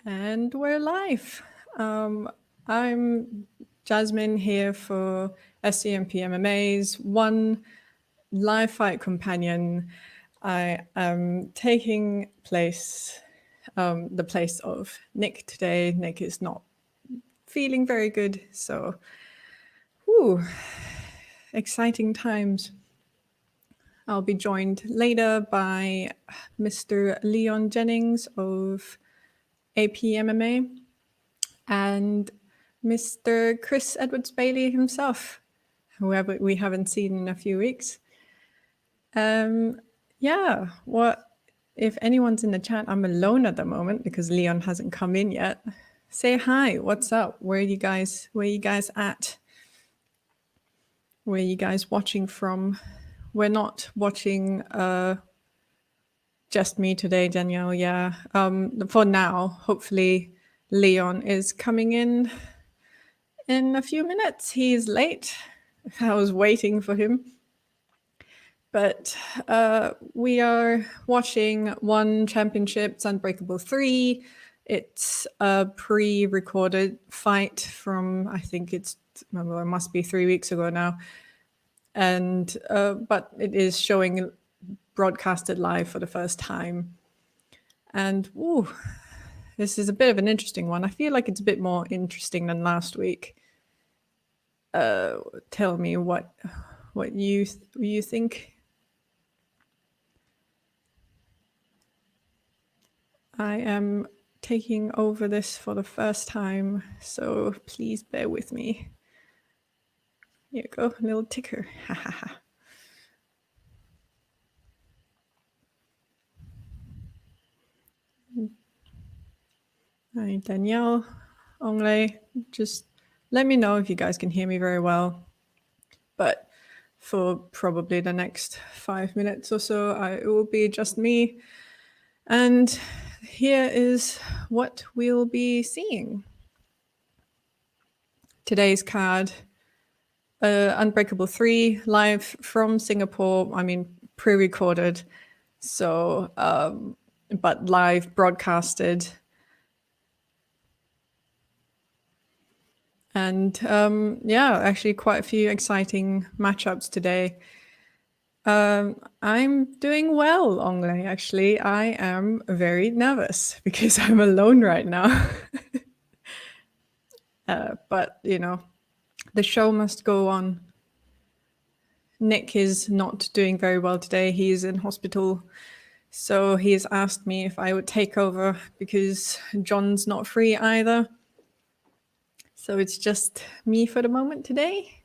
And we're live. I'm Jasmine here for SCMP MMA's one live fight companion. I am taking the place of Nick today. Nick is not feeling very good, so exciting times. I'll be joined later by Mr. Leon Jennings of AP MMA and Mr. Chris Edwards Bailey himself, whoever we haven't seen in a few weeks. What if anyone's in the chat? I'm alone at the moment because Leon hasn't come in yet. Say hi. What's up? Where are you guys at? Where are you guys watching from? We're not watching just me today, Danielle. Yeah. For now, hopefully Leon is coming in a few minutes. He's late. I was waiting for him. But we are watching One Championships Unbreakable 3. It's a pre-recorded fight from, I think it must be 3 weeks ago now. And but it is showing broadcasted live for the first time. And this is a bit of an interesting one. I feel like it's a bit more interesting than last week. Tell me what you think. I am taking over this for the first time, so please bear with me. Here you go, a little ticker. Hi, Danielle, Ongle, just let me know if you guys can hear me very well. But for probably the next 5 minutes or so, it will be just me. And here is what we'll be seeing. Today's card, Unbreakable 3, live from Singapore. I mean, pre-recorded, so but live broadcasted. And actually quite a few exciting matchups today. I'm doing well, Ongle. Actually, I am very nervous because I'm alone right now. But, you know, the show must go on. Nick is not doing very well today. He's in hospital. So he's asked me if I would take over because John's not free either. So it's just me for the moment today.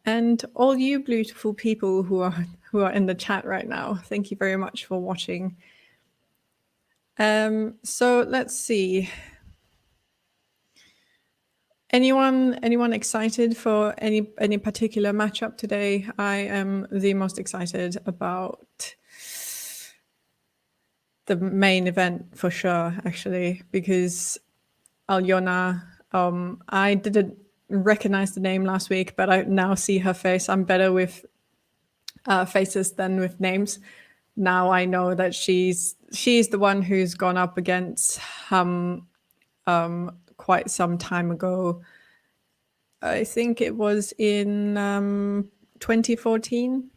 And all you beautiful people who are in the chat right now, thank you very much for watching. So let's see. Anyone excited for any particular matchup today? I am the most excited about the main event for sure, actually, because Aljona, I didn't recognize the name last week, but I now see her face. I'm better with faces than with names. Now I know that she's the one who's gone up against quite some time ago. I think it was in 2014.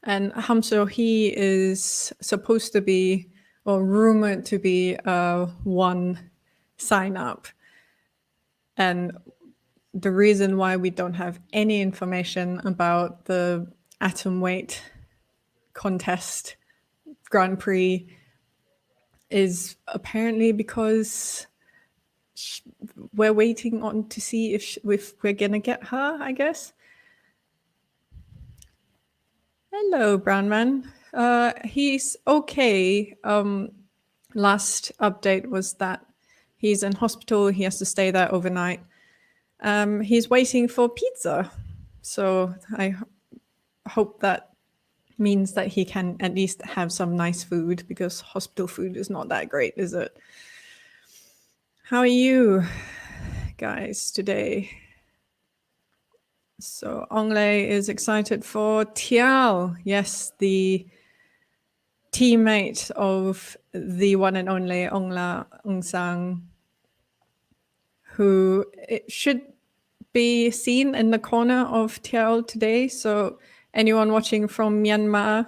And Hamso, he is supposed to be, or rumored to be, one sign up. And the reason why we don't have any information about the atomweight contest Grand Prix is apparently because we're waiting on to see if we're gonna get her, I guess. Hello, Brown Man. He's okay. Last update was that he's in hospital. He has to stay there overnight. He's waiting for pizza. So I hope that means that he can at least have some nice food, because hospital food is not that great, is it? How are you guys today? So Ongle is excited for Tiao. Yes, the teammate of the one and only Ongla Ungsang, who it should be seen in the corner of TL today. So anyone watching from Myanmar,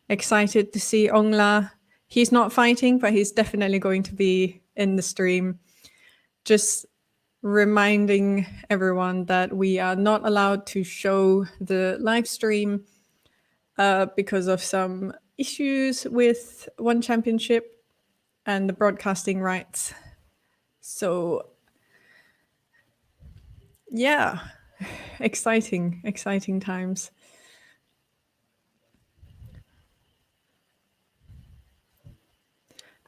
excited to see Ongla. He's not fighting, but he's definitely going to be in the stream. Just reminding everyone that we are not allowed to show the live stream because of some issues with One Championship and the broadcasting rights. So yeah, exciting times.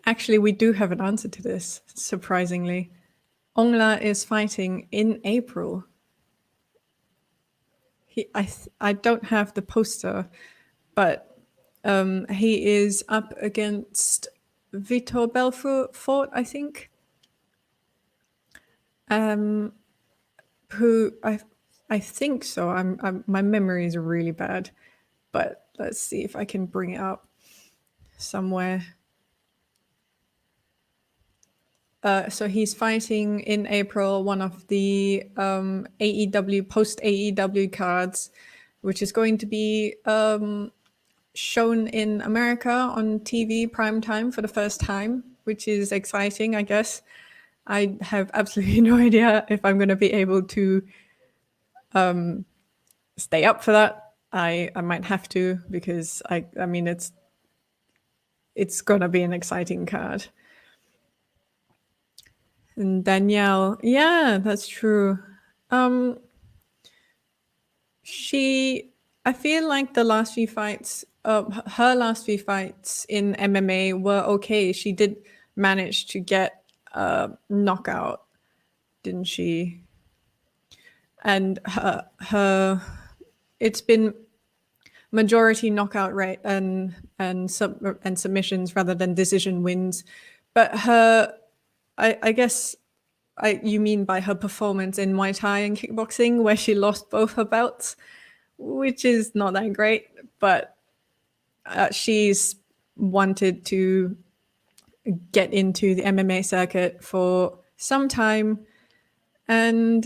Actually, we do have an answer to this, surprisingly. Ongla is fighting in April. I don't have the poster, but he is up against Vitor Belfort, I think. Who I think so. My memory is really bad, but let's see if I can bring it up somewhere. So he's fighting in April, one of the AEW post AEW cards, which is going to be shown in America on TV primetime for the first time, which is exciting, I guess. I have absolutely no idea if I'm going to be able to stay up for that. I might have to, because I mean it's gonna be an exciting card. And Danielle, yeah, that's true. I feel like the last few fights, her last few fights in MMA were okay. She did manage to get a knockout, didn't she? And her it's been majority knockout rate and submissions rather than decision wins. But I guess you mean by her performance in Muay Thai and kickboxing, where she lost both her belts, which is not that great. But she's wanted to get into the MMA circuit for some time, and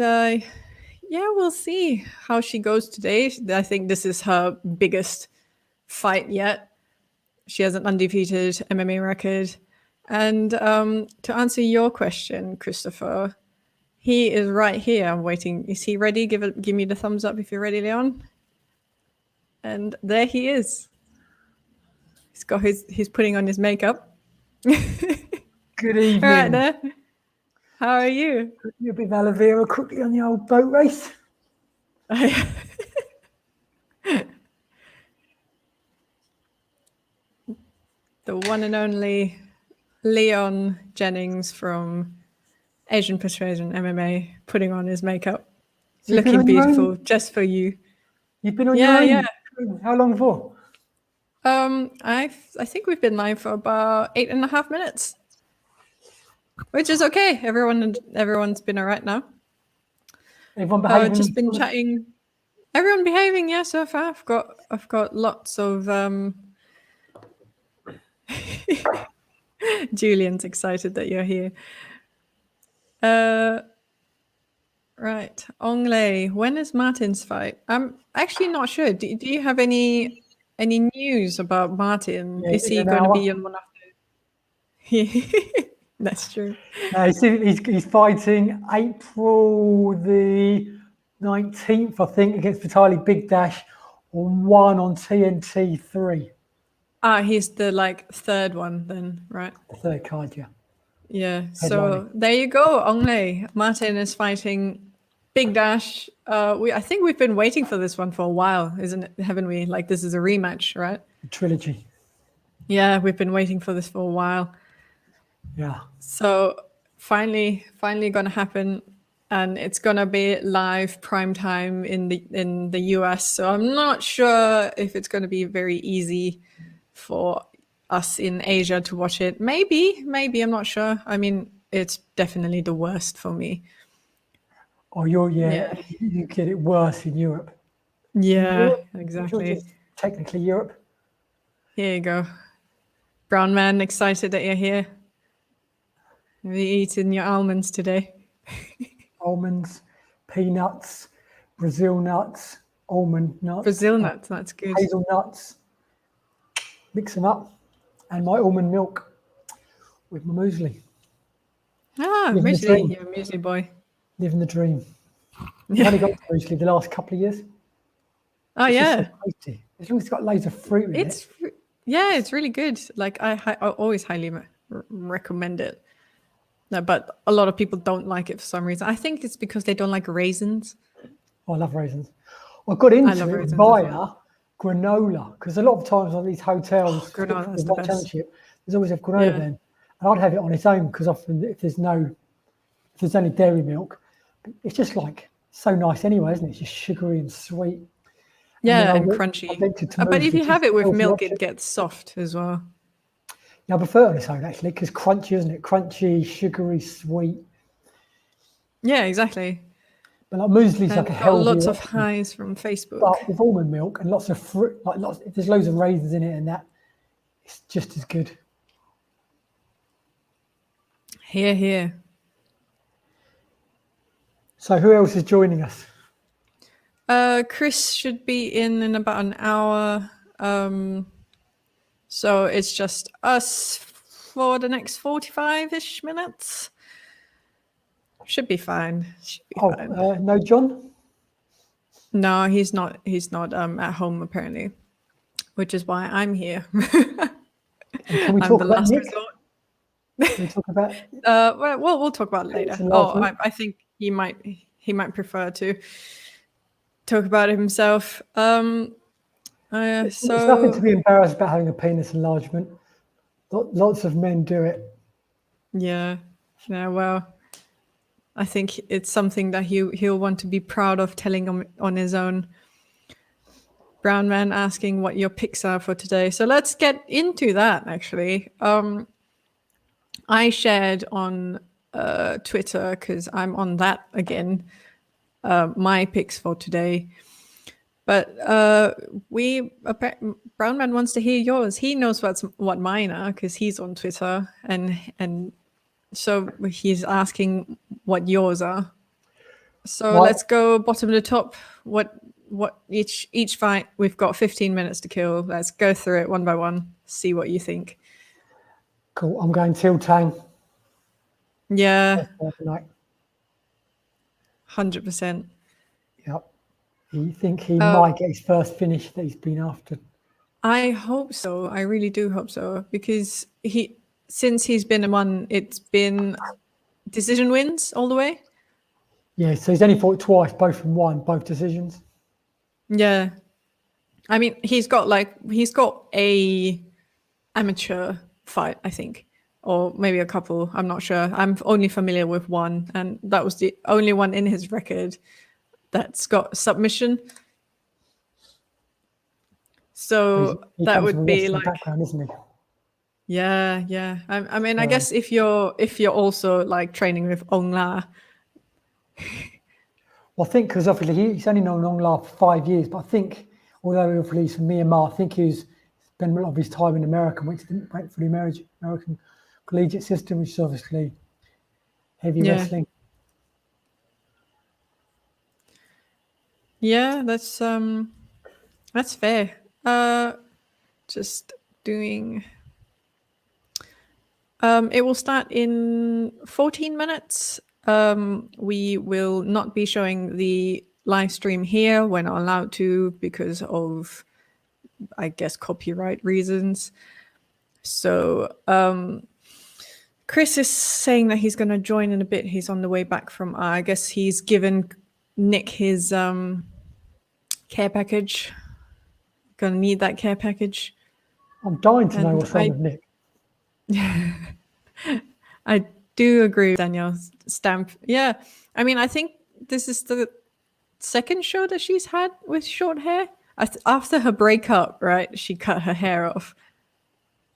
yeah, we'll see how she goes today. I think this is her biggest fight yet. She has an undefeated MMA record. And to answer your question, Christopher, he is right here. I'm waiting. Is he ready? Give me the thumbs up if you're ready, Leon. And there he is. He's putting on his makeup. Good evening. All right there. How are you? A bit of aloe vera quickly on the old boat race. The one and only Leon Jennings from Asian Persuasion MMA putting on his makeup. So looking beautiful just for you. You've been on your own? Yeah. How long for? I think we've been live for about 8.5 minutes, which is okay. Everyone's been all right now. Everyone behaving? Just been chatting. Everyone behaving, yeah, so far. I've got lots of Julian's excited that you're here. Right. Ongle, when is Martin's fight? I'm actually not sure. Do you have any news about Martin? Yeah, is he going to be on one of the... That's true. He's fighting April the 19th, I think, against Vitaly Big Dash on 1 on TNT 3. He's the third one then, right? The third card, yeah. Yeah. So there you go, Ongle. Martin is fighting Big Dash. I think we've been waiting for this one for a while, haven't we? This is a rematch, right? A trilogy. Yeah, we've been waiting for this for a while. Yeah. So finally gonna happen, and it's gonna be live prime time in the US. So I'm not sure if it's gonna be very easy for us in Asia to watch it. Maybe I'm not sure. I mean, it's definitely the worst for me. Oh, you get it worse in Europe. Yeah, exactly. Technically Europe. Here you go. Brown man, excited that you're here. Have you eaten your almonds today? Almonds, peanuts, Brazil nuts, almond nuts, Brazil nuts, that's good. hazelnuts. Mix them up, and my almond milk with my muesli. Ah, Living the muesli, dream. you're a muesli boy. Living the dream. I've only got muesli the last couple of years. Oh It's yeah, just so tasty. As long as it's got loads of fruit in it. it's really good. Like I always highly recommend it. No, but a lot of people don't like it for some reason. I think it's because they don't like raisins. Oh, I love raisins. I got into love it raisins as via granola because a lot of times on these hotels, granola is the the World best. Championship, there's always a granola Yeah. then, and I'd have it on its own because often if there's only dairy milk, it's just like so nice anyway, isn't it? It's just sugary and sweet. Yeah, and I crunchy. went to But if muesli, you have it with healthy milk, option. it gets soft as well. Yeah, I prefer it on its own actually because crunchy, isn't it? Crunchy, sugary, sweet. Yeah, exactly. But like muesli's And like a got healthier lots of option. highs from Facebook. But with almond milk and lots of fruit, if there's loads of raisins in it and that, it's just as good. Here. So who else is joining us? Chris should be in about an hour. So it's just us for the next 45-ish minutes. Should be fine. Fine. No, John? No, he's not. He's not at home apparently, which is why I'm here. And can we I'm talk the about last Nick? resort. Can we talk about Well, we'll talk about it later. enlargement? I think he might prefer to talk about it himself. It's nothing to be embarrassed about having a penis enlargement. Lots of men do it. Yeah. Well, I think it's something that he'll want to be proud of telling on his own. Brown man asking what your picks are for today. So let's get into that, actually. I shared on Twitter, because I'm on that again, my picks for today. But Brown man wants to hear yours. He knows what mine are because he's on Twitter, and so he's asking what yours are. So let's go bottom to top. What each fight, we've got 15 minutes to kill. Let's go through it one by one. See what you think. Cool. I'm going till Tang. Yeah, 100%. 100%. Yep. You think he might get his first finish that he's been after? I hope so. I really do hope so, because since he's been one, it's been decision wins all the way. Yeah, so he's only fought twice, both from one, both decisions. Yeah, I mean he's got a amateur fight, I think, or maybe a couple. I'm not sure. I'm only familiar with one, and that was the only one in his record that's got submission. So that would be like background, isn't he? Yeah. I mean, I guess if you're also like training with Ong La. Well, I think because obviously he's only known Ong La for 5 years, but I think although he's from Myanmar, I think he's spent a lot of his time in America, went for the American collegiate system, which is obviously heavy wrestling. Yeah, that's fair. Just doing. It will start in 14 minutes. We will not be showing the live stream here. We're not allowed to because of, I guess, copyright reasons. So Chris is saying that he's going to join in a bit. He's on the way back from, I guess he's given Nick his care package. Gonna need that care package. I'm dying to know what's wrong with Nick. I do agree with Danielle's stamp. Yeah, I mean, I think this is the second show that she's had with short hair. After her breakup, right, she cut her hair off.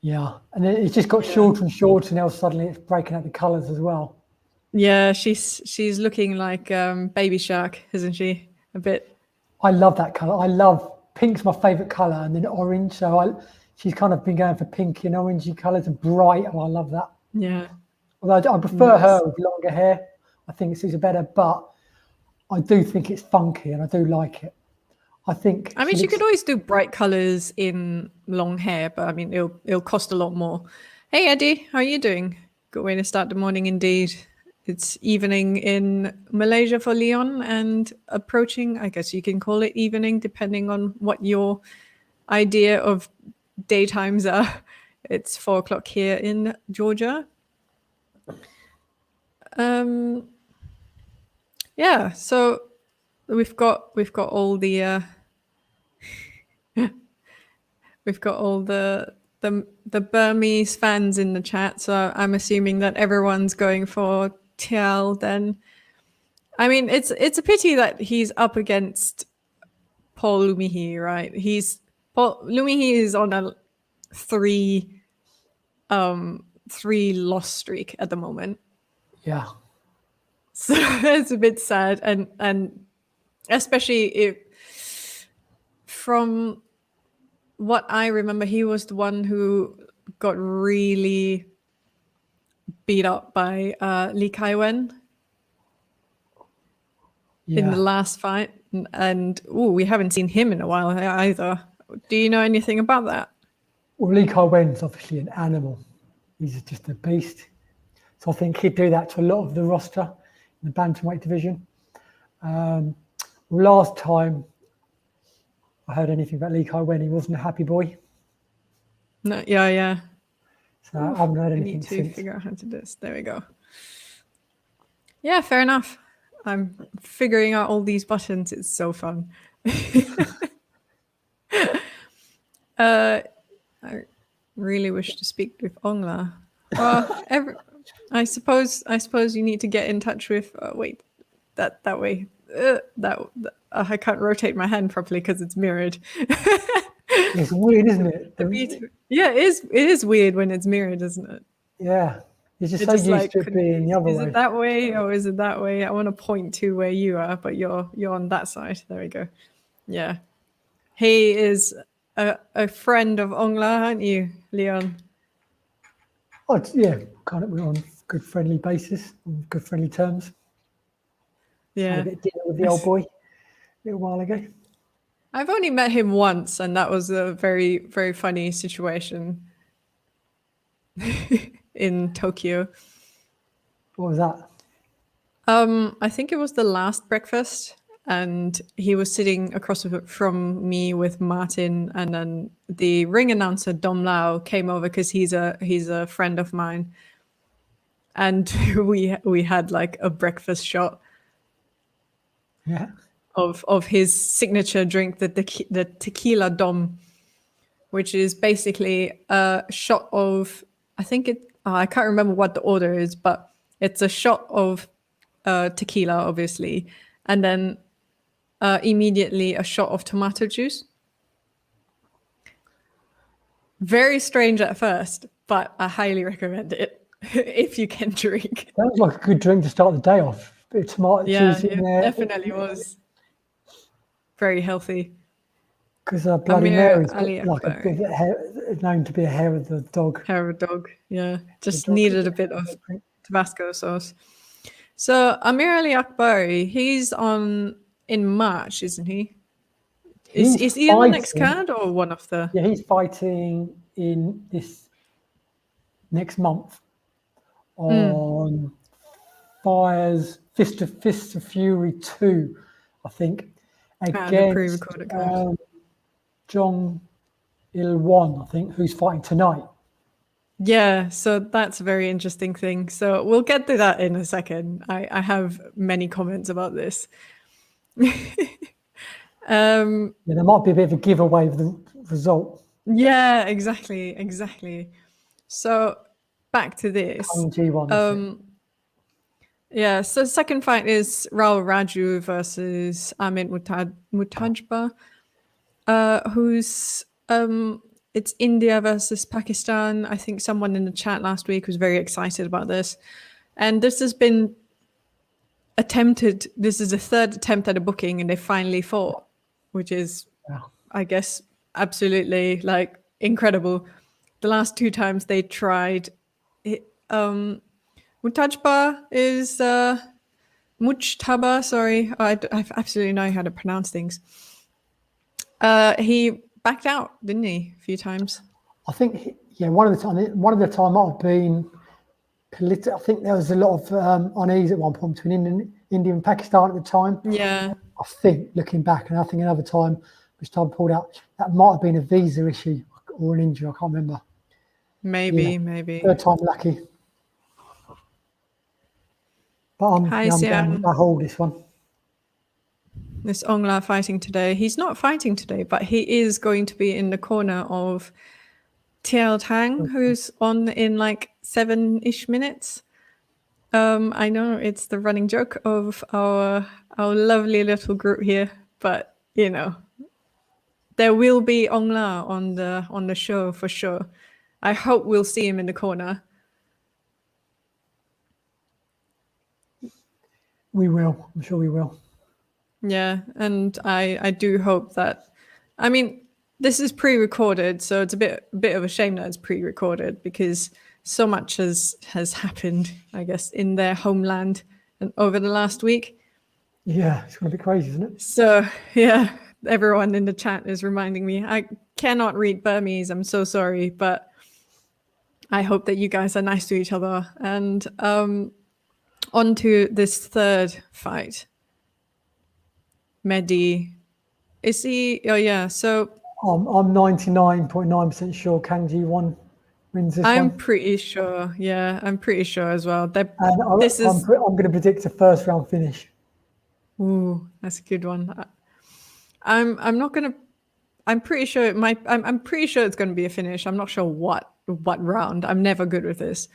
Yeah, and then it just got shorter and shorter, and now suddenly it's breaking out the colours as well. Yeah, she's looking like Baby Shark, isn't she? A bit. I love that colour. I love pink's my favourite colour, and then orange. So she's kind of been going for pinky and orangey colours and bright. Oh, I love that. Yeah. Although I prefer her with longer hair. I think it suits her better, but I do think it's funky and I do like it. I mean, she could always do bright colors in long hair, but I mean, it'll cost a lot more. Hey, Eddie, how are you doing? Good way to start the morning indeed. It's evening in Malaysia for Leon and approaching, I guess you can call it evening, depending on what your idea of daytimes are. It's 4 o'clock here in Georgia. Yeah, so we've got all the we've got all the Burmese fans in the chat, so I'm assuming that everyone's going for Tial then. I mean, it's a pity that he's up against Paul Lumihi, right? Lumihi is on a three loss streak at the moment. Yeah. So it's a bit sad, and especially if from what I remember, he was the one who got really beat up by Lee Kai-wen in the last fight. And we haven't seen him in a while either. Do you know anything about that? Well, Lee Kai-wen's obviously an animal. He's just a beast. So I think he'd do that to a lot of the roster in the bantamweight division. Last time I heard anything about Lee Kai-wen, he wasn't a happy boy. No, yeah. So I haven't heard anything I need to since. figure out how to do this. There we go. Yeah, fair enough. I'm figuring out all these buttons. It's so fun. I really wish to speak with Ongla. Well, I suppose you need to get in touch with. Wait, that way. I can't rotate my hand properly because it's mirrored. It's weird, isn't it? Yeah, it is weird when it's mirrored, isn't it? Yeah. You're just so used to it being the other way. Is it that way or is it that way? I want to point to where you are, but you're on that side. There we go. Yeah. He is a friend of Ongla, aren't you, Leon? Oh, yeah. Kind of, we're on good friendly basis, on good friendly terms. Yeah. Had a bit of dinner with the old boy a little while ago. I've only met him once, and that was a very, very funny situation in Tokyo. What was that? I think it was the last breakfast, and he was sitting across from me with Martin, and then the ring announcer Dom Lau came over because he's a friend of mine, and we had like a breakfast shot. Yeah. Of his signature drink, the tequila Dom, which is basically a shot of, I can't remember what the order is, but it's a shot of tequila, obviously, and then immediately a shot of tomato juice. Very strange at first, but I highly recommend it if you can drink. That was like a good drink to start the day off. Bit of tomato juice in there. Definitely was. Very healthy. Because Bloody Mary's Ali like a big hair, known to be a hair of the dog. Hair of a dog, yeah. Just needed a bit of Tabasco sauce. So Amir Ali Akbari, he's on in March, isn't he? Is he on the next card or one of the? Yeah, he's fighting in this next month on Fire's Fist of Fury 2, I think. Against Jong Il-won, I think, who's fighting tonight. Yeah, so that's a very interesting thing. So we'll get to that in a second. I have many comments about this. There might be a bit of a giveaway of the result. Yeah, exactly. So back to this. G1, yeah, so second fight is Raju versus Amit Mutajba, who's it's India versus Pakistan. I think someone in the chat last week was very excited about this. And this has been attempted. This is the third attempt at a booking, and they finally fought, which is, I guess, absolutely like incredible. The last 2 times they tried, Mushtaba is Mushtaba. Sorry, I absolutely know how to pronounce things. He backed out, didn't he? A few times. I think, one of the time might have been political. I think there was a lot of unease at one point between India and Pakistan at the time. Yeah. I think, looking back, and I think another time, which time pulled out, that might have been a visa issue or an injury. I can't remember. Maybe. Third time lucky. But I'm going with Rahul this one. This Ongla fighting today. He's not fighting today, but he is going to be in the corner of Tang, who's on in like 7-ish minutes. I know it's the running joke of our lovely little group here, but there will be Ongla on the show for sure. I hope we'll see him in the corner. We will. I'm sure we will. Yeah, and I do hope that. I mean, this is pre-recorded, so it's a bit of a shame that it's pre-recorded because so much has happened, I guess, in their homeland and over the last week. Yeah, it's going to be crazy, isn't it? So yeah, everyone in the chat is reminding me. I cannot read Burmese. I'm so sorry, but I hope that you guys are nice to each other. And on to this third fight. Mehdi, is he? Oh yeah. So I'm 99.9% sure Kang Ji-won wins this one. I'm pretty sure. Yeah, I'm pretty sure as well. And I'm going to predict a first round finish. Ooh, that's a good one. I'm not gonna. I'm pretty sure it might. I'm pretty sure it's going to be a finish. I'm not sure what round. I'm never good with this,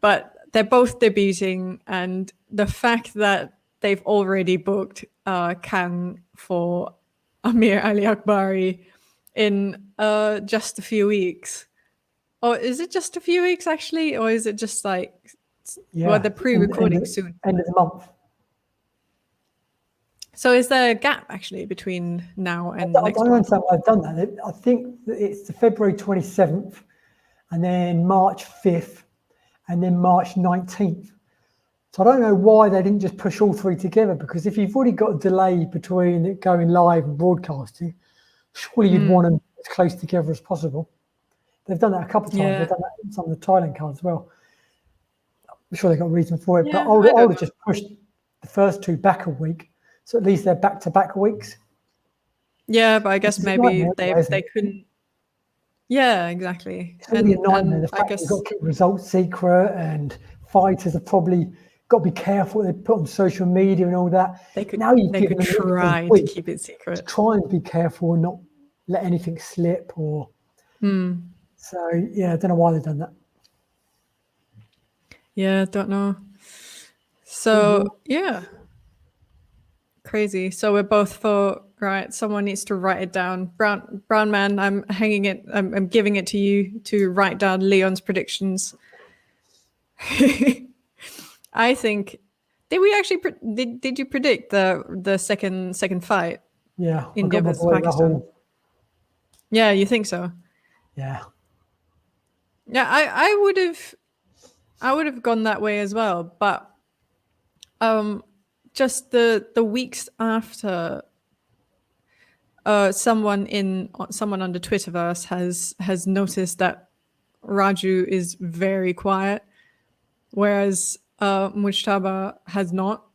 but they're both debuting, and the fact that they've already booked Kang for Amir Ali Akbari in just a few weeks. Or is it just a few weeks actually? Or is it just like, well, they're pre-recording soon. End of the month. So is there a gap actually between now and I next don't one? understand why I've done that. I think that it's the February 27th and then March 5th and then March 19th. So I don't know why they didn't just push all three together, because if you've already got a delay between it going live and broadcasting, surely you'd want them as close together as possible. They've done that a couple of times. Yeah. They've done that in some of the Thailand cards as well. I'm sure they've got a reason for it, Yeah, but I would have just pushed the first two back a week, so at least they're back-to-back weeks. Yeah, but I guess maybe they couldn't. Yeah, exactly. It's really a nightmare. The fact you've got to keep results secret, and fighters have probably got to be careful what they put on social media and all that. They could try to keep it secret. Try and be careful and not let anything slip. Or so yeah, I don't know why they've done that. Yeah, don't know. So yeah, crazy. So we're both for right. Someone needs to write it down. Brown man, I'm hanging it. I'm giving it to you to write down Leon's predictions. I think. Did we actually? Did you predict the second fight? Yeah, India versus Pakistan. Yeah, you think so? Yeah. Yeah, I would have gone that way as well, but just the weeks after, someone on the Twitterverse has noticed that Raju is very quiet, whereas Mushtaba has not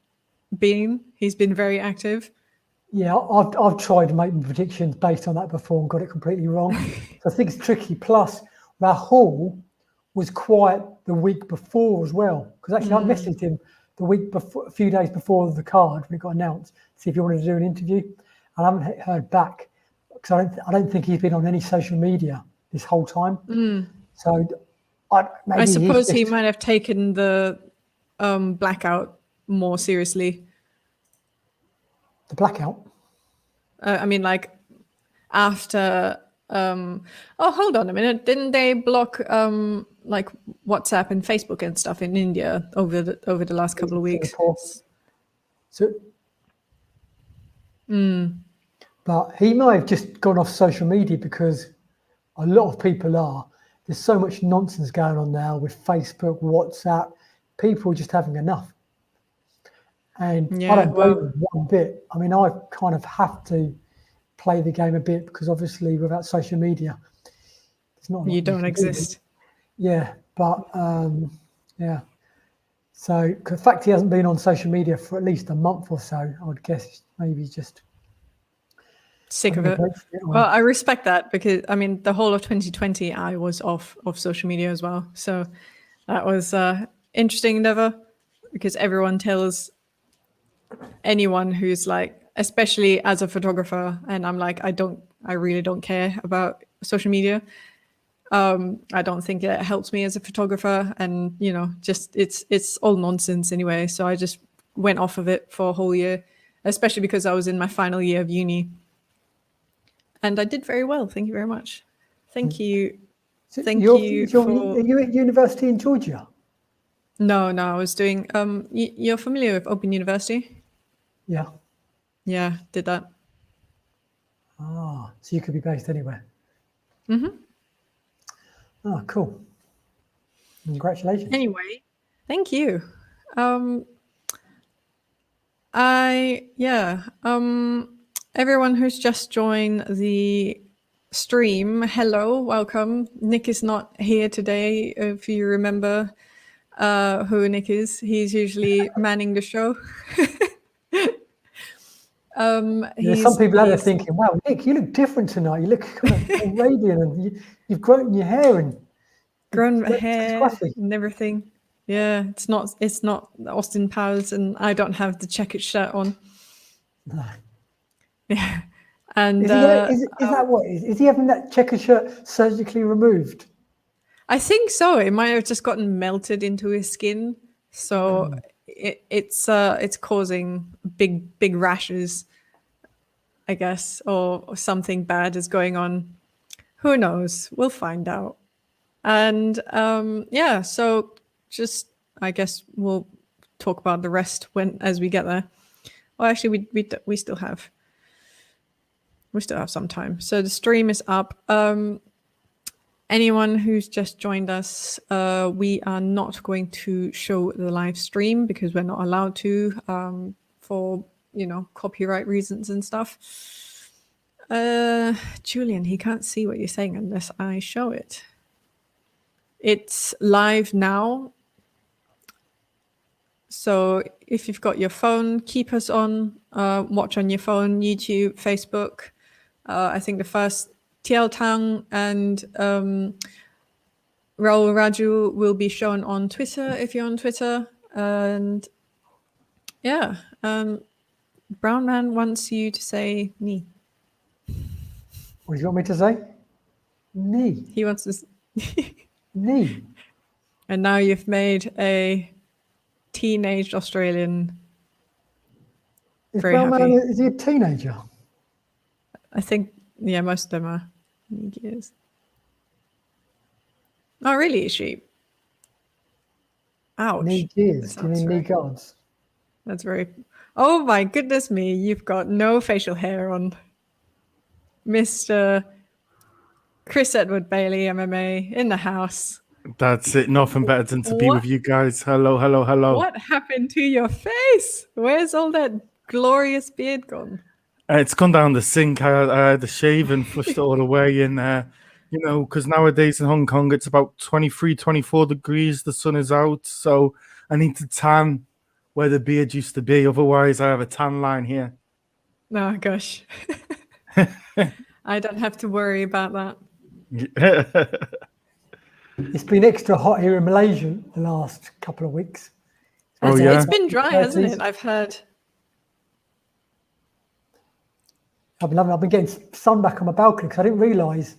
been. He's been very active. Yeah, I've tried to make predictions based on that before and got it completely wrong. So I think it's tricky. Plus, Rahul was quiet the week before as well, because actually I messaged him the week before, a few days before the card when it got announced, to see if he wanted to do an interview. And I haven't heard back, because I don't think he's been on any social media this whole time. So I suppose he might have taken the blackout more seriously. The blackout? I mean, like after. Oh, hold on a minute! Didn't they block like WhatsApp and Facebook and stuff in India over the last couple of weeks? So, but he might have just gone off social media because A lot of people are. There's so much nonsense going on now with Facebook, WhatsApp. People are just having enough. And I don't blame them one bit. I mean, I kind of have to play the game a bit because obviously without social media, it's not a lot You don't can exist. do. Yeah, but yeah. So the fact he hasn't been on social media for at least a month or so, I would guess maybe just Sick of it. Well, I respect that because I mean the whole of 2020 I was off of social media as well. So that was interesting endeavor because everyone tells anyone who's like, especially as a photographer, and I'm like, I really don't care about social media. I don't think it helps me as a photographer, and you know, just it's all nonsense anyway. So I just went off of it for a whole year, especially because I was in my final year of uni, and I did very well. Thank you very much. Thank you. So Thank you for. Are you at university in Georgia? No, I was doing. You're familiar with Open University? Yeah. Yeah, did that. Ah, so you could be based anywhere. Mm-hmm. Oh, cool. Congratulations. Anyway, thank you. Everyone who's just joined the stream, hello, welcome. Nick is not here today. If you remember who Nick is, he's usually manning the show. Some people out there thinking, "Wow, Nick, you look different tonight. You look kind of radiant, and you've grown your hair and and everything." Yeah, it's not Austin Powers, and I don't have the checkered shirt on. No. Yeah, and is that what is he having that checkered shirt surgically removed? I think so. It might have just gotten melted into his skin, so it's causing big rashes, I guess, or something bad is going on. Who knows? We'll find out. And so just I guess we'll talk about the rest as we get there. Well, actually, we still have some time. So the stream is up. Anyone who's just joined us, we are not going to show the live stream because we're not allowed to for copyright reasons and stuff. Julian, he can't see what you're saying unless I show it. It's live now. So if you've got your phone, keep us on, watch on your phone, YouTube, Facebook. I think the first Tang and Raju will be shown on Twitter if you're on Twitter. And yeah, Brown Man wants you to say knee. What do you want me to say? Knee. He wants to knee. And now you've made a teenage Australian very Brown happy. Man, is he a teenager? I think, yeah, most of them are years. Oh, really, is she? Ouch. Knee gears. Do you mean knee guards? That's very... Oh my goodness me, you've got no facial hair on. Mr. Chris Edward Bailey, MMA, in the house. That's it. Nothing better than to be with you guys. Hello. What happened to your face? Where's all that glorious beard gone? It's gone down the sink. I had a shave and flushed it all away. And, because nowadays in Hong Kong, it's about 23, 24 degrees. The sun is out. So I need to tan where the beard used to be. Otherwise, I have a tan line here. Oh, gosh. I don't have to worry about that. It's been extra hot here in Malaysia the last couple of weeks. It's been dry, hasn't it? I've heard. I've been getting sun back on my balcony because I didn't realise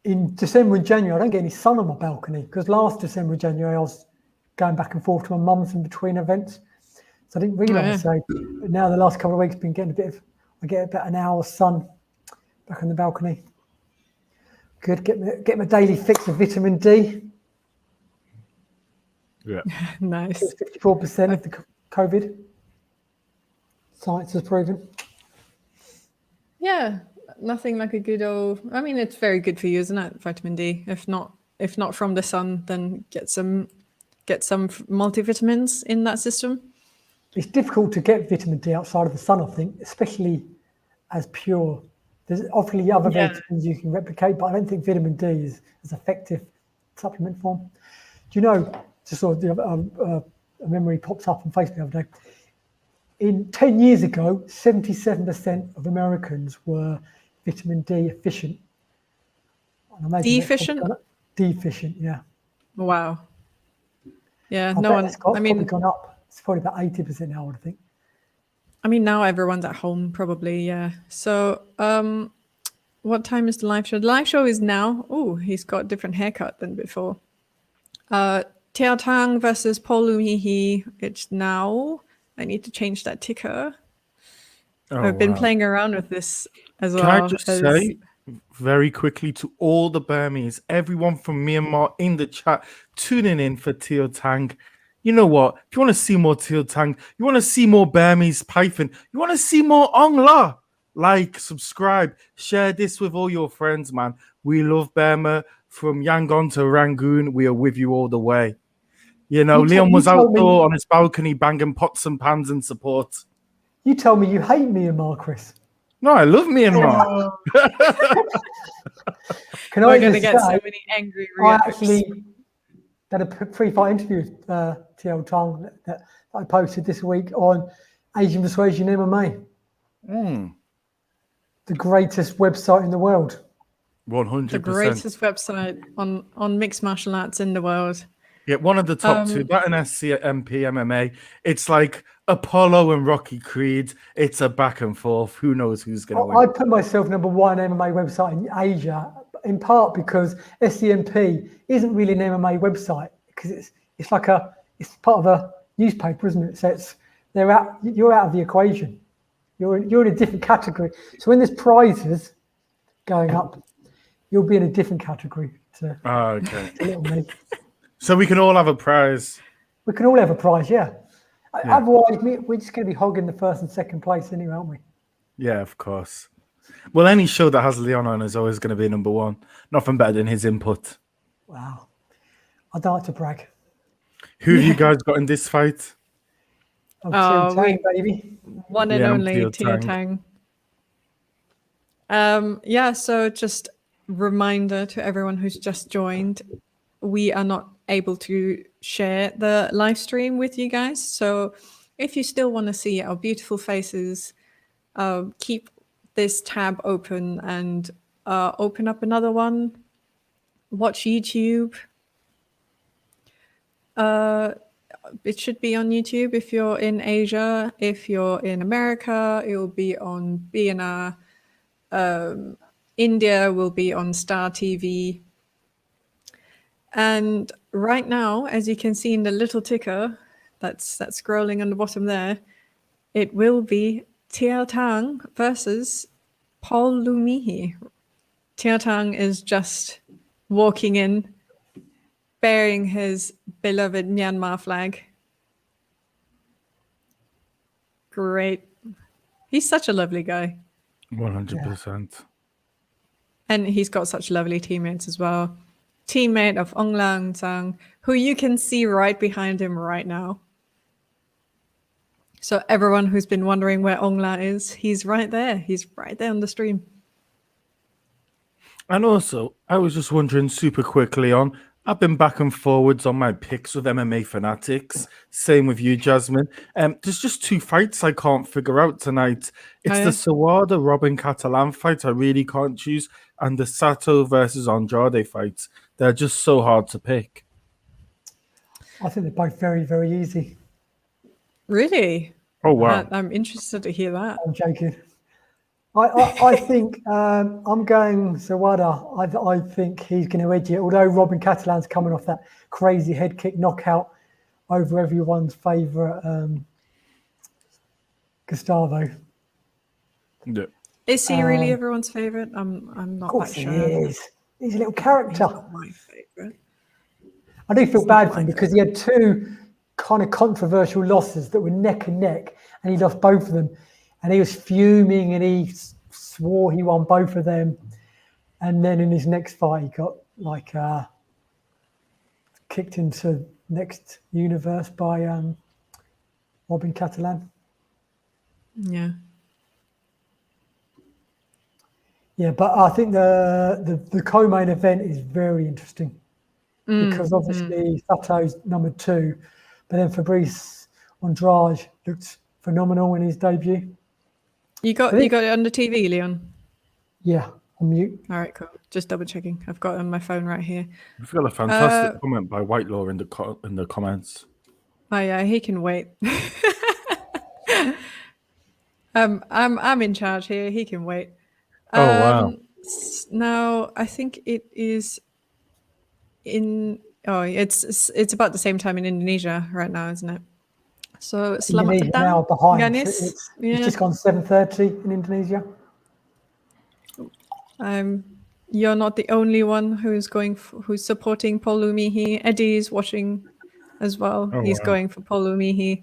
in December and January I don't get any sun on my balcony because last December and January I was going back and forth to my mum's in between events, so I didn't realise. So but now the last couple of weeks been getting I get about an hour's sun back on the balcony. Good, get my daily fix of vitamin D. Yeah, nice. 54% of the COVID. Science has proven. Yeah, nothing like a good old. I mean, it's very good for you, isn't it? Vitamin D. If not from the sun, then get some multivitamins in that system. It's difficult to get vitamin D outside of the sun, I think, especially as pure. There's obviously other vitamins you can replicate, but I don't think vitamin D is as effective supplement form. Do you know, just sort of a memory pops up on Facebook the other day. In 10 years ago, 77% of Americans were vitamin D efficient. Deficient? Deficient, yeah. Wow. Yeah, It's probably gone up. It's probably about 80% now, I think. I mean, now everyone's at home, probably, yeah. So, what time is the live show? The live show is now. Oh, he's got a different haircut than before. Tang versus Paul Lumihi. It's now. I need to change that ticker. I've been playing around with this as well. Can I just say very quickly to all the Burmese, everyone from Myanmar in the chat, tuning in for Tang. You know what? If you want to see more Tang, you want to see more Burmese Python, you want to see more Ongla, like, subscribe, share this with all your friends, man. We love Burma. From Yangon to Rangoon, we are with you all the way. You know, Leon was outdoor on his balcony banging pots and pans in support. You tell me you hate Myanmar, Chris. No, I love Myanmar. We're going to get so many angry reacts. I actually did a pre-fight interview with Tang that I posted this week on Asian Persuasion MMA. The greatest website in the world. 100%. The greatest website on mixed martial arts in the world. Yeah, one of the top two. That and SCMP MMA. It's like Apollo and Rocky Creed. It's a back and forth. Who knows who's going to win? I put myself number one MMA website in Asia, in part because SCMP isn't really an MMA website because it's part of a newspaper, isn't it? So you're out of the equation. You're in a different category. So when there's prizes going up, you'll be in a different category. So, okay. Little me. So we can all have a prize. We can all have a prize, yeah. Otherwise, we're just going to be hogging the first and second place anyway, aren't we? Yeah, of course. Well, any show that has Leon on is always going to be number one. Nothing better than his input. Wow. I'd like to brag. Who have you guys got in this fight? Tang, baby. One and only Tang. So just reminder to everyone who's just joined, we are not able to share the live stream with you guys. So if you still want to see our beautiful faces, keep this tab open and open up another one. Watch YouTube. It should be on YouTube if you're in Asia. If you're in America, it will be on BNR. India will be on Star TV. And right now, as you can see in the little ticker that's scrolling on the bottom there, it will be Tang versus Paul Lumihi. Tang is just walking in, bearing his beloved Myanmar flag. Great. He's such a lovely guy. 100%. And he's got such lovely teammates as well. Teammate of Onglang Tang, who you can see right behind him right now. So everyone who's been wondering where Ongla is, he's right there. He's right there on the stream. And also, I was just wondering super quickly I've been back and forwards on my picks with MMA Fanatics. Same with you, Jasmine. There's just two fights I can't figure out tonight. It's the Sawada Robin Catalan fight I really can't choose, and the Sato versus Andrade fights. They're just so hard to pick. I think they're both very, very easy. Really? Oh, wow. I'm interested to hear that. I'm joking. I think I'm going Sawada. I think he's going to edge it. Although Robin Catalan's coming off that crazy head kick knockout over everyone's favourite Gustavo. Yeah. Is he really everyone's favourite? I'm not that sure. He is. He's a little character. He's not my favourite. I do feel bad for him because he had two kind of controversial losses that were neck and neck, and he lost both of them. And he was fuming and he swore he won both of them, and then in his next fight he got like kicked into next universe by Robin Catalan. Yeah. Yeah, but I think the co-main event is very interesting because obviously Sato's number 2, but then Fabrice Andrade looked phenomenal in his debut. You got it on the TV, Leon? Yeah, on mute. All right, cool. Just double checking. I've got it on my phone right here. We've got a fantastic comment by Whitelaw in the comments. Oh yeah, he can wait. I'm in charge here. He can wait. Oh wow! Now I think it is in. Oh, it's about the same time in Indonesia right now, isn't it? So selamat Indonesia datang, now behind. Ganis. It's just gone 7:30 in Indonesia. You're not the only one who's supporting Paul Lumihi. Eddie's watching as well. Oh, He's wow. going for Paul Lumihi.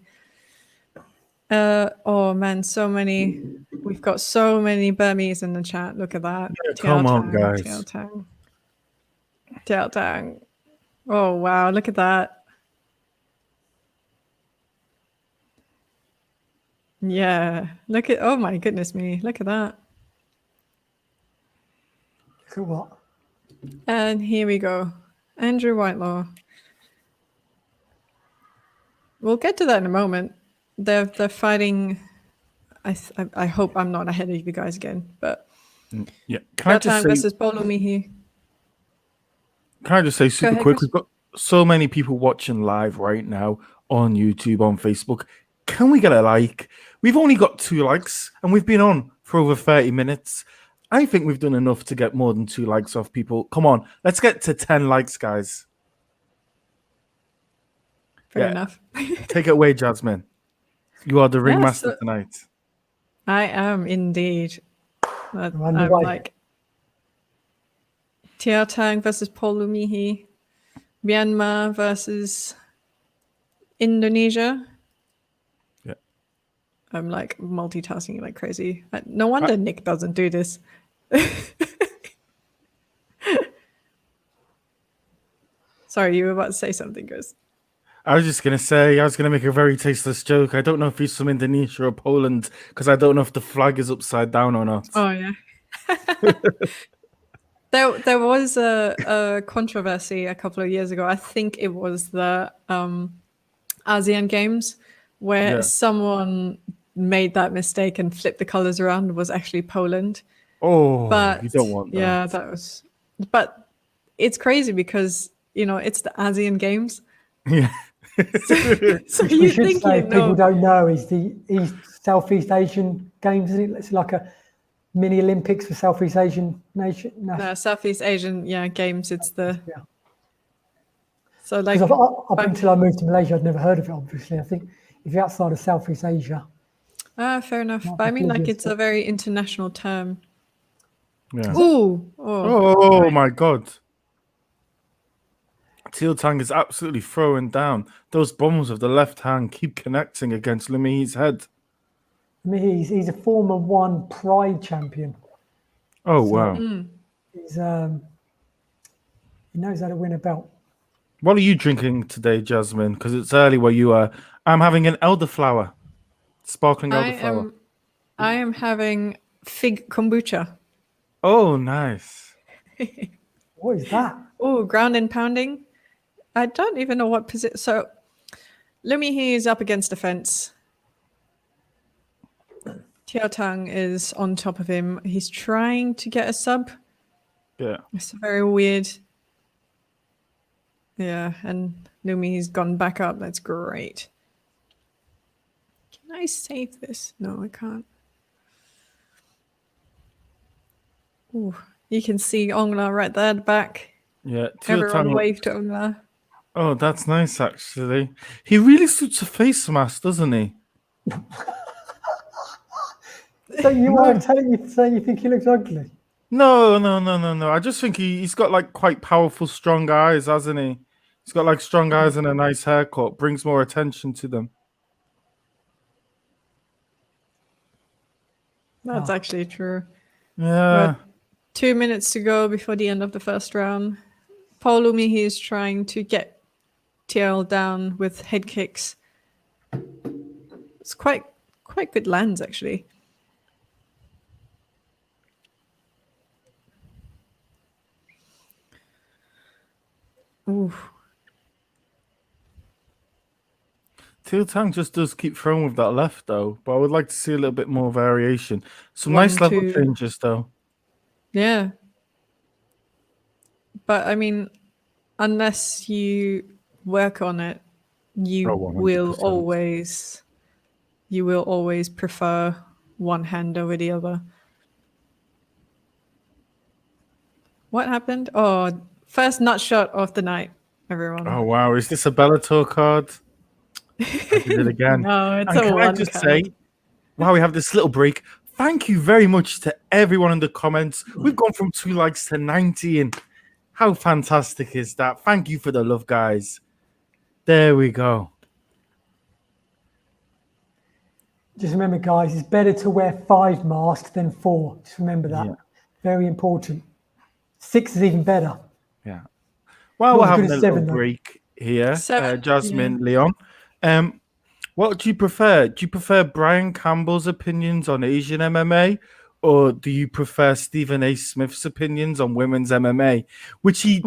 Oh man, so many. We've got so many Burmese in the chat. Look at that. Yeah, come on, guys. Tiao Tang. Oh wow, look at that. Yeah, look at. Oh my goodness me, look at that. Look at what? And here we go, Andrew Whitelaw. We'll get to that in a moment. They're fighting. I hope I'm not ahead of you guys again, but Yeah, can I just say, versus Paul Lumihi. can I just say super ahead, quick? Chris. We've got so many people watching live right now on YouTube, on Facebook. Can we get a like? We've only got 2 likes, and we've been on for over 30 minutes. I think we've done enough to get more than 2 likes off people. Come on, let's get to 10 likes, guys. Fair enough. Take it away, Jasmine. You are the ringmaster tonight. I am indeed. I'm Underway. like Tiao Tang versus Paul Lumihi, Myanmar versus Indonesia. Yeah. I'm like multitasking like crazy. No wonder Nick doesn't do this. Sorry, you were about to say something, Chris. I was just going to say, I was going to make a very tasteless joke. I don't know if he's from Indonesia or Poland because I don't know if the flag is upside down or not. Oh, yeah. There was a controversy a couple of years ago. I think it was the ASEAN Games where someone made that mistake and flipped the colors around. It was actually Poland. Oh, but you don't want that. Yeah, that was. But it's crazy because, it's the ASEAN Games. Yeah. So we should say people don't know is the Southeast Asian Games. Isn't it? It's like a mini Olympics for Southeast Asian nation. No, Southeast Asian, Games. It's the. Yeah. So like. Up until I moved to Malaysia, I'd never heard of it. Obviously, I think if you're outside of Southeast Asia. Fair enough. But I mean, like it's a very international term. Yeah. Ooh. Oh my God. Tiao Tang is absolutely throwing down. Those bombs of the left hand keep connecting against Lumihi's head. He's a former One Pride champion. Oh, wow. He's he knows how to win a belt. What are you drinking today, Jasmine? Because it's early where you are. I'm having an elderflower. Sparkling elderflower. I am having fig kombucha. Oh, nice. What is that? Oh, ground and pounding. I don't even know what position. So, Lumihi is up against the fence. Tiao Tang is on top of him. He's trying to get a sub. Yeah. It's very weird. Yeah, and Lumihi's gone back up. That's great. Can I save this? No, I can't. Ooh, you can see Ongla right there at the back. Yeah. Everyone wave to Ongla. Oh, that's nice, actually. He really suits a face mask, doesn't he? So you weren't telling me saying you think he looks ugly? No. I just think he's got like quite powerful, strong eyes, hasn't he? He's got like strong eyes and a nice haircut. Brings more attention to them. That's actually true. Yeah. 2 minutes to go before the end of the first round. Paul Lumihi is trying to get TL down with head kicks. It's quite good lands, actually. Ooh. Tang just does keep throwing with that left, though. But I would like to see a little bit more variation. Some 1, nice level 2. changes, though. Yeah. But I mean, unless you work on it, you Oh, will 100%. always prefer one hand over the other. What happened? Oh, first nut shot of the night, everyone. Oh, wow. Is this a Bellator card? I did it again. No, it's And a can I one just card. say, while we have this little break, thank you very much to everyone in the comments. We've gone from 2 likes to 90, and how fantastic is that? Thank you for the love, guys. There we go. Just remember, guys, it's better to wear 5 masks than 4. Just remember that. Yeah. Very important. 6 is even better. Yeah. While Not we're as good having a as little 7, though. break here, 7, Jasmine, Leon, what do you prefer? Do you prefer Brian Campbell's opinions on Asian MMA, or do you prefer Stephen A. Smith's opinions on women's MMA, which he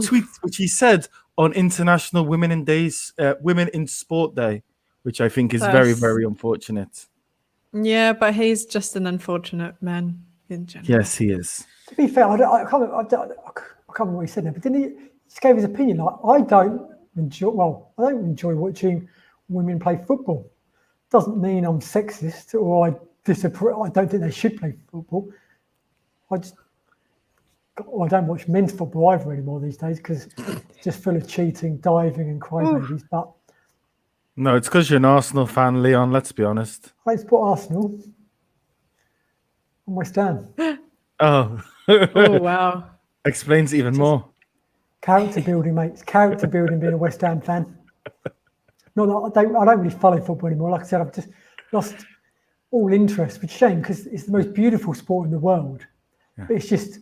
said on International Women in Sport Day, which I think is very, That's- very unfortunate. Yeah, but he's just an unfortunate man in general. Yes, he is. To be fair, I can't remember what he said now, but didn't he just gave his opinion? Like, I don't enjoy watching women play football. Doesn't mean I'm sexist or I disapprove. I don't think they should play football. I don't watch men's football either anymore these days because it's just full of cheating, diving, and crybabies. But No, it's because you're an Arsenal fan, Leon. Let's be honest. I support Arsenal and West Ham. Oh, Oh wow. explains even more. Character building, mate. It's character building being a West Ham fan. Not that I don't really follow football anymore. Like I said, I've just lost all interest, which is a shame because it's the most beautiful sport in the world. Yeah. But it's just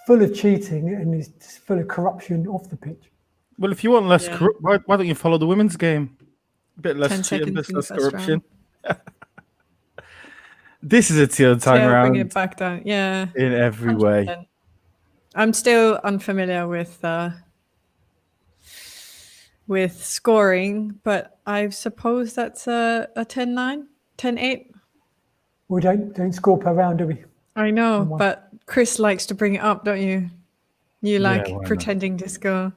full of cheating and it's just full of corruption off the pitch. Well, if you want less Yeah. why don't you follow the women's game? A bit 10 less cheating, seconds bit in the less first corruption. This is a Tang Bring round it back down. Yeah. in every way. 100%. I'm still unfamiliar with scoring, but I suppose that's a 10-9, 10-8. We don't score per round, do we? I know, Come on. but Chris likes to bring it up, don't you? You like why not? pretending to score.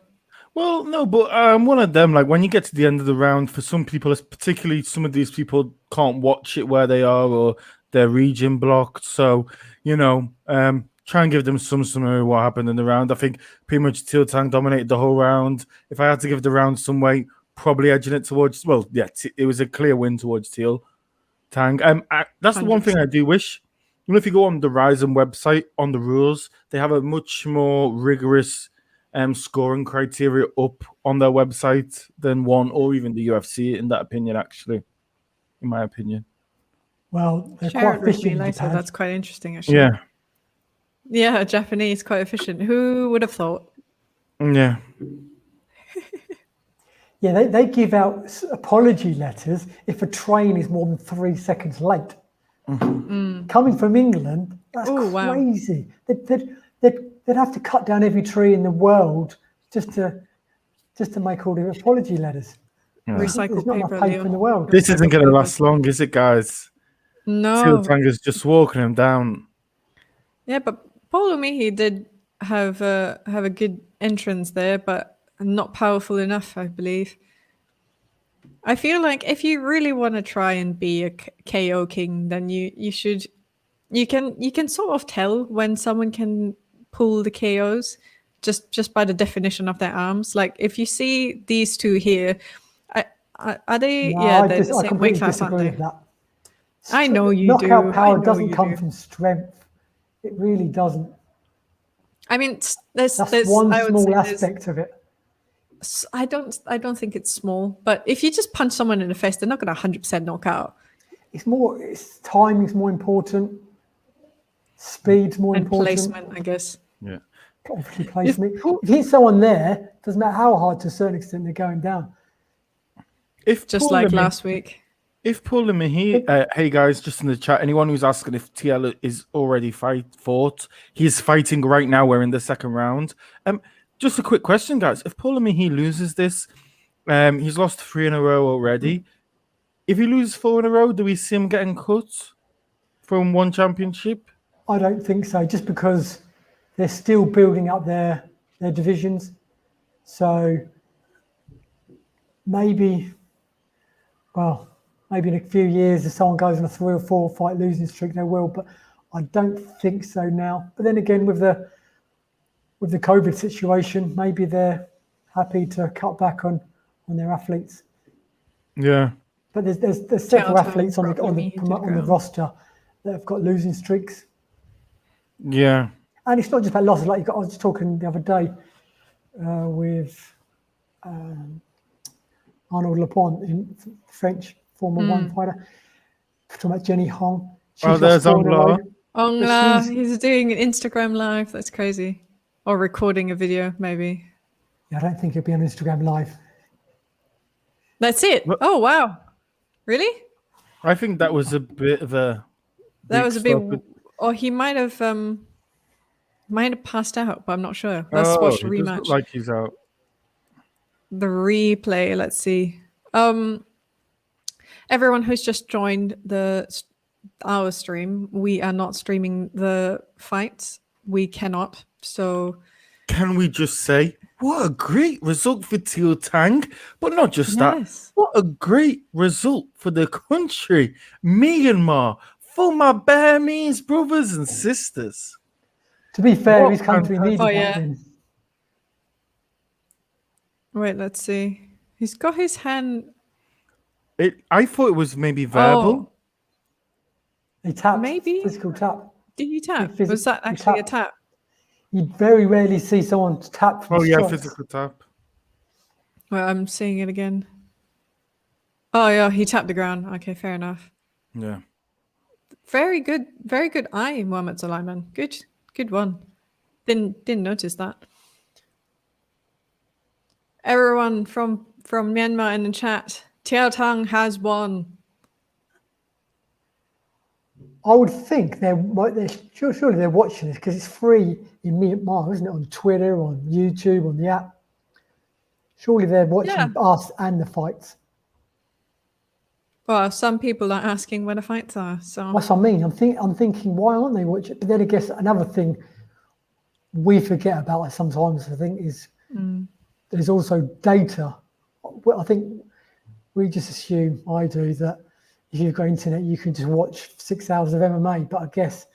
Well, no, but I'm one of them. Like when you get to the end of the round, for some people, particularly some of these people can't watch it where they are or their region blocked. So, try and give them some summary of what happened in the round. I think pretty much Teal Tang dominated the whole round. If I had to give the round some weight, probably edging it towards, it was a clear win towards Teal Tang. That's the one thing I do wish. If you go on the Ryzen website, on the rules, they have a much more rigorous scoring criteria up on their website than one or even the UFC, in that opinion, actually, in my opinion. Well, they're Share it quite with me efficient in later. Japan. That's quite interesting, actually. Yeah. Yeah, Japanese, quite efficient. Who would have thought? Yeah. Yeah, they give out apology letters if a train is more than 3 seconds late. Coming from England, that's Wow. crazy. They'd have to cut down every tree in the world just to make all the apology letters. Recycled There's not paper, enough paper Leon. in the world. This isn't going to last long, is it, guys? No. Teal Tang is just walking him down. Yeah, but Paul Lumihi did have a good entrance there, but not powerful enough, I believe. I feel like if you really want to try and be a KO king, then you can sort of tell when someone can pull the KOs just by the definition of their arms. Like if you see these two here, are they? No, yeah, I they're the same completely weight class, aren't disagree they? with that. I know you Knockout do. power I know doesn't you come do. from strength. It really doesn't. I mean, there's One I would small say there's- aspect of it. I don't think it's small, but if you just punch someone in the face, they're not going to 100% knock out. It's timing's more important. Speed's more And important. placement, I guess. Yeah. Obviously, placement. If you hit someone there, doesn't matter how hard to a certain extent they're going down. If Just Paul like Lumihi- last week. If Paul Lumihi, hey guys, just in the chat, anyone who's asking if TL is already fought, he's fighting right now. We're in the second round. Just a quick question, guys. If Paul Lumihi loses this, he's lost 3 in a row already. If he loses 4 in a row, do we see him getting cut from one championship? I don't think so, just because they're still building up their divisions. So maybe in a few years, if someone goes on a 3 or 4 fight losing streak, they will. But I don't think so now. But then again, with the COVID situation, maybe they're happy to cut back on their athletes. Yeah. But there's several athletes on the ground. roster that have got losing streaks. Yeah. And it's not just about losses. Like I was just talking the other day with Arnold Lepont, in French Formula 1 fighter, talking about Jenny Hong. Oh, there's Angla. Ongla, he's doing an Instagram live. That's crazy. Or recording a video, maybe. Yeah, I don't think he'll be on Instagram live. That's it. What? Oh, wow. Really? I think that was a bit of a. That was a bit. stop. Or he might have passed out, but I'm not sure. Let's watch the he does look rematch. like he's out. The replay. Let's see. Everyone who's just joined our stream, we are not streaming the fights. We cannot. So Can we just say what a great result for Teal Tang? But not just that. yes. What a great result for the country, Myanmar, for my Burmese brothers and sisters. To be fair, What his country needed Oh, that yeah. win. Wait, let's see. He's got his hand. I thought it was maybe verbal. Oh, He tapped. Maybe. Physical tap. did you tap? Physi- Was that he actually a tapped. tap? You very rarely see someone tap from Oh yeah, shots. physical tap. Well, I'm seeing it again. Oh yeah, he tapped the ground. Okay, fair enough. Yeah. Very good eye, Mohamed Sulaiman. Good one. Didn't notice that. Everyone from Myanmar in the chat, Tiao Tang has won. I would think surely they're watching this because it's free in Myanmar, isn't it? On Twitter, on YouTube, on the app. Surely they're watching us and the fights. Well, some people are asking where the fights are. So That's what I mean. I'm thinking, why aren't they watching? But then I guess another thing we forget about it sometimes, I think, is there's also data. Well, I think we just assume, I do, that if you've got internet, you can just watch 6 hours of MMA. But I guess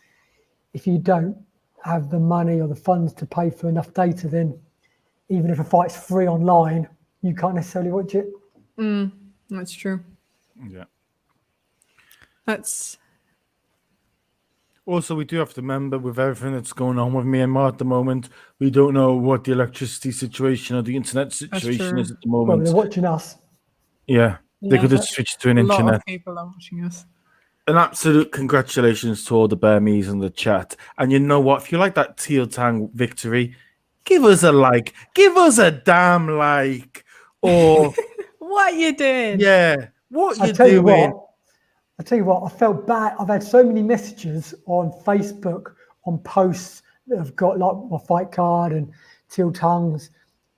if you don't have the money or the funds to pay for enough data, then even if a fight's free online, you can't necessarily watch it. that's true. Yeah. That's Also, we do have to remember with everything that's going on with Myanmar at the moment, we don't know what the electricity situation or the internet situation true. is at the Well, moment. they're watching us. Yeah, they could have but switched to an a lot internet. of people are watching us. An absolute congratulations to all the Burmese in the chat. And you know what? If you like that Teal Tang victory, give us a like. Give us a damn like. Or, What you doing? yeah, what you I tell you doing? what, I felt bad. I've had so many messages on Facebook, on posts that have got like my fight card and Teal Tang's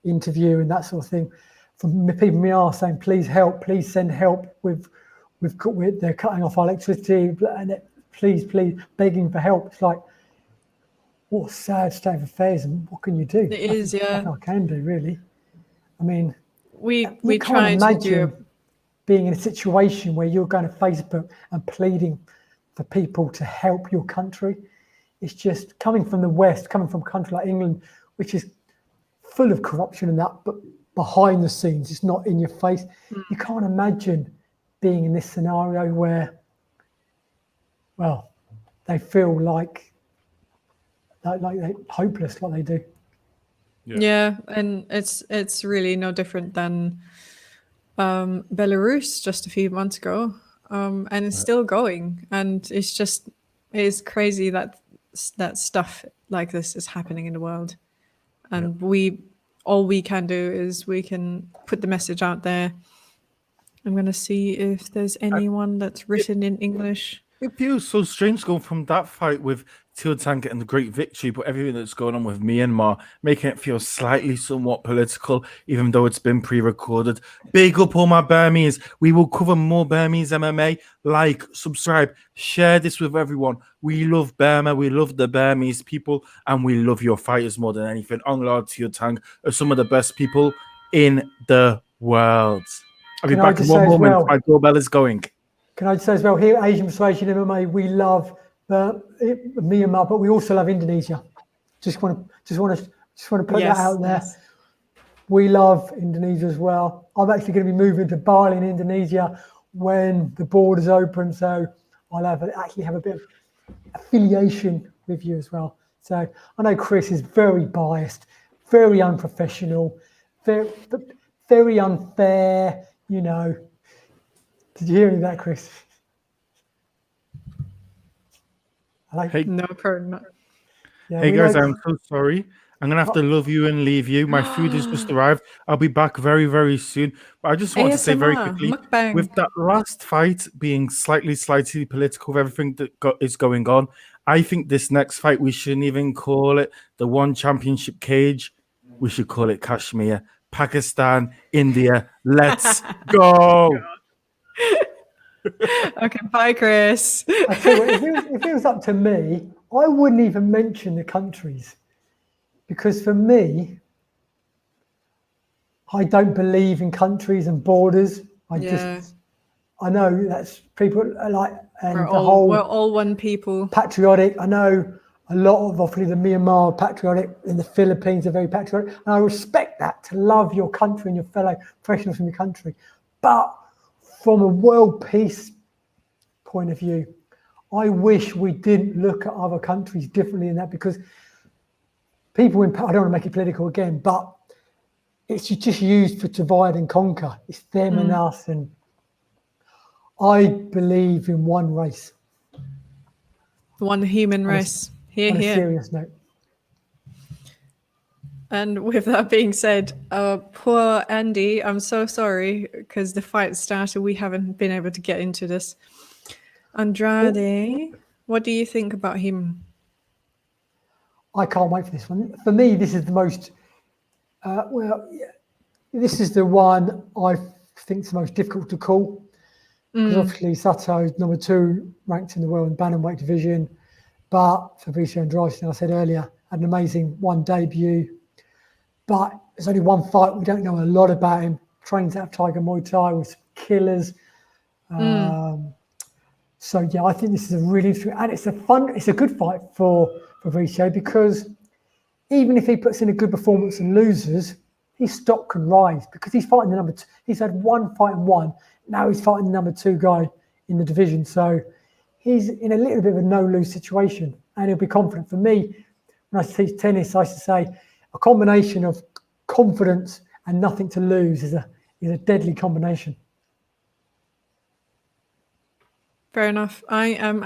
interview and that sort of thing from people in Myanmar saying, please help, please send help with they're cutting off our electricity and please, begging for help. It's like, what a sad state of affairs, and what can you do? It is, yeah. Nothing I can do, really. I mean, We you try can't to do imagine being in a situation where you're going to Facebook and pleading for people to help your country. It's just coming from the West, coming from a country like England, which is full of corruption and that, but behind the scenes, it's not in your face. You can't imagine being in this scenario where, well, they feel like they're hopeless, like they do. Yeah, and it's really no different than Belarus just a few months ago, and it's still going. And it's crazy that that stuff like this is happening in the world, and all we can do is we can put the message out there. I'm gonna see if there's anyone that's written in English. It feels so strange going from that fight with Tang getting the great victory, but everything that's going on with Myanmar, making it feel slightly somewhat political, even though it's been pre-recorded. Big up all my Burmese. We will cover more Burmese MMA. Like, subscribe, share this with everyone. We love Burma, we love the Burmese people, and we love your fighters more than anything. Andrade, Tang are some of the best people in the world. I'll be back in one moment. My doorbell is going. Can I just say as well, here at Asian Persuasion MMA, we love Myanmar, but we also love Indonesia. Just want to put that out there. Yes. We love Indonesia as well. I'm actually going to be moving to Bali in Indonesia when the borders open, so I'll actually have a bit of affiliation with you as well. So I know Chris is very biased, very unprofessional, very unfair, you know. Did you hear any of that, Chris? Hello? Hey. No, problem. Yeah, hey guys, I'm so sorry. I'm gonna have to love you and leave you. My food has just arrived. I'll be back very, very soon. But I just want to say very quickly, with that last fight being slightly political with everything that is going on, I think this next fight we shouldn't even call it the One Championship Cage. We should call it Kashmir, Pakistan, India. Let's go. Okay, bye, Chris. I tell you what, if it was up to me, I wouldn't even mention the countries, because for me, I don't believe in countries and borders. I know that's people are like, and we're all one people. Patriotic. I know a lot of obviously the Myanmar are patriotic, and the Philippines are very patriotic, and I respect that, to love your country and your fellow professionals from your country, but from a world peace point of view, I wish we didn't look at other countries differently in that, because people I don't want to make it political again, but it's just used for divide and conquer. It's them and us, and I believe in one race. One human race. On a serious note. And with that being said, poor Andy, I'm so sorry, because the fight started. We haven't been able to get into this. Andrade, what do you think about him? I can't wait for this one. For me, this is the most, this is the one I think is the most difficult to call. Because obviously Sato is #2 ranked in the world in bantamweight division. But Fabricio Andrade, I said earlier, had an amazing one debut. But there's only one fight. We don't know a lot about him. Trains out of Tiger Muay Thai with killers. So yeah, I think this is a really interesting, and it's a good fight for Fabricio, because even if he puts in a good performance and loses, his stock can rise, because he's fighting the #2. He's had one fight and won. Now he's fighting the #2 guy in the division. So he's in a little bit of a no-lose situation, and he'll be confident. For me, when I teach tennis, I used to say a combination of confidence and nothing to lose is a deadly combination. Fair enough. I'm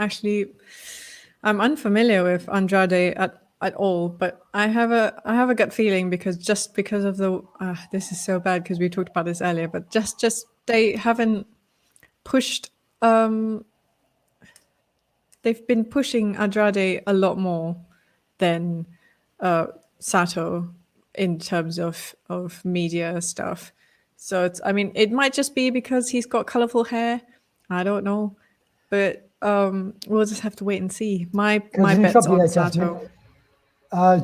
unfamiliar with Andrade at all, but I have a gut feeling, because of the this is so bad because we talked about this earlier, but just they haven't pushed. They've been pushing Andrade a lot more than Sato in terms of media stuff. So it might just be because he's got colorful hair. I don't know, but we'll just have to wait and see. My bet's on Sato.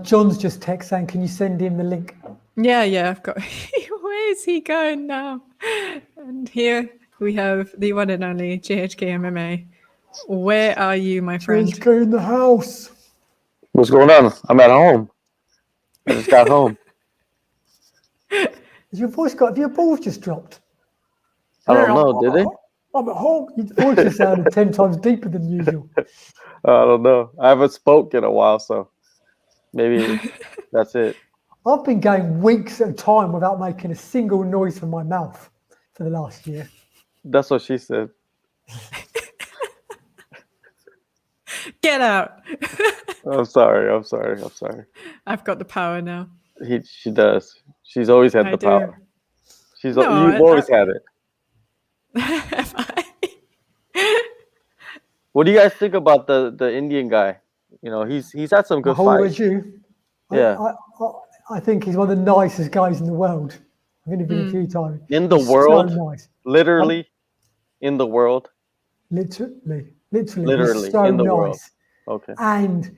John's just text saying, "Can you send him the link?" Yeah, I've got. Where is he going now? And here we have the one and only JHK MMA. Where are you, my friend? JHK in the house. What's going on? I'm at home. I just got home. Has your voice have your balls just dropped? I don't know, did they? I'm at home. Your voice just sounded 10 times deeper than usual. I don't know. I haven't spoken in a while, so maybe that's it. I've been going weeks at a time without making a single noise from my mouth for the last year. That's what she said. Get out. I'm sorry. I'm sorry. I'm sorry. I've got the power now. She does. She's always had I the do. power. No, You've always had it. Have I? What do you guys think about the Indian guy? You know, he's had some good fights. Raju, Yeah. I think he's one of the nicest guys in the world. I've interviewed him a few times. In the He's world? so nice. Literally in the world. Literally, Literally he's so in the nice. world. Okay. And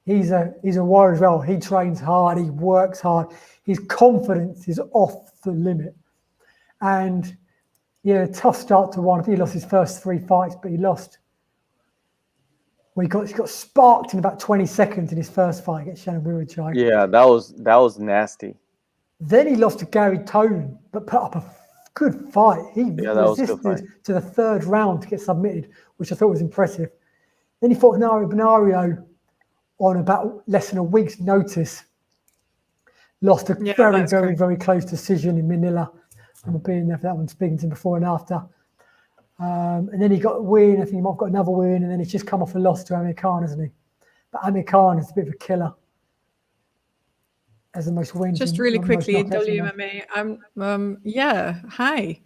he's a warrior as well. He trains hard, he works hard. His confidence is off the limit. And yeah, tough start to one. I think he lost his first 3 fights, but he lost. Well, he got sparked in about 20 seconds in his first fight against Shannon Wirajai. Yeah, that was nasty. Then he lost to Gary Tolan, but put up a good fight. He Yeah, that was a good resisted fight. to the third round to get submitted, which I thought was impressive. Then he fought Nario Benario on about less than a week's notice. Lost a very close decision in Manila. I'm being there for that one, speaking to him before and after. And then he got a win. I think he might have got another win, and then he's just come off a loss to Amir Khan, hasn't he? But Amir Khan is a bit of a killer. As the most wins. Just really quickly, WMMA. Yeah, hi.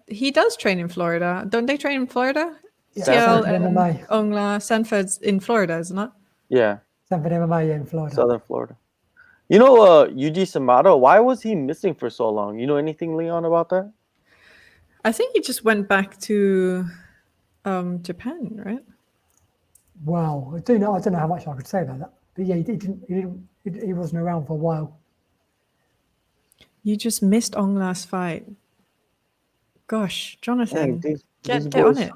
He does train in Florida. Don't they train in Florida? Yeah, TL and MMA. Ongla, Sanford's in Florida, isn't it? Yeah. Sanford MMA in Florida. Southern Florida. You know, Yuji Samato, why was he missing for so long? You know anything, Leon, about that? I think he just went back to Japan, right? Wow, I don't know how much I could say about that. But yeah, he wasn't around for a while. You just missed Ongla's fight. Gosh, Jonathan, Man, get on it.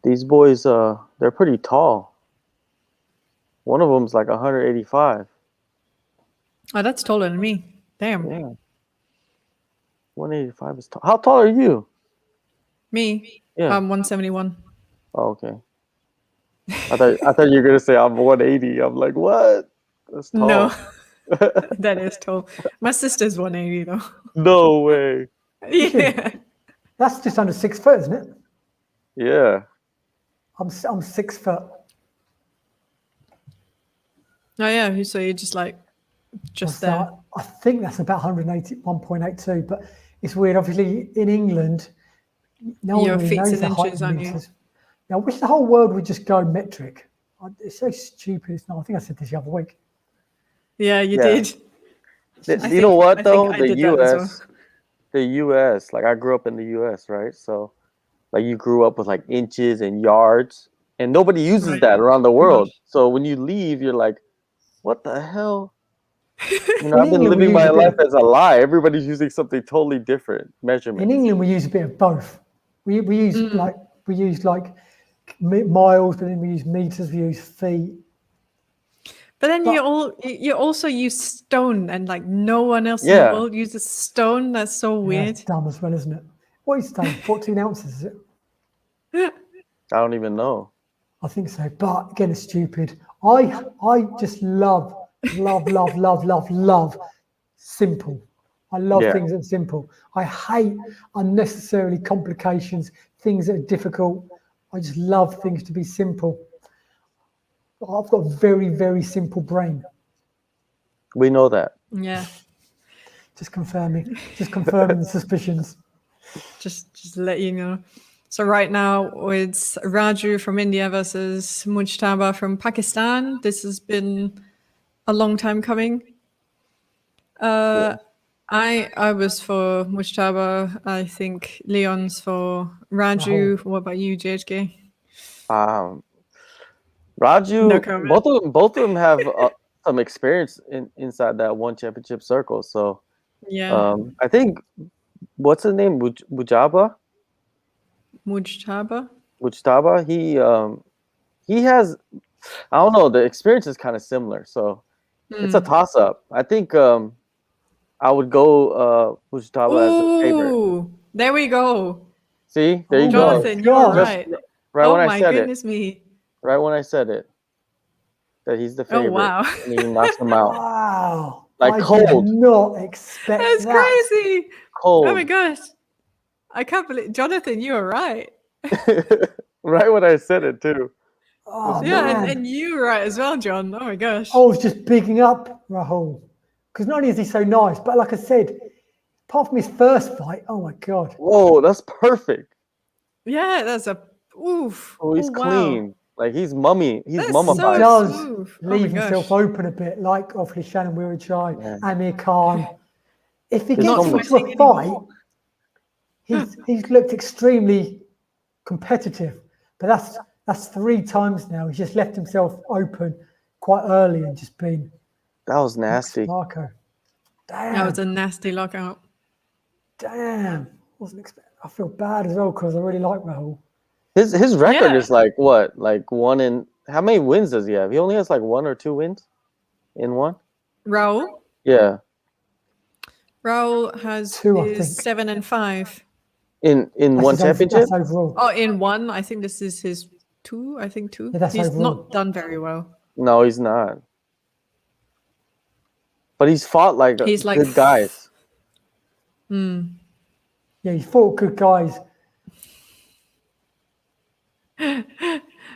These boys, they're pretty tall. One of them's like 185. Oh, that's taller than me. Damn. Yeah. 185 is tall. How tall are you? Me? Yeah. 171. Oh, okay. I thought you were gonna say I'm 180. I'm like, what? That's tall. No, that is tall. My sister's 180 though. No way. Yeah. That's just under 6 foot, isn't it? Yeah. I'm 6 foot. Oh yeah. So you're just like, just So there. I think that's about 181.82. But it's weird. Obviously, in England, no You're one really feet knows and the height inches, in aren't you? meters. Now, I wish the whole world would just go metric. It's so stupid. It's not. I think I said this the other week. Yeah, you Yeah. did. You know what I though? think I The did that as well. US, the US, like I grew up in the US, right? So like you grew up with like inches and yards, and nobody uses Right. that around the world. So when you leave, you're like, what the hell? You know, In I've been England, we living use my a bit life of- as a lie. Everybody's using something totally different measurement. In England, we use a bit of both. We use like miles, but then we use meters. We use feet. But then you also use stone, and like no one else in Yeah. the world uses stone. That's so Yeah, weird. that's dumb as well, isn't it? What is stone? 14 ounces, is it? I don't even know. I think so. But again, it's stupid. I just love simple. I love Yeah. things that are simple. I hate unnecessarily complications, things that are difficult. I just love things to be simple. I've got a very, very simple brain. We know that. Yeah. Just confirming the suspicions. Just to let you know. So right now it's Raju from India versus Mushtaba from Pakistan. This has been a long time coming. I was for Mushtaba. I think Leon's for Raju. What about you, JHK? Raju, No comment. both of them have some experience inside that one championship circle. So Yeah. I think what's his name? Mushtaba. He has, I don't know. The experience is kind of similar, so it's a toss up. I think I would go Mushtaba as a favorite. Ooh, there we go. See, there you Jonathan, go. you're Just right. Right Oh when I my said goodness me. right when I said it, that he's the Oh favorite, wow. and he knocks him out. Wow. Like I cold. did not expect That's that. crazy. Cold. Oh my gosh. I can't believe Jonathan, you are right. Right when I said it too. Oh, Yeah, man. and you right as well, John. Oh my gosh. I was just bigging up Rahul. Because not only is he so nice, but like I said, apart from his first fight, oh my God. Whoa, that's perfect. Yeah, that's a oof. Oh, he's wow. clean. Like he's mummy. He's That's mummified. He does smooth. Oh leave my himself gosh. open a bit, like obviously Shannon Wirachai, Yeah. Amir Khan. If he He's gets not into sweating a fight, anymore. he's looked extremely competitive. But that's 3 times now. He's just left himself open quite early and just been That was nasty. Marco. That Damn, was a nasty lockout. damn. Wasn't expecting. I feel bad as well because I really like Rahul. His record Yeah. is like what? Like one in how many wins does he have? He only has like 1 or 2 wins in one. Raul? Yeah. Raul has 2, I is think. 7 and 5. In one That's championship. That's overall. Oh, in 1. I think this is his 2. I think 2. Yeah, that's He's overall. not done very well. No, he's not. But he's fought like He's like good guys. Yeah, he fought good guys.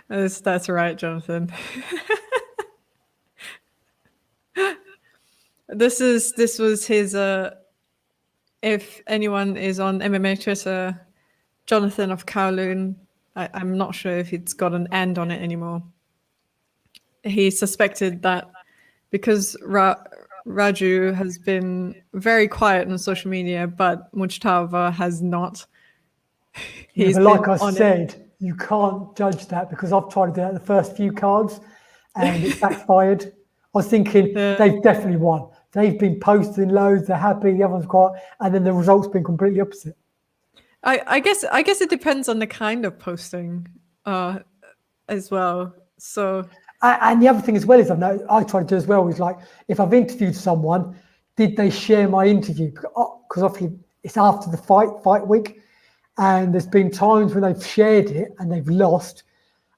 That's right, Jonathan. This was his if anyone is on MMA Twitter, Jonathan of Kowloon, I'm not sure if it's got an "and" on it anymore. He suspected that because Raju has been very quiet on social media, but Mushtaba has not. Yeah, He's but like been I on it. said, you can't judge that because I've tried to do that in the first few cards and it backfired. I was thinking they've definitely won. They've been posting loads, they're happy, the other one's quiet, and then the result's been completely opposite. I guess it depends on the kind of posting as well. So And the other thing as well is I try to do as well is like if I've interviewed someone, did they share my interview? Because obviously it's after the fight week, and there's been times when they've shared it and they've lost,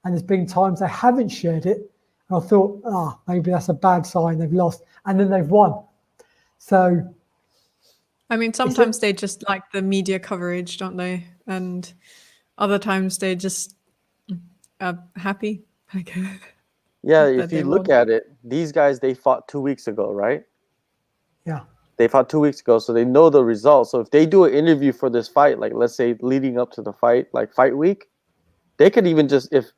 and there's been times they haven't shared it, and I thought, maybe that's a bad sign, they've lost, and then they've won. So I mean, sometimes they just like the media coverage, don't they? And other times they just are happy. Yeah, that if they you look won. at it, these guys they fought 2 weeks ago, right? yeah. They fought 2 weeks ago, so they know the results. So if they do an interview for this fight, like let's say leading up to the fight, like fight week, they could even just if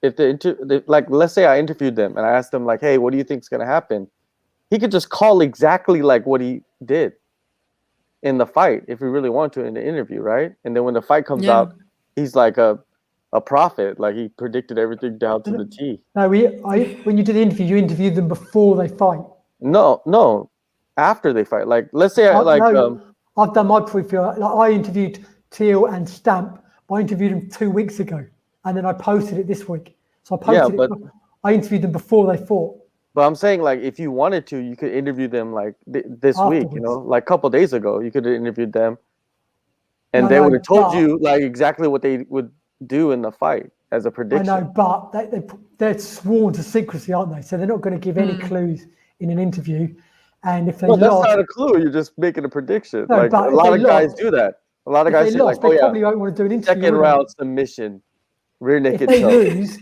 like let's say I interviewed them and I asked them like, hey, what do you think is gonna happen? He could just call exactly like what he did in the fight if he really wanted to in the interview, right? And then when the fight comes out, he's like a prophet. Like he predicted everything down to the T. No, when you did the interview, you interviewed them before they fight. No, after they fight. Like let's say I've done my pre-fight. Like I interviewed Teal and Stamp. I interviewed them 2 weeks ago, and then I posted it this week. So I interviewed them before they fought. But I'm saying, like, if you wanted to, you could interview them like this week. You know, Afterwards. like a couple days ago, you could have interviewed them, and they would have told you like exactly what they would do in the fight as a prediction. I know, but they're sworn to secrecy, aren't they? So they're not going to give any clues in an interview. And if they Well, lost, that's not a clue. You're just making a prediction. No, like a but if lot they of guys lost- do that. A lot of if guys they say lost, like, they "Oh probably yeah, won't want to do an interview. second will they? round submission, rear If naked they choke." lose,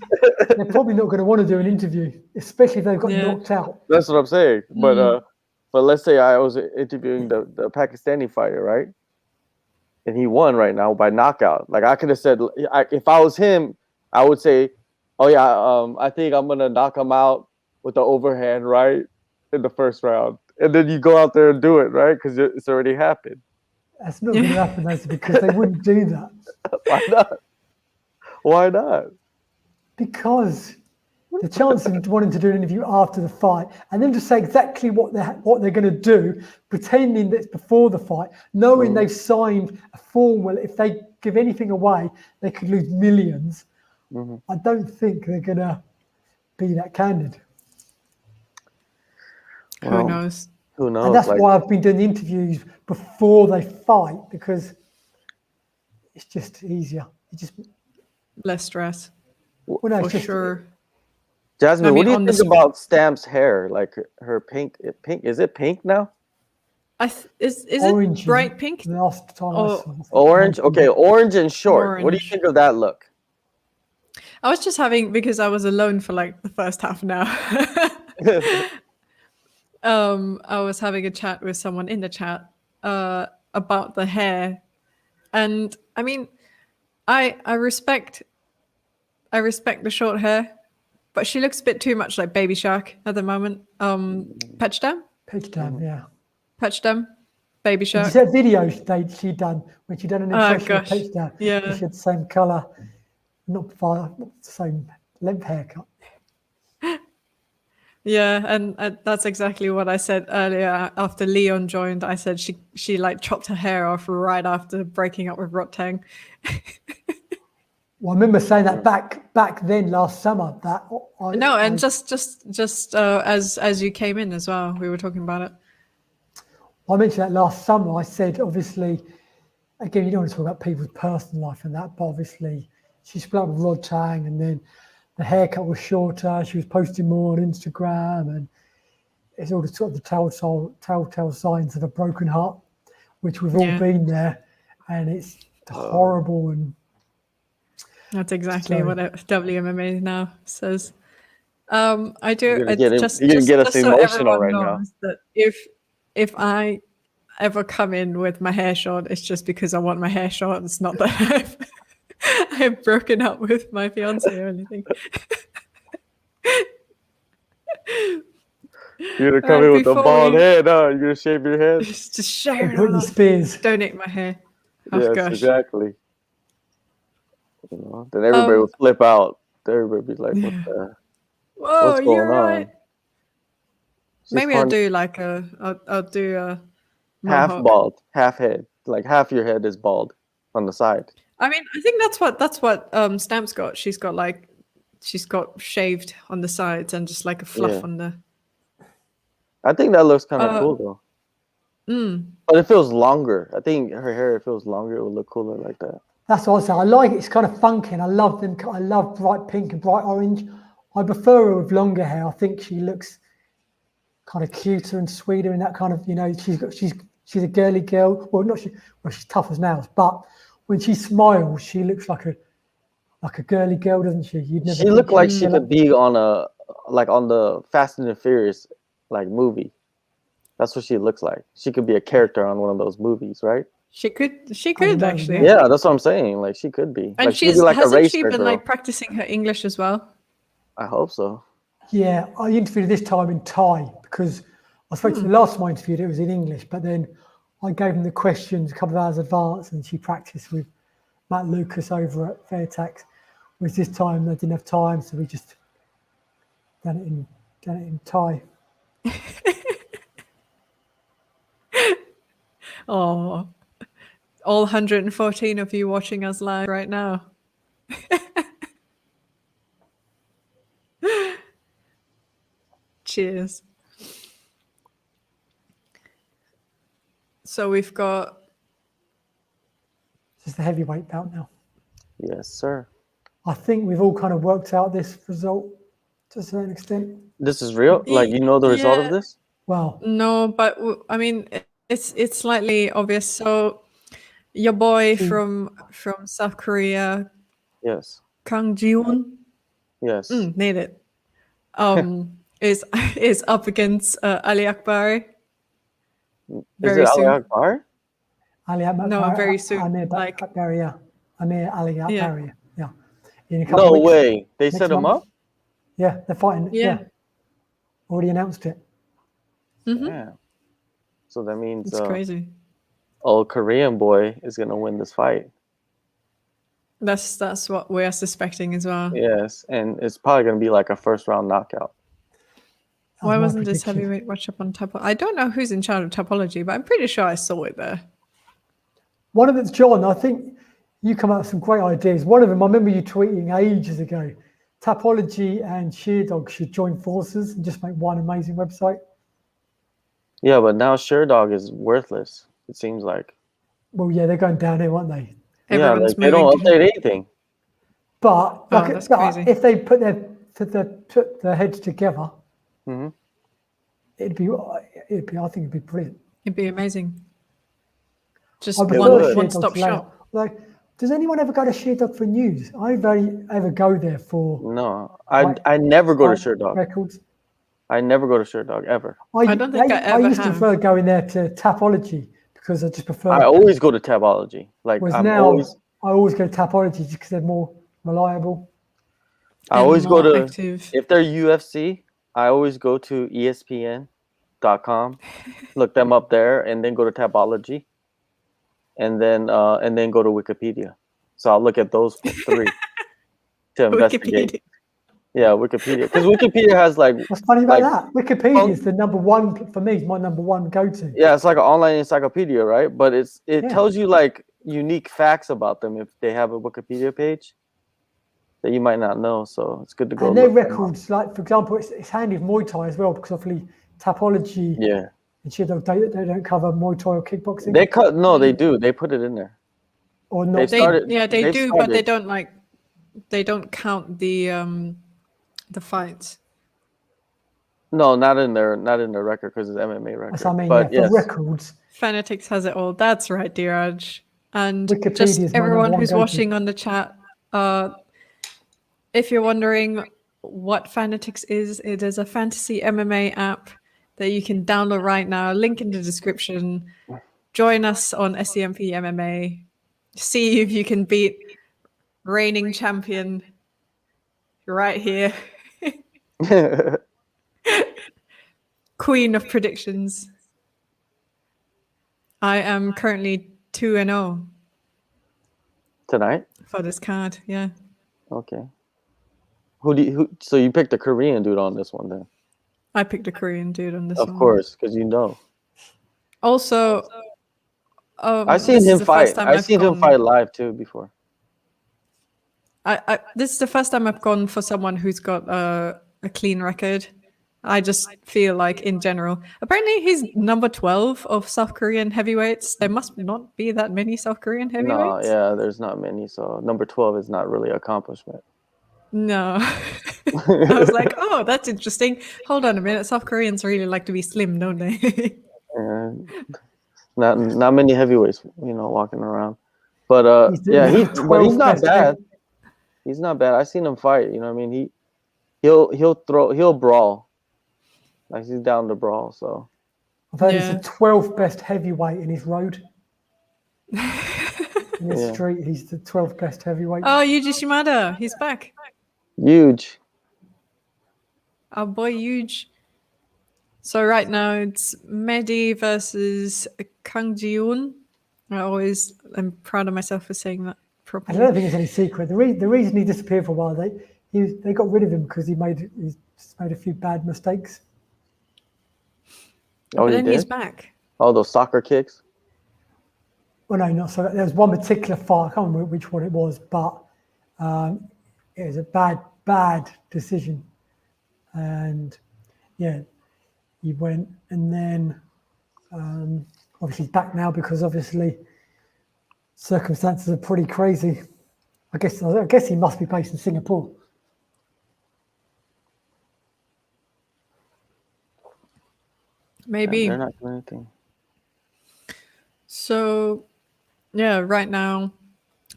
they're probably not going to want to do an interview, especially if they've got knocked out. That's what I'm saying. But let's say I was interviewing the Pakistani fighter, right? And he won right now by knockout. Like I could have said, if I was him, I would say, "Oh yeah, I think I'm gonna knock him out with the overhand right in the first round," and then you go out there and do it, right? Because it's already happened. That's not going to happen, though, because they wouldn't do that. Why not? Why not? Because the chance of wanting to do an interview after the fight and then just say exactly what they're going to do, pretending that it's before the fight, knowing they've signed a form where if they give anything away, they could lose millions. I don't think they're going to be that candid. Who knows? Who knows? And that's why I've been doing the interviews before they fight, because it's just easier. It's just Less stress. for Sure. Jasmine, what do you on think about Stamp's hair? Like her pink? Is it pink now? Is orange it bright pink? Last time I saw it. Orange? Okay, orange and short. What do you Orange. think of that look? I was just having, because I was alone for like the first half an hour. I was having a chat with someone in the chat about the hair, and I mean, I respect the short hair, but she looks a bit too much like Baby Shark at the moment. Patchdam, yeah. Patchdam, Baby Did you Shark. see that video she'd done when she'd done an Oh impression of gosh, Pitchdown? yeah. She had the same colour, not the same length haircut. Yeah, and that's exactly what I said earlier after Leon joined. I said she like chopped her hair off right after breaking up with Tang. Well, I remember saying that back then last summer. That No, and just as you came in as well, we were talking about it. I mentioned that last summer. I said, obviously, again, you don't want to talk about people's personal life and that, but obviously, she split up with Tang, and then the haircut was shorter. She was posting more on Instagram, and it's all the sort of the telltale signs of a broken heart, which we've all been there, and it's horrible. And that's exactly what WMMA now says. I do. You're gonna get us so emotional right everyone now. knows that if I ever come in with my hair short, it's just because I want my hair short. It's not that I've broken up with my fiance or anything. You're gonna come in with a bald head, huh? You're gonna shave your head? Just share it Britney all Spears. Donate my hair. Oh Yes, gosh. exactly. You know, then everybody would flip out. Everybody would be like, "What the? Whoa, What's going you're on?" right. Maybe I'll do like I'll do a half mohawk. bald, half head. Like half your head is bald on the side. I mean, I think that's what Stamp's got. She's got shaved on the sides and just like a fluff on the. I think that looks kind of cool though. But it feels longer. I think her hair feels longer. It would look cooler like that. That's what I say. I like it. It's kind of funky, and I love them. I love bright pink and bright orange. I prefer her with longer hair. I think she looks kind of cuter and sweeter in that kind of, you know, she's a girly girl. Well, she's tough as nails, but when she smiles, she looks like a girly girl, doesn't she? She looked like she could be on on the Fast and the Furious movie. That's what she looks like. She could be a character on one of those movies, right? She could actually. Yeah, that's what I'm saying. Like she could be. And hasn't she been like practicing her English as well? I hope so. Yeah, I interviewed her this time in Thai because I spoke to the last time I interviewed it was in English, but then I gave them the questions a couple of hours advance, and she practiced with Matt Lucas over at Fairtax. Whereas this time they didn't have time, so we just done it in Thai. Oh, all 114 of you watching us live right now. Cheers. So we've got. It's just a heavyweight bout now. Yes, sir. I think we've all kind of worked out this result to a certain extent. This is real? Like, you know the result of this? Well, no, but I mean, it's slightly obvious. So your boy from South Korea, yes, Kang Jiwon, yes, need it, is up against Ali Akbari. Very soon. Ali Akbar? Ali Akbar. No, very soon. Amir Akbari, yeah. Amir Ali Akbari, yeah. No way. They set him up? Yeah, they're fighting. Yeah. Already announced it. Yeah. So that means it's crazy. Old Korean boy is gonna win this fight. That's what we're suspecting as well. Yes, and it's probably gonna be like a first round knockout. Why wasn't this heavyweight watch up on Topology? I don't know who's in charge of Topology, but I'm pretty sure I saw it there. One of it's John. I think you come up with some great ideas. One of them, I remember you tweeting ages ago. Topology and Sheerdog should join forces and just make one amazing website. Yeah, but now Sheerdog is worthless. It seems like. Well, yeah, they're going down here, aren't they? Everyone's they don't update anything. But that's crazy. If they put their heads together, it'd be. I think it'd be brilliant. It'd be amazing. Just I one stop shop. Like, Does anyone ever go to Sherdog for news? I very ever go there for No, Like, I never go to fight Sherdog. records. I never go to Sherdog ever. I don't think I I ever used to have. prefer going there to Tapology because I just prefer. I always go to Tabology. Like Whereas I'm now always I always go to Tapology just because they're more reliable. I And always go more to active. if they're UFC, I always go to ESPN.com, look them up there, and then go to Tabology, and then go to Wikipedia. So I'll look at those three to investigate. Wikipedia. Yeah, Wikipedia, because Wikipedia has like What's funny about like that? Wikipedia is the number one for me. It's my number one go-to. yeah, it's like an online encyclopedia, right? But it Yeah. tells you like unique facts about them if they have a Wikipedia page that you might not know. So it's good to go. And their look them up. records, like for example, it's handy with Muay Thai as well because obviously Tapology Yeah, and Sherdog they don't cover Muay Thai or kickboxing they cut. No, they do. They put it in there. or They not. started. They they've do, but they started- don't count the fights. No, not in their record because it's MMA record. That's what I mean. But Yeah, yes, for records, Fanatics has it all. That's right, Diraj. And Wikipedia just is my number everyone one who's go-to. watching on the chat, if you're wondering what Fanatics is, it is a fantasy MMA app that you can download right now. Link in the description. Join us on SCMP MMA. See if you can beat reigning champion right here. Queen of predictions. I am currently 2-0 tonight. for this card. Yeah. Okay. Who? So you picked a Korean dude on this one then? I picked a Korean dude on this Of one. course, because you know. Also, I've seen this is him the first fight. time I've seen him fight live too before. This is the first time I've gone for someone who's got a clean record. I just feel like in general. Apparently, he's number 12 of South Korean heavyweights. There must not be that many South Korean No, heavyweights. yeah, there's not many. So number 12 is not really an accomplishment. No. I was like, oh, that's interesting. Hold on a minute. South Koreans really like to be slim, don't they? And not many heavyweights, walking around. But He's the yeah, he's 12th not best bad. He's not bad. I've seen him fight. You know what I mean? He'll brawl. Like he's down to brawl. So I've heard Yeah. he's the 12th best heavyweight in his road. In his Yeah. street, he's the 12th best heavyweight. Oh, Yuji Shimada. He's back. huge. Our boy Yuji. So right now it's Mehdi versus Kang Ji-un. I'm proud of myself for saying that I properly. don't think it's any secret. The reason he disappeared for a while, they got rid of him because he just made a few bad mistakes. Oh, But he then he's did. back. Oh, those soccer kicks. Well, no, not so. There was one particular fight. I can't remember which one it was, but it was a bad decision. And yeah, he went, and then obviously he's back now because obviously circumstances are pretty crazy. I guess he must be based in Singapore. Maybe. They're not doing anything. So, yeah, right now,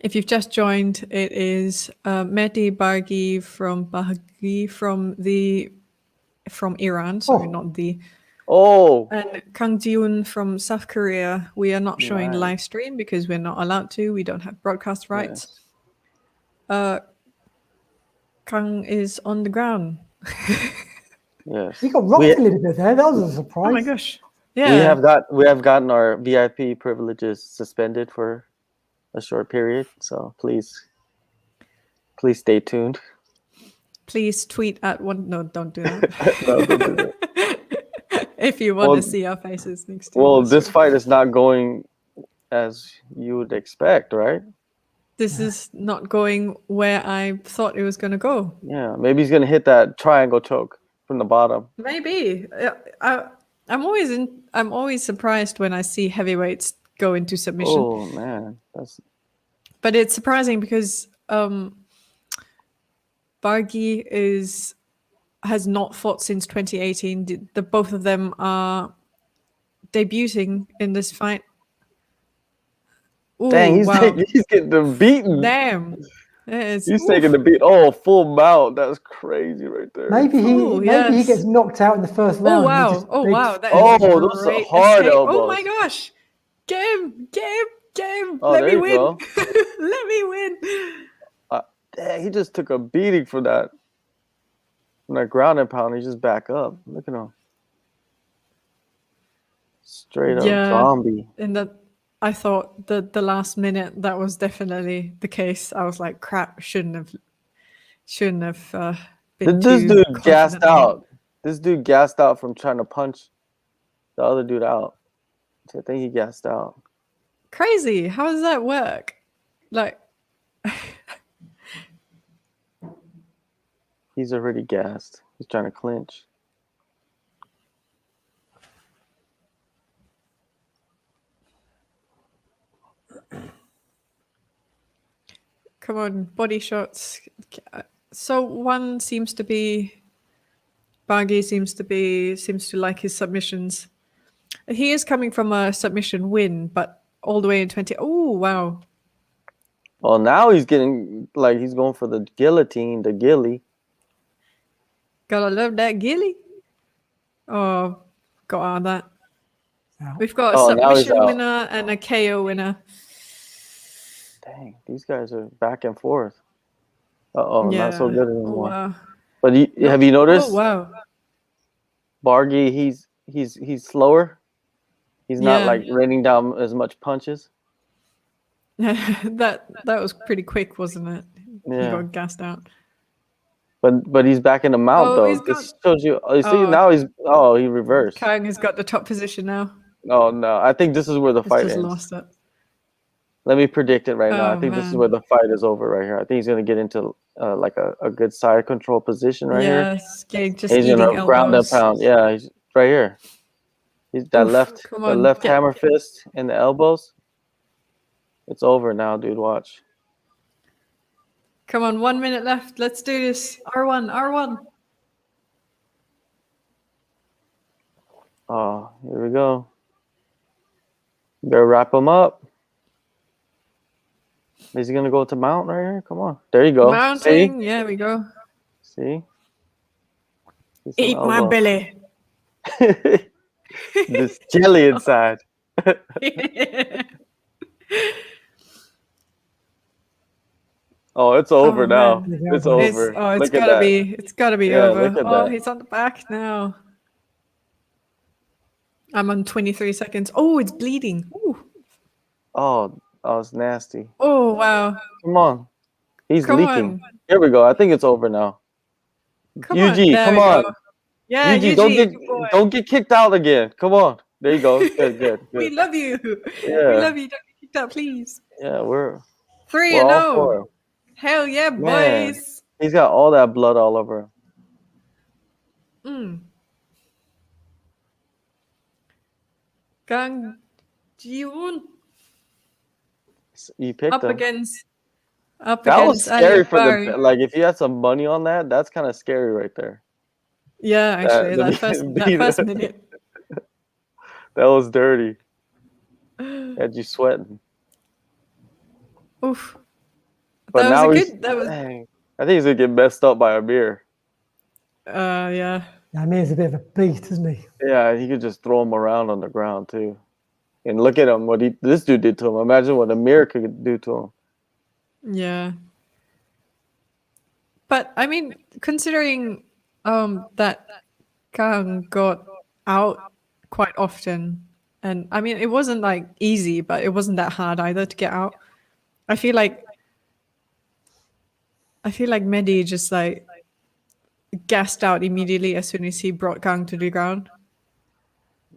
if you've just joined, it is Mehdi Barghi from Iran, sorry, Oh. not the, Oh, and Kang Ji-un from South Korea. We are not showing Right. live stream because we're not allowed to. We don't have broadcast rights. Kang is on the ground. yes. He got rocked a little bit there. That was a surprise. Oh my gosh! Yeah, We have gotten our VIP privileges suspended for a short period. So please stay tuned. please tweet at one. No, don't do that. No, don't do that. If you want Well- to see our faces next to Well, us. this fight is not going as you would expect, right? This is not going where I thought it was going to go. Yeah, maybe he's gonna hit that triangle choke from the bottom. Maybe. I'm always surprised when I see heavyweights go into submission. Oh man, that's But it's surprising because Barghi has not fought since 2018. The both of them are debuting in this fight. Ooh, Dang, he's wow. he's getting the beaten. Damn. He's taking the beat. Oh, full mount. That's crazy right there. Maybe Ooh, he yes. gets knocked out in the first Oh round. wow! Oh They wow! That Oh, is a those are great hard escape. Oh my elbows. gosh! Game! Oh, Let there me you win! go. Let me win! Dang, he just took a beating from that. From that ground and pound. He just back up. Look at him. Straight up Yeah, zombie. and that I thought the last minute that was definitely the case. I was like, crap! Shouldn't have been This too dude gassed confident there. out. This dude gassed out from trying to punch the other dude out. I think he gassed out. Crazy! How does that work? Like, He's already gassed. He's trying to clinch. come on, body shots. So one seems to be Barghi seems to like his submissions. He is coming from a submission win, but all the way in 20. Oh wow! Well, now he's getting like he's going for the guillotine, the gilly. Gotta love that gilly. Oh, got on that. Out. We've got a Oh, now he's submission out. winner and a KO winner. Dang, these guys are back and forth. Uh-oh, not so Yeah. good Oh anymore. wow! But have you noticed? Oh wow! Barghi, he's slower. He's not Yeah. like raining down as much punches. that was pretty quick, wasn't it? He Yeah. got gassed out. But he's back in the mount Oh, though. he's This shows you. You see Oh. now he reversed. Kang has got the top position now. Oh no, I think this is where the He's fight just ends. lost it. Let me predict it right now. I Oh, think this is man. where the fight is over right here. I think he's gonna get into like a good side control position right here. Yes, just And he's eating gonna ground and elbows. pound. Yeah, he's right here. He's that Oof, come on, left get- hammer fist and the elbows. It's over now, dude. Watch. Come on, 1 minute left. Let's do this. R1. Oh, here we go. Better wrap him up. Is he gonna go to mount right here? Come on. There you go. Mounting. Yeah, we go. See? Eat my belly. This jelly inside. Oh, it's over Oh, now. man. It's It's- over. It's Look at gotta that. be. It's gotta be Yeah, over. look at Oh, that. he's on the back now. I'm on 23 seconds. Oh, it's bleeding. Ooh. Oh, it's nasty. Oh wow. Come on. He's Come leaking. on. Here we go. I think it's over now. Come on. Yuji, There come we on. go. Yeah, Yuji, Yuji. Good boy. don't get kicked out again. Come on. There you go. Good. We love you. Yeah. We love you. Don't get kicked out, please. Yeah, we're 3-0. all for it. Hell yeah, Man. boys. He's got all that blood all over him. Kang Ji-woon You picked up him. against That was scary for Barghi. the like. If you had some money on that, that's kind of scary right there. Yeah, actually, that beat- first minute. That was dirty. Had you sweating. Oof. But That now was a he's. good. That was. Dang. I think he's gonna get messed up by Amir. Yeah. Amir's a bit of a beast, isn't he? Yeah, he could just throw him around on the ground too. And look at him, this dude did to him. Imagine what Amir could do to him. Yeah. But I mean, considering that Kang got out quite often, and I mean, it wasn't like easy, but it wasn't that hard either to get out. I feel like Mehdi just like gassed out immediately as soon as he brought Kang to the ground.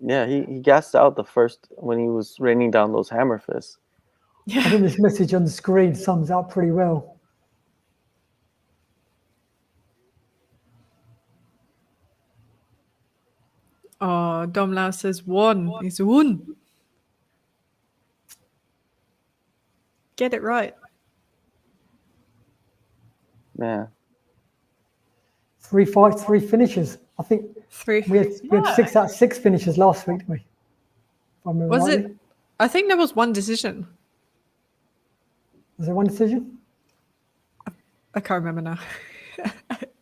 Yeah, he gassed out the first when he was raining down those hammer fists. I think this message on the screen sums up pretty well. Oh, Dom Lao says one. It's one. Get it right. Man. 3 fights, 3 finishes. I think 3. we had 6 out of 6 finishes last week, didn't we? If I remember Was rightly. it? I think there was one decision. Was it one decision? I can't remember now.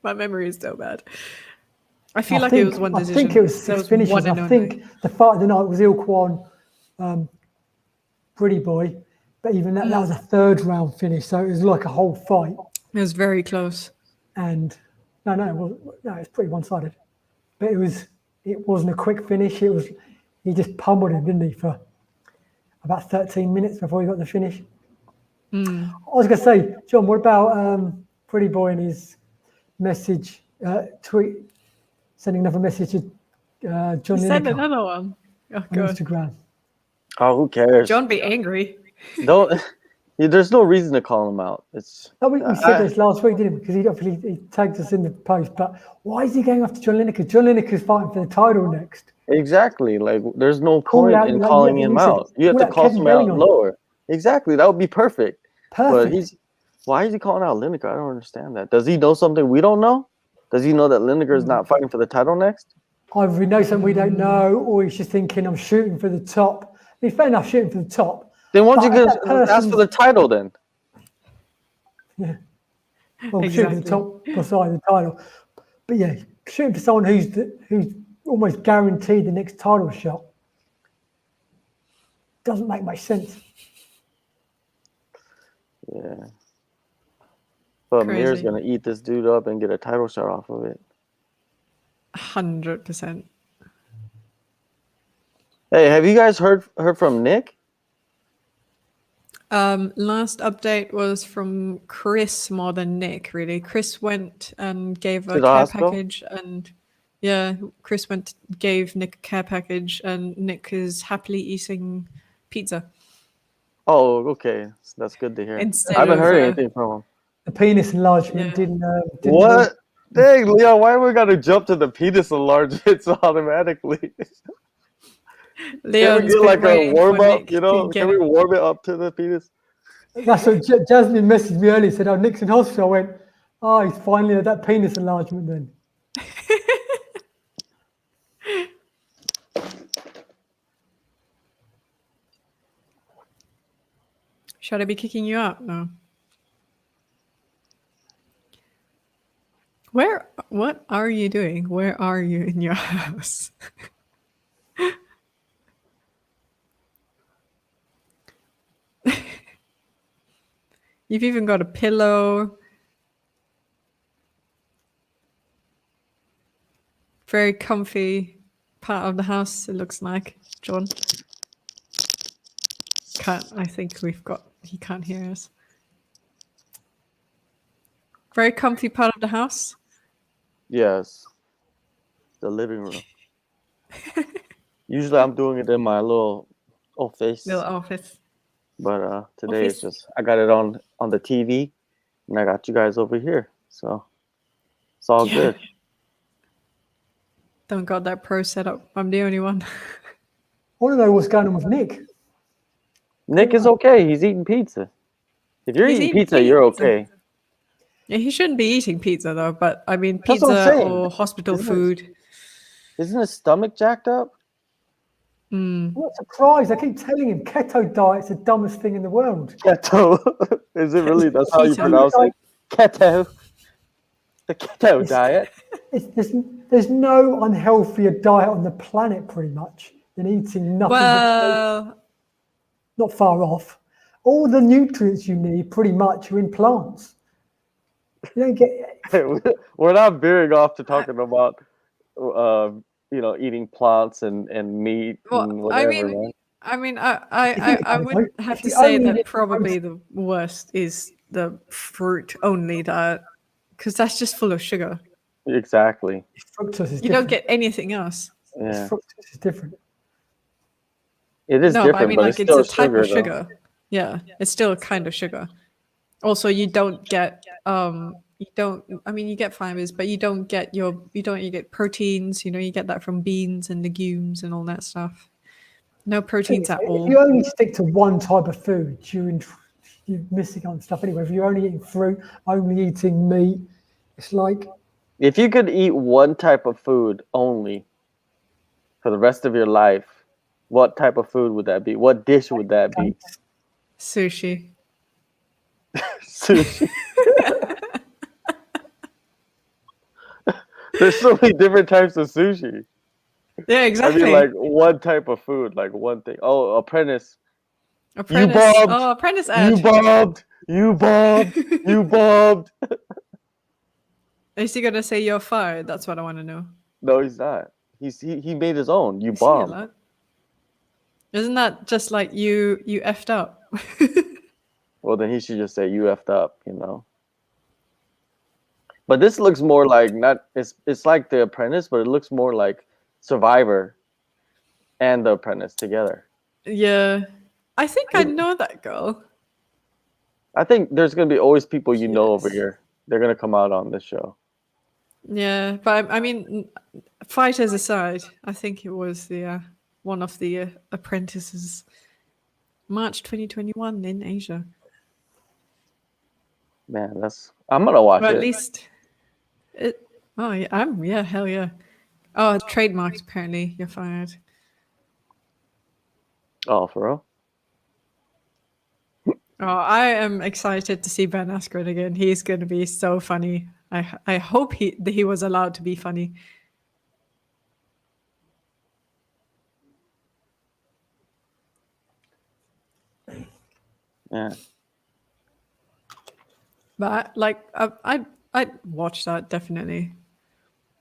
My memory is so bad. I feel like it was one decision. I think it was There 6 finishes. one and I only. think the fight of the night was Ilkwan, Pretty Boy, but even that was a third round finish, so it was like a whole fight. It was very close. And it's pretty one-sided. But it wasn't a quick finish. He just pummeled him, didn't he, for about 13 minutes before he got the finish. I was going to say, John, what about Pretty Boy and his message, tweet, sending another message to John Send Lineker another one. Oh, on God. Instagram? Oh, who cares? John be angry. Don't. There's no reason to call him out. It's. We said this last week, didn't we? Because he tagged us in the post. But why is he going after John Lineker? John Lineker's fighting for the title next. Exactly. Like, there's no Call point out, in like, calling yeah, him we said, out. You have call to out call Kevin someone out Bellingham. lower. Exactly. That would be perfect. But Perfect. why is he calling out Lineker? I don't understand that. Does he know something we don't know? Does he know that Lineker is not fighting for the title next? Either he knows something we don't know, or he's just thinking, I'm shooting for the top. I mean, fair enough, shooting for the top. Then why don't you But just ask for the title then? Yeah. Well, shooting Exactly. for the top beside the title. But yeah, shooting for someone who's almost guaranteed the next title shot doesn't make much sense. Yeah. But Mir's Crazy. gonna eat this dude up and get a title shot off of it. 100%. Hey, have you guys heard from Nick? Last update was from Chris more than Nick, really. Chris went and gave a To the care hospital? package, and Chris gave Nick a care package, and Nick is happily eating pizza. Oh, okay. That's good to hear. Instead I haven't of, heard anything from him. The penis enlargement Yeah. didn't What? Dang, Leon, why we gotta jump to the penis enlargements automatically? Can we Leon's get been like a waiting warm for up, Nick you to know? get Can we it. warm it up to the penis? That's what Jasmine messaged me earlier, said, Nick's in hospital. I went, he's finally had that penis enlargement then. Should I be kicking you out? No. What are you doing? Where are you in your house? You've even got a pillow. Very comfy part of the house, it looks like, John. I think he can't hear us. Very comfy part of the house. Yes. The living room. Usually I'm doing it in my little office. Little office. But today it's Office. just I got it on the TV and I got you guys over here. So it's all good. Don't got that pro setup. I'm the only one. I want to know what's going on with Nick. Nick is okay. He's eating pizza. If you're He's eating eating pizza, you're pizza. okay. Yeah, he shouldn't be eating pizza though, but I mean That's what I'm pizza saying. or hospital Isn't it- food. Isn't his stomach jacked up? I'm not surprised. I keep telling him keto diet's the dumbest thing in the world. Keto. Is it really? That's how you Keto. pronounce it? Keto. The keto diet. There's no unhealthier diet on the planet, pretty much, than eating nothing. Well, Not far off. All the nutrients you need, pretty much, are in plants. You don't get. We're not veering off to talking about, eating plants and meat and whatever. man. I would have to say that probably the worst is the fruit only diet, because that's just full of sugar. Exactly. Fructose is You don't get anything else. Yeah. Fructose is different. It is No, different, but I mean, but like, it's it's still a type sugar, of though. sugar. Yeah, it's still a kind of sugar. Also, you don't get you get fibers, but you don't get proteins, you get that from beans and legumes and all that stuff. No proteins at If all. you only stick to one type of food, you're missing on stuff anyway. If you're only eating fruit, only eating meat, it's like If you could eat one type of food only for the rest of your life, what type of food would that be? What dish would that be? Sushi. Sushi. There's so many different types of sushi. Yeah, exactly. I mean, like one type of food, like one thing. Oh, apprentice. Apprentice. You bobbed. Oh, Apprentice ad. You bobbed. You bobbed. You bobbed. Is he gonna say you're fired? That's what I want to know. No, he's not. He made his own. You Is he a bombed. lot? Isn't that just like you effed up? Well, then he should just say you effed up, you know. But this looks more like not. It's like The Apprentice, but it looks more like Survivor and The Apprentice together. Yeah, I think I know that girl. I think there's gonna be always people you know over Yes. here. They're gonna come out on this show. Yeah, but I mean, fighters aside, I think it was the one of the apprentices, March 2021 in Asia. Man, I'm gonna watch Or at it. least it. Oh yeah, hell yeah. Oh, it's trademarked. Apparently, you're fired. Oh, for real? Oh, I am excited to see Ben Askren again. He's going to be so funny. I hope he was allowed to be funny. Yeah. But like I'd watch that definitely.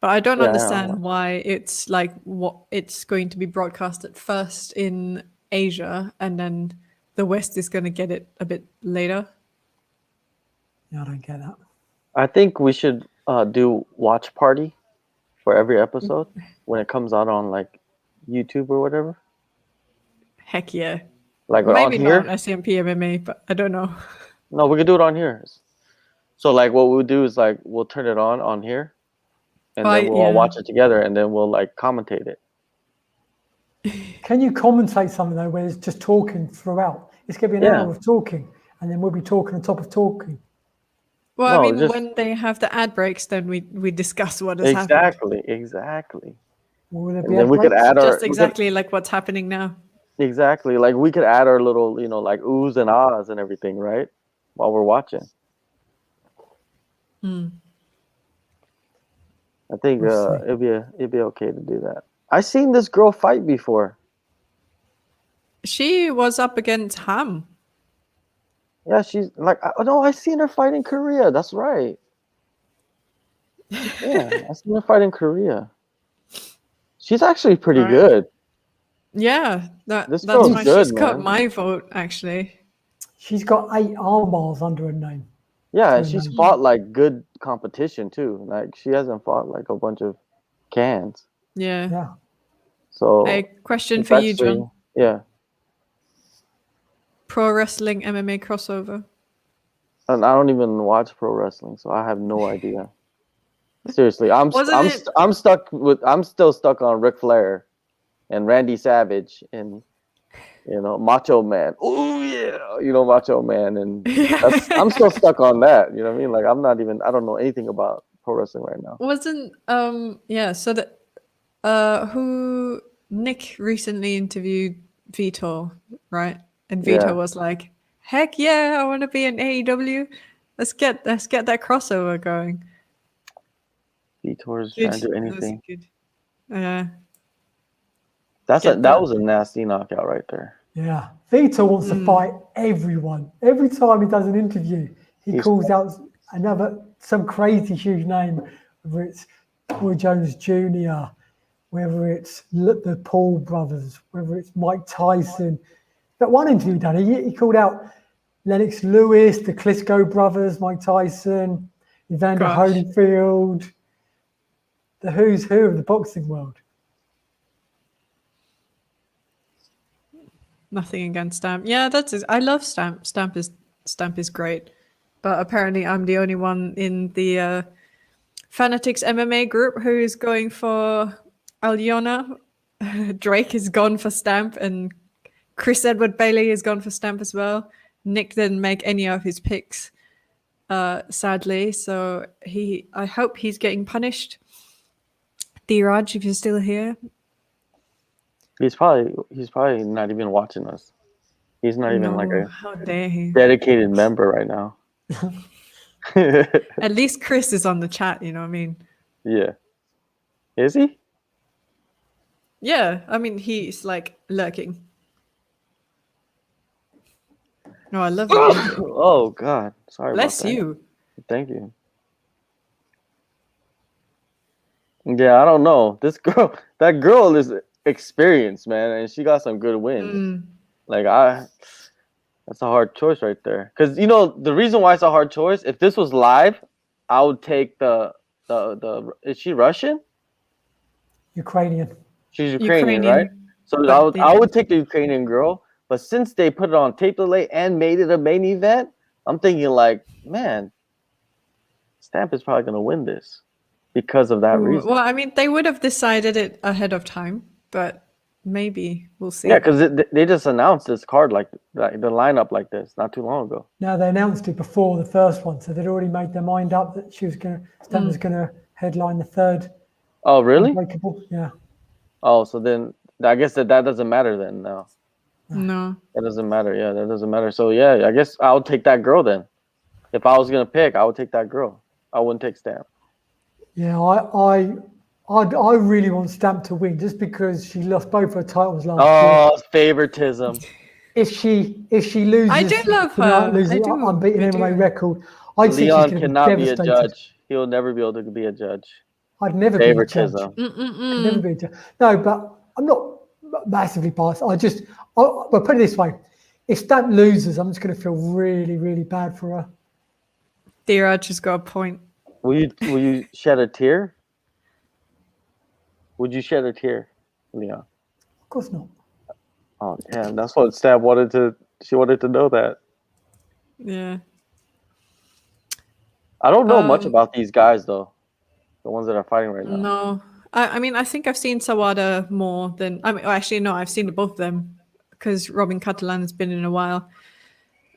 But I don't Yeah, I understand why it's like what it's going to be broadcasted first in Asia and then the West is going to get it a bit later. Yeah, I don't get that. I think we should do watch party for every episode when it comes out on like YouTube or whatever. Heck yeah. Like Maybe on here. not SCMP MMA, but I don't know. No, we could do it on here. So like what we'll do is like we'll turn it on here, and then we'll all watch it together, and then we'll like commentate it. Can you commentate something though, where it's just talking throughout? It's going to be an hour of talking, and then we'll be talking on top of talking. Well, No, I mean, just- when they have the ad breaks, then we discuss what has happened. Exactly. Will there And be then we could breaks? add our Just exactly like what's happening now. exactly like we could add our little, you know, like oohs and ahs and everything, right? While we're watching. I think We'll see. it'd be okay to do that. I seen this girl fight before. She was up against Ham. Yeah, she's like, no, I seen her fight in Korea. That's right. Yeah, I seen her fight in Korea. She's actually pretty Right. good. Yeah, This that's girl's why good, she's got man. my vote, actually. She's got 8 arm bars under her name. Yeah, and Very she's nice. fought like good competition too. Like she hasn't fought like a bunch of cans. Yeah. Yeah. So A question it's for you, actually- John. Yeah, Pro wrestling MMA crossover. and I don't even watch pro wrestling, so I have no idea. Seriously, I'm still stuck on Ric Flair and Randy Savage and Macho Man. Oh yeah, Macho Man, and I'm still stuck on that. You know what I mean? Like I don't know anything about pro wrestling right now. Wasn't so that who Nick recently interviewed Vitor, right? And Vitor Yeah. was like, heck yeah, I want to be in AEW. Let's get that crossover going. Vitor's trying to do That was anything. good. Yeah. That Get that. was a nasty knockout right there. Yeah. Vitor wants to fight everyone. Every time he does an interview, he calls out some crazy huge name, whether it's Roy Jones Jr., whether it's the Paul brothers, whether it's Mike Tyson. That one interview he done, he called out Lennox Lewis, the Klitschko brothers, Mike Tyson, Evander Gosh. Holyfield, the who's who of the boxing world. Nothing against Stamp. Yeah, I love Stamp. Stamp is great. But apparently I'm the only one in the Fanatics MMA group who is going for Alyona. Drake is gone for Stamp and Chris Edward Bailey is gone for Stamp as well. Nick didn't make any of his picks, sadly. So I hope he's getting punished. D-Raj, if you're still here. He's probably not even watching us. He's not even like a How dare he? dedicated member right now. At least Chris is on the chat, you know what I mean? Yeah. Is he? Yeah, I mean, he's like lurking. Oh, I love it. Oh God. Sorry Bless about that. you. Thank you. Yeah, I don't know. That girl is experienced, man, and she got some good wins. Mm. Like that's a hard choice right there. Because you know the reason why it's a hard choice. If this was live, I would take the. Is she Russian? Ukrainian. She's Ukrainian, right? So but I would take the Ukrainian girl. But since they put it on tape delay and made it a main event, I'm thinking like, man, Stamp is probably gonna win this because of that reason. Well, I mean, they would have decided it ahead of time, but maybe we'll see. Yeah, because they just announced this card like the lineup like this not too long ago. Now they announced it before the first one, so they'd already made their mind up that Stamp was gonna headline the third. Oh, really? Unbreakable, yeah. Oh, so then I guess that doesn't matter then. No, No. that doesn't matter. Yeah, that doesn't matter. So yeah, I guess I'll take that girl then. If I was gonna pick, I would take that girl. I wouldn't take Stamp. Yeah, I really want Stamp to win just because she lost both her titles last year. Oh, favoritism. If she loses, I do love her. loses I do. unbeaten I MMA do. record, I think she's Leon going to be cannot be a devastated. judge. He'll never be able to be a judge. I'd never be a judge. Favoritism. I'd never be a judge. No, but I'm not massively biased. Well, put it this way: if Stamp loses, I'm just going to feel really, really bad for her. Dheeraj has got a point. Will you shed a tear? Would you shed a tear, Leon? Of course not. Oh damn, that's what Stab wanted to. She wanted to know that. Yeah. I don't know much about these guys though, the ones that are fighting right now. No. I mean, I think I've seen Sawada more than. I mean, actually, no, I've seen both of them because Robin Catalan has been in a while.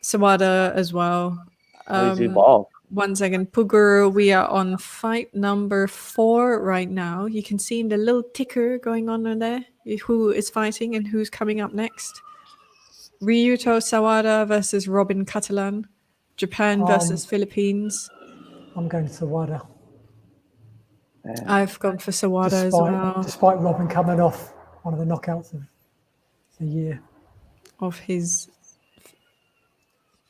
Sawada as well. He's evolved. 1 second. Pugur, we are on fight number 4 right now. You can see the little ticker going on in there who is fighting and who's coming up next. Ryuto Sawada versus Robin Catalan. Japan versus Philippines. I'm going to Sawada. I've gone for Sawada as well. Despite Robin coming off one of the knockouts of the year. Of his.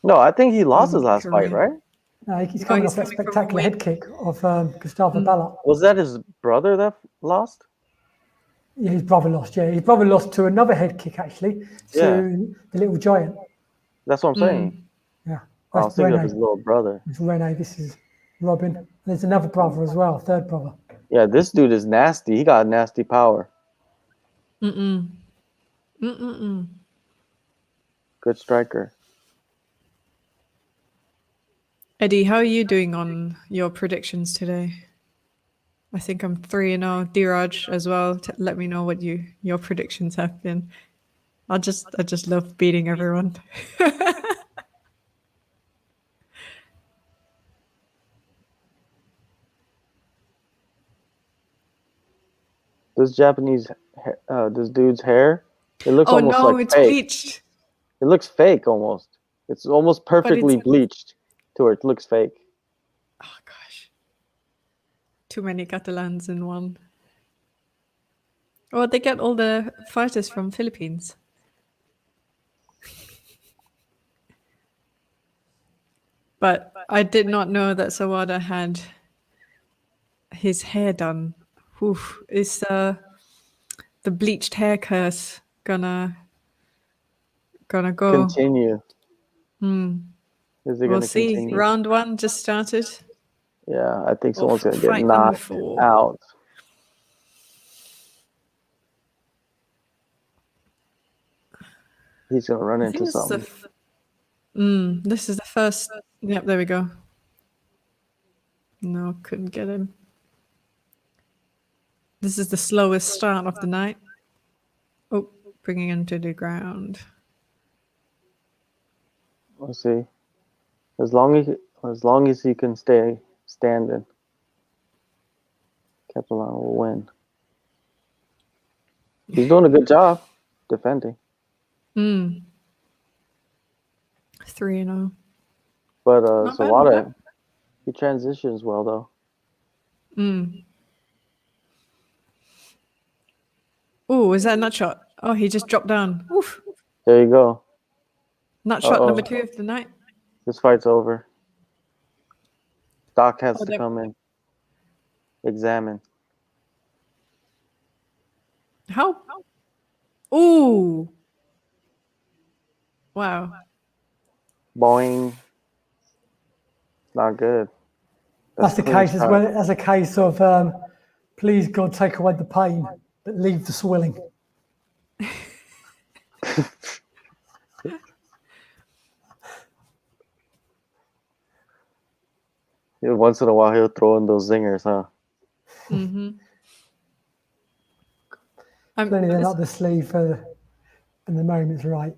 No, I think he lost his last fight, right? No, he's coming off that spectacular head kick of Gustavo Ballot. Was that his brother that lost? Yeah, his brother lost. Yeah, his brother lost to another head kick actually, to the little giant. That's what I'm saying. Yeah, I was thinking of his little brother. It's Rene. This is Robin. There's another brother as well, third brother. Yeah, this dude is nasty. He got nasty power. Good striker. Eddie, how are you doing on your predictions today? I think I'm 3-0. Dheeraj as well. Let me know what your predictions have been. I just love beating everyone. This this dude's hair, it looks almost like it's fake. bleached. It looks fake almost. It's almost perfectly bleached to where it looks fake. Oh gosh. Too many Catalans in one. Oh, they get all the fighters from Philippines. But I did not know that Sawada had his hair done. Oof, is the bleached hair curse gonna go? Continue. Is it We'll gonna see. continue? Round 1 just started. Yeah, I think someone's gonna fight get number knocked 4. out. He's gonna run into something. This is the first. Yep, there we go. No, couldn't get him. This is the slowest start of the night. Oh, bringing him to the ground. We'll see. As long as he can stay standing, Catalan will win. He's doing a good job defending. 3-0. But Not bad, not Sawada, he transitions well though. bad. Oh, is that a nut shot? Oh, he just dropped down. Oof. There you go. Nut shot Uh-oh. number 2 of the night. This fight's over. Doc has Oh, to that- come in. Examine. How? Ooh. Wow. Boing. Not good. That's the clean case as cut. well. That's a case of please God take away the pain, but leave the swelling. Yeah, once in a while he'll throw in those zingers, huh? Mm-hmm. Plenty then up the sleeve for and the moment's right.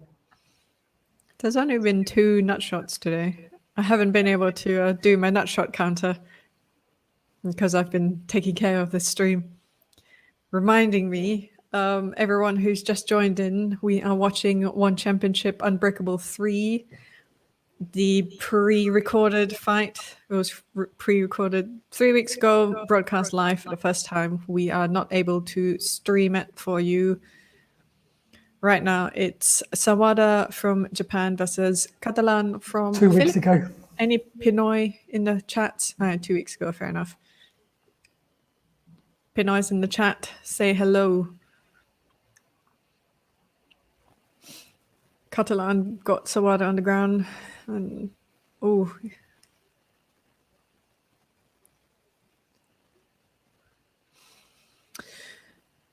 There's only been 2 nut shots today. I haven't been able to do my nut shot counter because I've been taking care of this stream. Reminding me, everyone who's just joined in, we are watching One Championship Unbreakable 3, the pre-recorded fight. It was pre-recorded 3 weeks ago, broadcast live for the first time. We are not able to stream it for you. Right now, it's Sawada from Japan versus Catalan from 2 weeks Philippines. ago. Any Pinoy in the chat? 2 weeks ago, fair enough. Pinoy's in the chat. Say hello. Catalan got Sawada on the ground. And oh,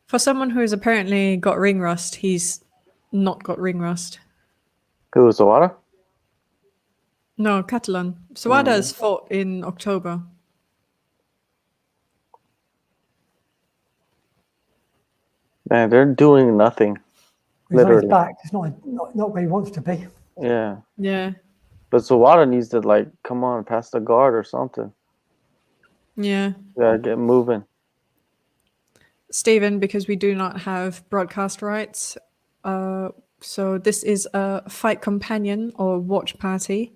for someone who has apparently got ring rust, he's not got ring rust. Who, Sawada? No, Catalan. Sawada has fought in October. Man, they're doing nothing. He's on his Literally. back. It's not where he wants to be. Yeah. Yeah. But Sawada needs to, like, come on, pass the guard or something. Yeah. Gotta get moving. Stephen, because we do not have broadcast rights, so this is a fight companion or watch party.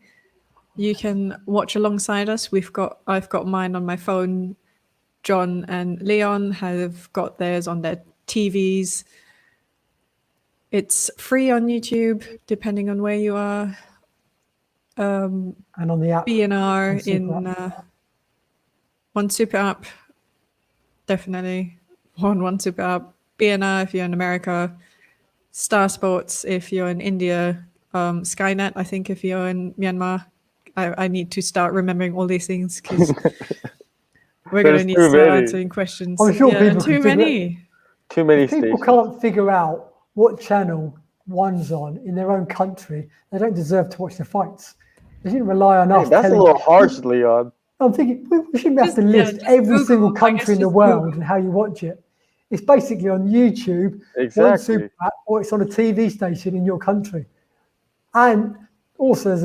You can watch alongside us. I've got mine on my phone. John and Leon have got theirs on their TVs. It's free on YouTube, depending on where you are. And on the app. BNR on Super in App. One Super App, definitely on One Super App. BNR if you're in America. Star Sports if you're in India. Skynet, I think, if you're in Myanmar. I need to start remembering all these things because we're going to There's need too to start many. answering questions. I'm sure people too can figure many. Too many If people stations. can't figure out what channel one's on in their own country, they don't deserve to watch the fights. They shouldn't rely on Hey, us that's a telling. little harsh, Leon. I'm thinking we shouldn't have to list just every Google, single I guess country in the just world Google. and how you watch it. It's basically on YouTube, one Exactly. super app, or it's on a TV station in your country. And also, there's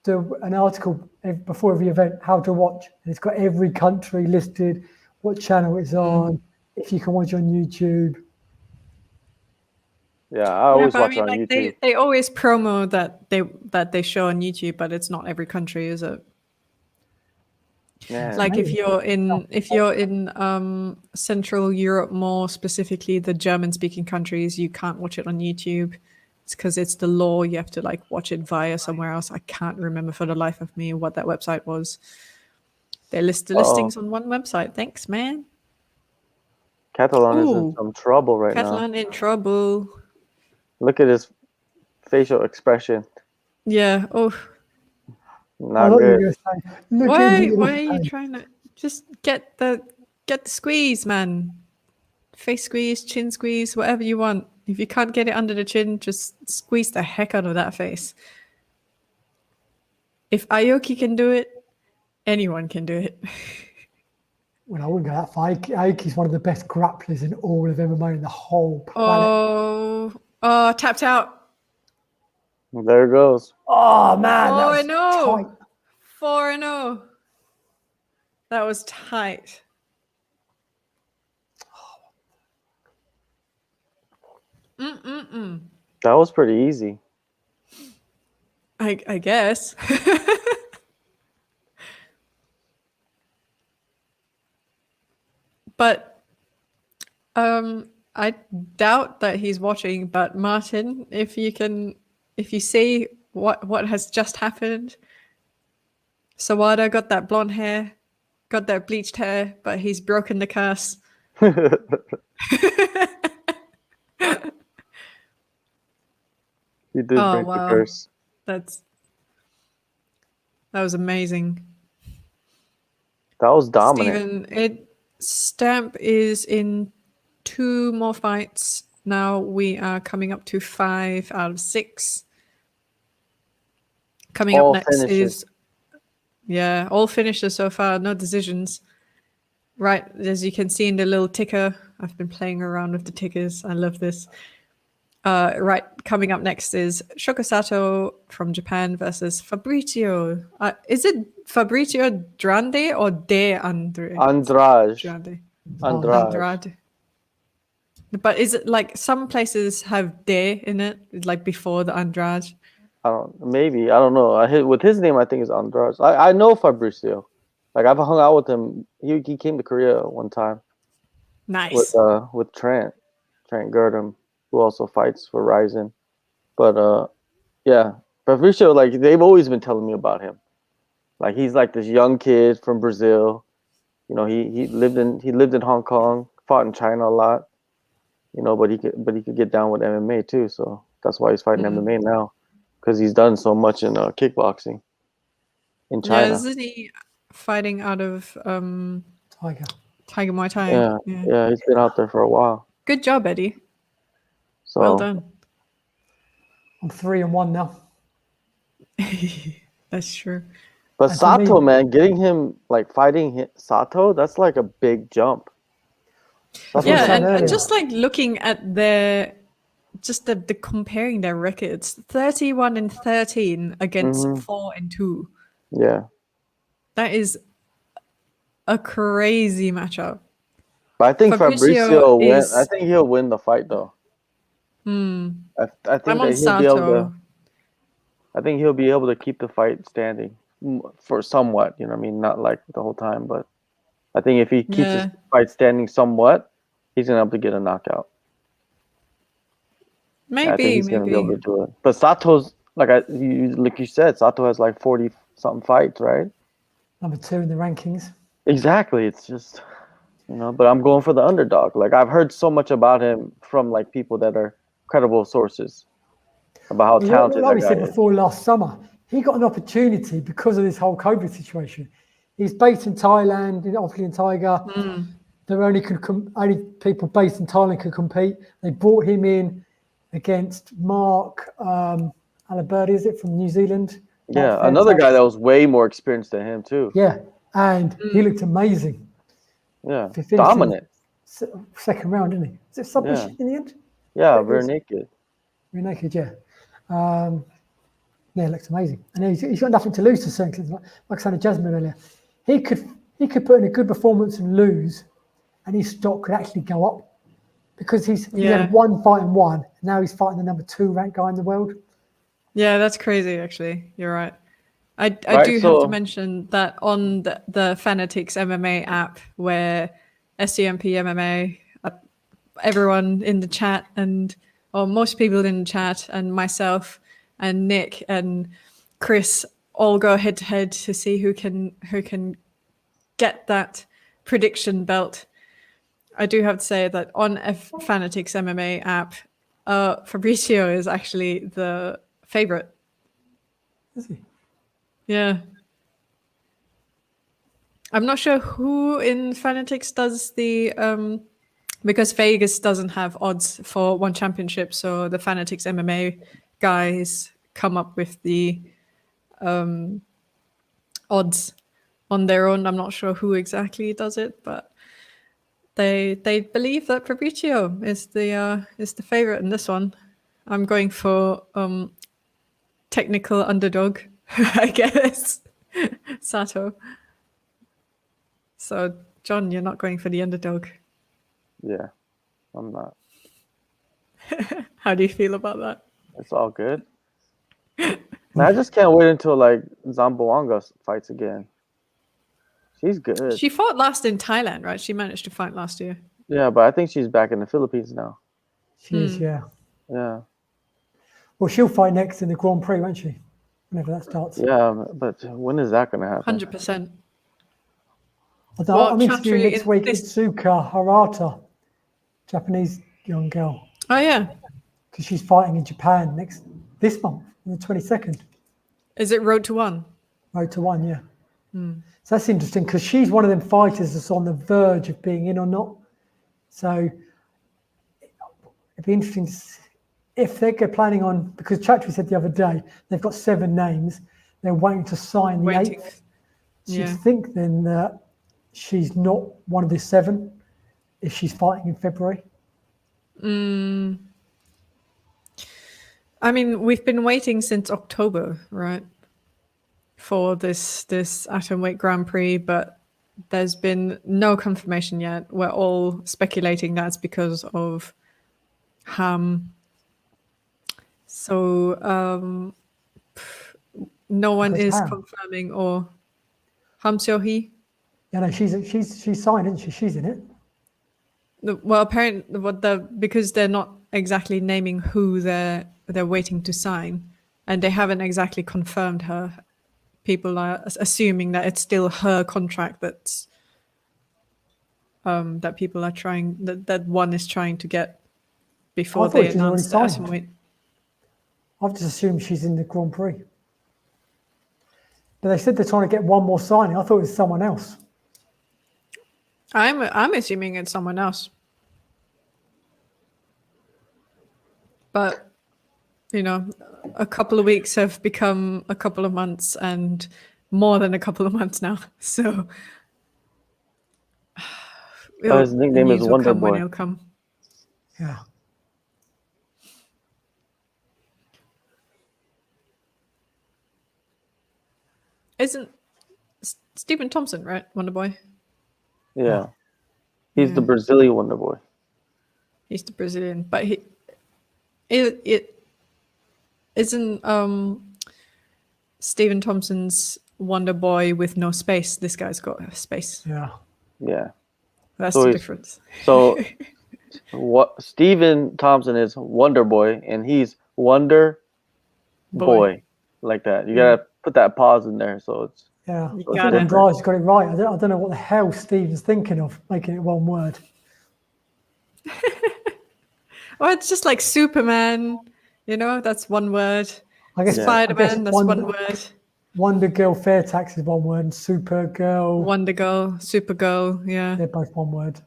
an article before every event, how to watch. And it's got every country listed, what channel it's on, if you can watch on YouTube. Yeah, I always but watch it on YouTube. they always promo that they show on YouTube, but it's not every country, is it? Man. Like if Amazing. you're in Central Europe, more specifically the German-speaking countries, you can't watch it on YouTube. It's because it's the law. You have to like watch it via somewhere else. I can't remember for the life of me what that website was. They list the listings on one website. Thanks, man. Catalan is in Ooh, some trouble right now. Catalan in trouble. Look at his facial expression. Yeah. Oh, I Not thought you were good. going to say, look why at are it. you trying to just get the squeeze, man? Face squeeze, chin squeeze, whatever you want. If you can't get it under the chin, just squeeze the heck out of that face. If Aoki can do it, anyone can do it. Well, I wouldn't go that far. Aoki's one of the best grapplers in all of MMA in the whole planet. Oh, tapped out. There it goes. Oh, man, that 4-0. was tight. 4-0. That was tight. That was pretty easy. I guess. But I doubt that he's watching. But Martin, if you see what has just happened, Sawada got that blonde hair, got that bleached hair, but he's broken the curse. He did Oh, break the wow. curse. That was amazing. That was dominant. Stephen, Stamp is in 2 more fights. Now we are coming up to 5 out of 6. Coming All up next finishes. is all finishes so far, no decisions. Right, as you can see in the little ticker, I've been playing around with the tickers. I love this. Right, coming up next is Shoko Sato from Japan versus Fabrizio. Is it Fabrizio Andrade or De Andre? Andrade. Andrade. Andrade. But is it like some places have De in it, like before the Andrade? I don't know. With his name, I think it's Andrade. I know Fabrizio. Like I've hung out with him. He came to Korea one time Nice. with Trent Girdham, who also fights for Ryzen. But yeah, Fabrizio, like they've always been telling me about him. Like he's like this young kid from Brazil. You know, he lived in Hong Kong, fought in China a lot. You know, but he could get down with MMA too. So that's why he's fighting MMA now, because he's done so much in kickboxing in China. Yeah, isn't he fighting out of Tiger Muay Thai? Yeah, he's been out there for a while. Good job, Eddie. So Well done. I'm 3-1 now. That's true. But And Sato, me- man, getting him like fighting Sato, that's like a big jump. That's what I Yeah, was saying and earlier. just like looking at the comparing their records, 31 and 13 against 4 and 2. Yeah. That is a crazy matchup. But I think Fabrizio is- I think he'll win the fight though. I think I'm on that he'll be able to. Sato. I think he'll be able to keep the fight standing for somewhat. You know what I mean? Not like the whole time, but I think if he keeps his fight standing somewhat, he's gonna be able to get a knockout. I think he's gonna be able to do it. But Sato's like you said, Sato has like 40 something fights, right? Number 2 in the rankings. Exactly. It's just, you know, but I'm going for the underdog. Like I've heard so much about him from like people that are credible sources about how talented Like that we guy said is. before last summer, he got an opportunity because of this whole COVID situation. He's based in Thailand, obviously in Tiger. There only people based in Thailand could compete. They brought him in against Mark Alberti, is it, from New Zealand? Yeah, another guy that was way more experienced than him too. Yeah, and he looked amazing. Yeah, He finished dominant. Second round, didn't he? Is it submission in the end? Yeah, very naked. Very naked, yeah. Yeah, it looks amazing. And he's got nothing to lose to certain, like I said to Jasmine earlier. He could put in a good performance and lose, and his stock could actually go up because he had one fight and won. And now he's fighting the number 2 ranked guy in the world. Yeah, that's crazy. Actually, you're right. I do have to mention that on the Fanatics MMA app, where SCMP MMA, everyone in the chat or most people in the chat and myself and Nick and Chris all go head to head to see who can get that prediction belt. I do have to say that on Fanatics MMA app, Fabrizio is actually the favorite. Is he? Yeah. I'm not sure who in Fanatics does the because Vegas doesn't have odds for one championship, so the Fanatics MMA guys come up with the odds on their own. I'm not sure who exactly does it, but they believe that Fabrizio is the favorite in this one. I'm going for technical underdog, I guess. Sato. So, John, you're not going for the underdog. Yeah, I'm not. How do you feel about that? It's all good. Man, I just can't wait until like Zamboanga fights again. She's good. She fought last in Thailand, right? She managed to fight last year. Yeah, but I think she's back in the Philippines now. She is, yeah. Yeah. Well, she'll fight next in the Grand Prix, won't she? Whenever that starts. Yeah, but when is that going to happen? 100%. I'm interviewing Chatri next week this- Itsuka Harata, Japanese young girl, Oh, yeah. because she's fighting in Japan this month, on the 22nd. Is it Road to One? Road to One, yeah. So that's interesting because she's one of them fighters that's on the verge of being in or not. So it'd be interesting to see if they're planning on, because Chatri said the other day they've got 7 names, they're waiting to sign the Waiting. 8th. So you'd Yeah. think then that she's not one of the 7 if she's fighting in February. I mean, we've been waiting since October, right, for this atomweight Grand Prix, but there's been no confirmation yet. We're all speculating that's because of Ham. So no one Because is Ham. confirming or Ham Seo-hee. Yeah, no, she's signed, isn't she? She's in it. Well, apparently, because they're not exactly naming who they're waiting to sign, and they haven't exactly confirmed her. People are assuming that it's still her contract that people are trying that one is trying to get before I thought they she's already announce the signed. atomweight. I've just assumed she's in the Grand Prix. But they said they're trying to get one more signing. I thought it was someone else. I'm assuming it's someone else, but a couple of weeks have become a couple of months and more than a couple of months now. So his nickname the is news will Wonder come when Boy. it'll come. Yeah. Isn't Stephen Thompson, right? Wonder Boy. Yeah. He's the Yeah. Brazilian Wonder Boy. He's the Brazilian, but it isn't Stephen Thompson's Wonder Boy with no space. This guy's got a space. Yeah. Yeah. That's So the he's- difference. So what Stephen Thompson is Wonder Boy and he's Wonder Boy. Like that. You gotta put that pause in there so it's Yeah. You I think gotta. Andrade's got it right. I don't know what the hell Steven's thinking of, making it one word. Oh, it's just like Superman. That's one word. I guess Spider-Man, that's one word. Wonder Girl Fairtax is one word, and Supergirl, Wonder Girl, Supergirl, yeah. they're both one word.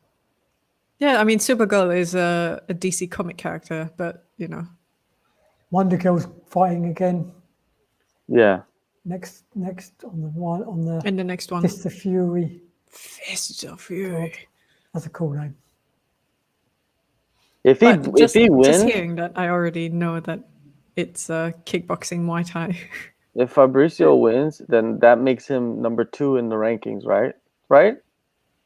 Yeah, I mean, Supergirl is a DC comic character, but, Wonder Girl's fighting again yeah. next on the in the next one. Fist of Fury. Fist of Fury. That's a cool name. If But he just wins, hearing that, I already know that it's kickboxing Muay Thai. if Fabricio wins, then that makes him number 2 in the rankings, right? Right?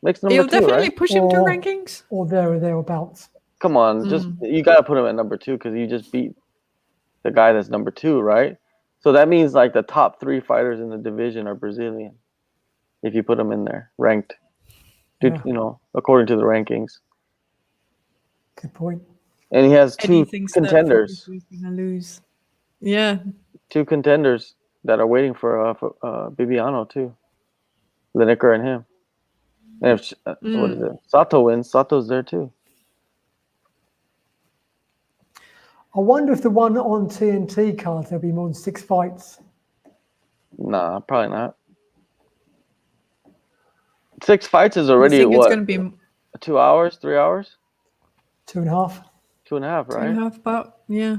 Makes number You'll 2, definitely right? push him to Or- rankings. Or there or thereabouts. Come on, just you gotta put him at number 2 because you just beat the guy that's number 2, right? So that means like the top 3 fighters in the division are Brazilian. If you put them in there, ranked, Yeah. according to the rankings. Good point. And he has 2 Anything's that contenders, Fabrice is gonna lose. Yeah, 2 contenders that are waiting for Bibiano too, Lineker and him. And if what is it? Sato wins, Sato's there too. I wonder if the one on TNT card there'll be more than 6 fights. Nah, probably not. 6 fights is I already think it's what? gonna be 2 hours, 3 hours, 2.5. 2.5, 2.5 right? about, yeah.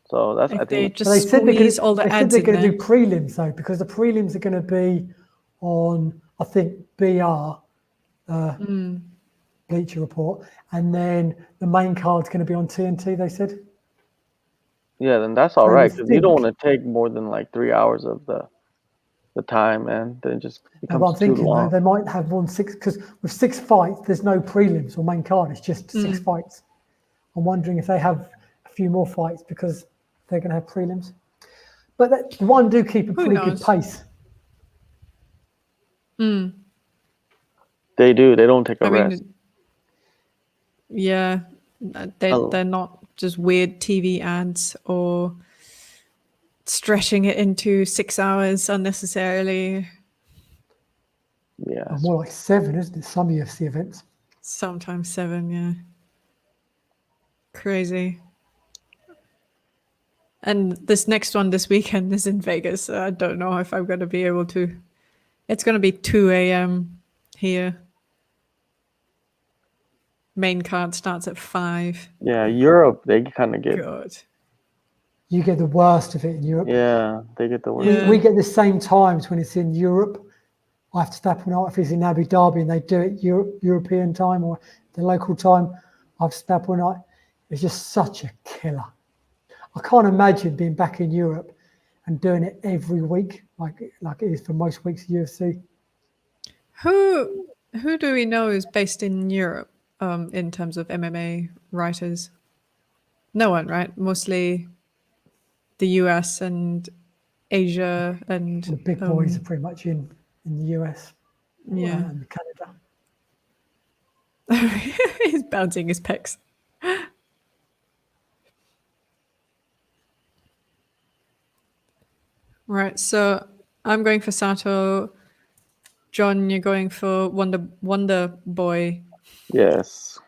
So that's I If they think just But they said they're squeeze all the they said ads they're in going to there. do prelims though, because the prelims are going to be on, I think, BR, Bleacher Report, and then the main card's going to be on TNT. They said. yeah, then that's all So right you because you don't think- want to take more than like 3 hours of the time, man. Then it just Now, what becomes I'm too thinking though, long. they might have 6 because with 6 fights, there's no prelims or main card. It's just 6 fights. I'm wondering if they have a few more fights because they're going to have prelims. But that one do keep a pretty good knows? pace. They do. They don't take a I rest. mean, yeah, they're not just weird TV ads or stretching it into 6 hours unnecessarily. Yeah. Or more like 7, isn't it? Some UFC events. Sometimes 7, yeah. Crazy. And this next one this weekend is in Vegas. So I don't know if I'm going to be able to. It's going to be 2 a.m. here. Main card starts at 5. Yeah, Europe, they kind of get. God. You get the worst of it in Europe. Yeah, they get the worst. Yeah. We get the same times when it's in Europe. I have to stay up all night if it's in Abu Dhabi and they do it European time or the local time. I have to stay up all night. It's just such a killer. I can't imagine being back in Europe and doing it every week like it is for most weeks of UFC. Who do we know is based in Europe in terms of MMA writers? No one, right? Mostly the US and Asia and The big boys are pretty much in the US yeah. and Canada. He's bouncing his pecs. Right, so I'm going for Sato. John, you're going for Wonder Boy, Yes.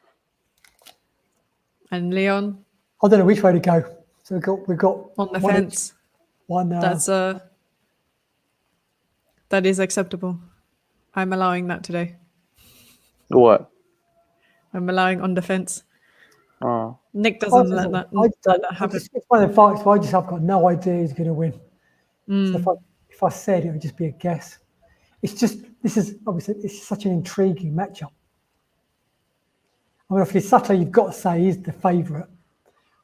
and Leon I don't know which way to go. So we've got on the one each- fence. One That is acceptable. I'm allowing that today. What? I'm allowing on the fence. Oh. Nick doesn't let that happen. It's one of the fights where I've got no idea who's going to win. So if I said it would just be a guess. This is obviously it's such an intriguing matchup. I mean, if you're Sato, you've got to say he's the favourite.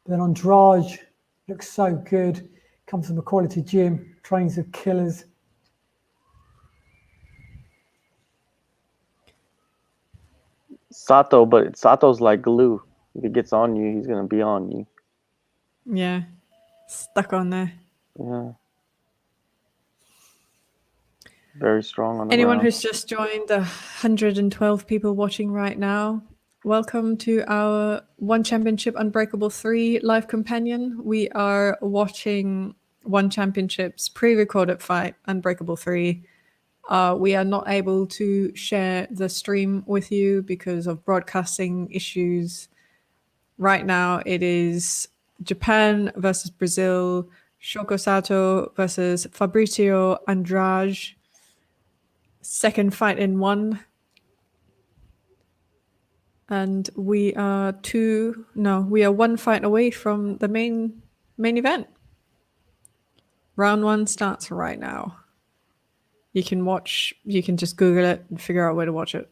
But then Andrade looks so good, comes from a quality gym, trains with killers. Sato, but Sato's like glue. If he gets on you, he's gonna be on you. Yeah, stuck on there. Yeah. Very strong on the Anyone ground. who's just joined, the 112 people watching right now, welcome to our One Championship Unbreakable 3 live companion. We are watching One Championship's pre-recorded fight, Unbreakable 3. We are not able to share the stream with you because of broadcasting issues. Right now, it is Japan versus Brazil, Shoko Sato versus Fabricio Andrade. Second fight in one. And we are one fight away from the main event. Round 1 starts right now. You can just Google it and figure out where to watch it.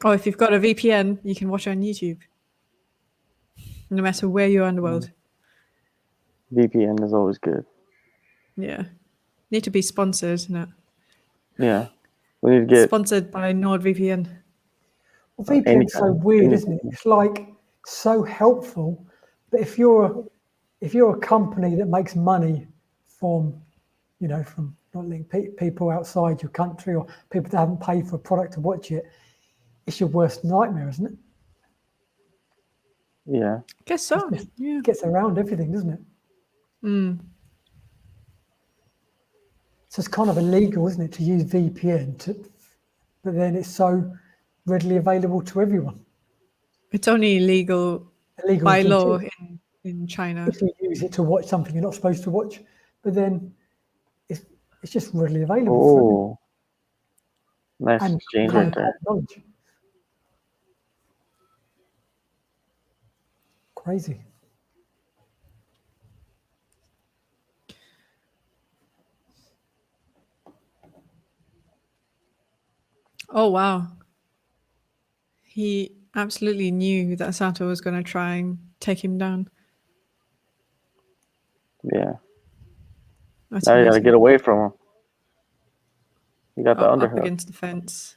Or if you've got a VPN, you can watch it on YouTube. No matter where you are in the world. VPN is always good. Yeah. Need to be sponsored, no. Yeah. We need to get Sponsored by NordVPN. Well, VPN's so weird, isn't it? It's like so helpful, but if you're a company that makes money from not letting people outside your country or people that haven't paid for a product to watch it, it's your worst nightmare, isn't it? Yeah. Guess so. Yeah. It gets around everything, doesn't it? So it's kind of illegal, isn't it, to use VPN, but then it's so readily available to everyone. It's only illegal by in law GT. in China. If you use it to watch something you're not supposed to watch, but then it's just readily available for everyone. Oh. Nice And exchange right there. knowledge. Crazy. Oh, wow. He absolutely knew that Sato was going to try and take him down. Yeah. That's Now you gotta amazing. get away from him. You got the Up underhook. against the fence.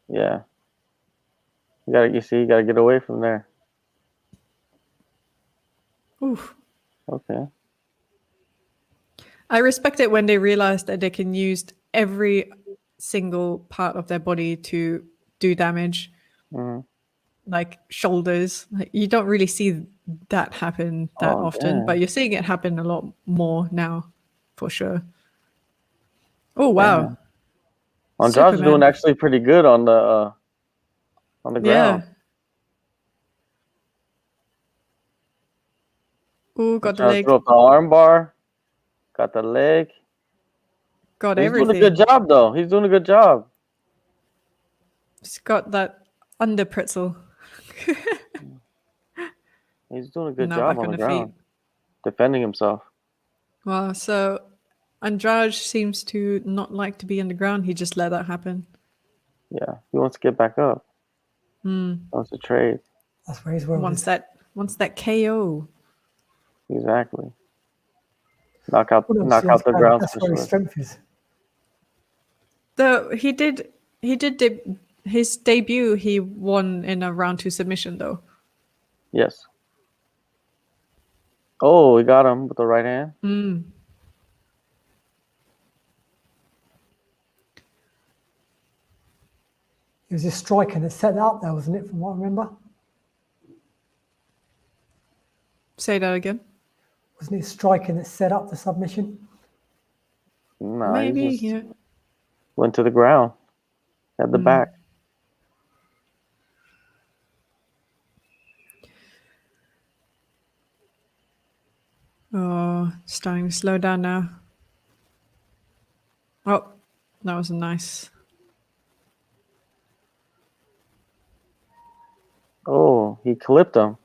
Yeah. You gotta get away from there. Oof. Okay. I respect it when they realize that they can use every single part of their body to do damage, like shoulders. Like, you don't really see that happen that Oh, often, damn. but you're seeing it happen a lot more now, for sure. Oh Damn. wow! Andrade's Superman. doing actually pretty good on the ground. Yeah. Ooh, got the Trying to leg. throw up the arm bar. Got the leg. Got He's doing a everything. good job, though. He's doing a good job. He's got that under pretzel. He's doing a good Now job back on on the the feet. ground, defending himself. Wow. So Andrade seems to not like to be on the ground. He just let that happen. Yeah, he wants to get back up. He wants to trade. That's where his world Wants is. that KO. Exactly. Knock out Well, the that's ground that's where his specialist. strength is. Though he did his debut. He won in a round 2 submission though. Yes. Oh, he got him with the right hand. It was his striker that set that up there, wasn't it, from what I remember? Say that again. Wasn't it striker that set up the submission? Nah, Maybe. he just Yeah. went to the ground at the back. Oh, starting to slow down now. Oh, that was a nice. Oh, he clipped him.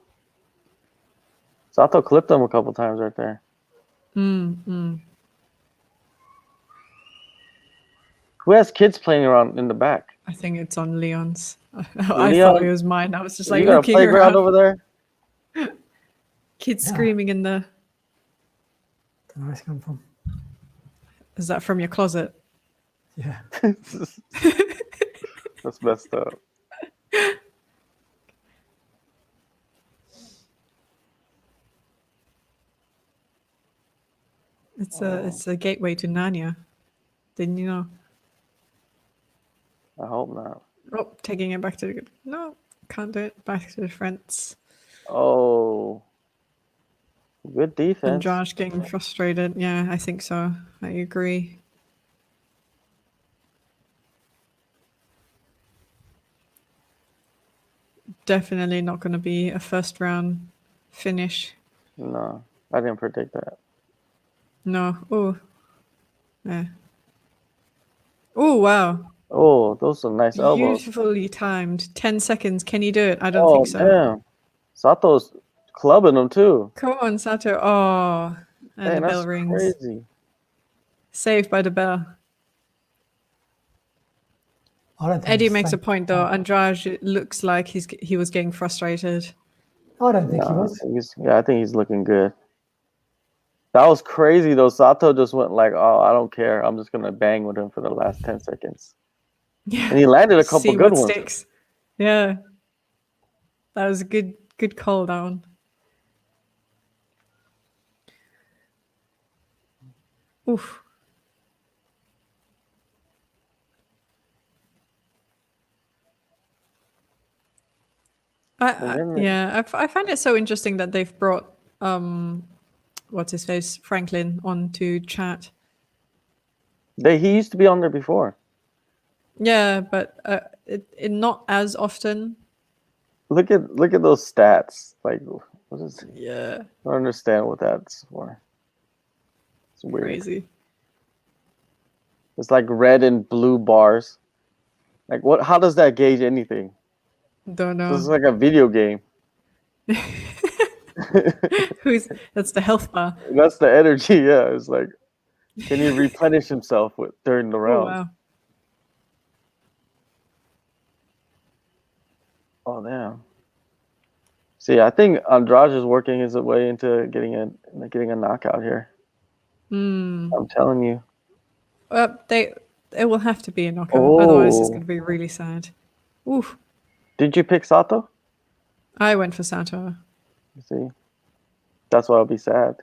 Sato clipped him a couple times right there. Who has kids playing around in the back? I think it's on Leon's. I Leon? thought it was mine. I was just like You got a looking playground around. over there? Kids Yeah. screaming in the. Don't know where it's come from. Is that from your closet? Yeah. That's messed up. It's a gateway to Narnia. Didn't you know? I hope not. Oh, taking it back to the no, can't do it. Back to the fence. Oh, good defense. And Josh getting frustrated. Yeah, I think so. I agree. Definitely not going to be a first round finish. No, I didn't predict that. No. Oh. Yeah. Oh, wow. Oh, those are nice elbows. Beautifully timed. 10 seconds. Can you do it? I don't Oh, think so. damn. Sato's clubbing him too. Come on, Sato. Oh. And Dang, the bell that's rings. crazy. Saved by the bell. I don't think Eddie it's makes a safe. point though. Andrade looks like he was getting frustrated. I don't think he Nah, was. I think he's looking good. That was crazy though. Sato just went like, "Oh, I don't care. I'm just gonna bang with him for the last 10 seconds." Yeah. And he landed a couple See good what ones. sticks. Yeah. That was a good call down. Oof. I find it so interesting that they've brought what's his face, Franklin, onto chat. He used to be on there before. Yeah, but it not as often. Look at those stats. Like, what is? Yeah, I don't understand what that's for. It's weird. crazy. It's like red and blue bars. Like what? How does that gauge anything? Don't This know. is like a video game. That's the health bar. That's the energy. Yeah, it's like, can he replenish himself during the Oh round? wow. Oh damn. See, I think Andrade is working his way into getting a knockout here. I'm telling you. It will have to be a knockout, otherwise it's Oh. going to be really sad. Oof. Did you pick Sato? I went for Sato. See, that's why I'll be sad.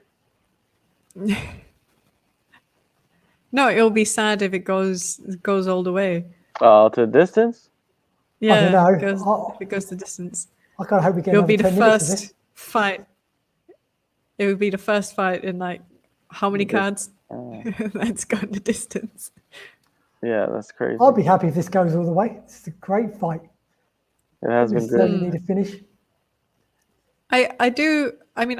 No, it'll be sad if it goes all the way. To the distance. Yeah, know. if it goes the distance. I kind of hope we get It'll another be the 10 minutes of first this. fight. It would be the first fight in like how many cards that's gone the distance. Yeah, that's crazy. I'd be happy if this goes all the way. It's a great fight. It has We been certainly good. need a finish. I do. I mean,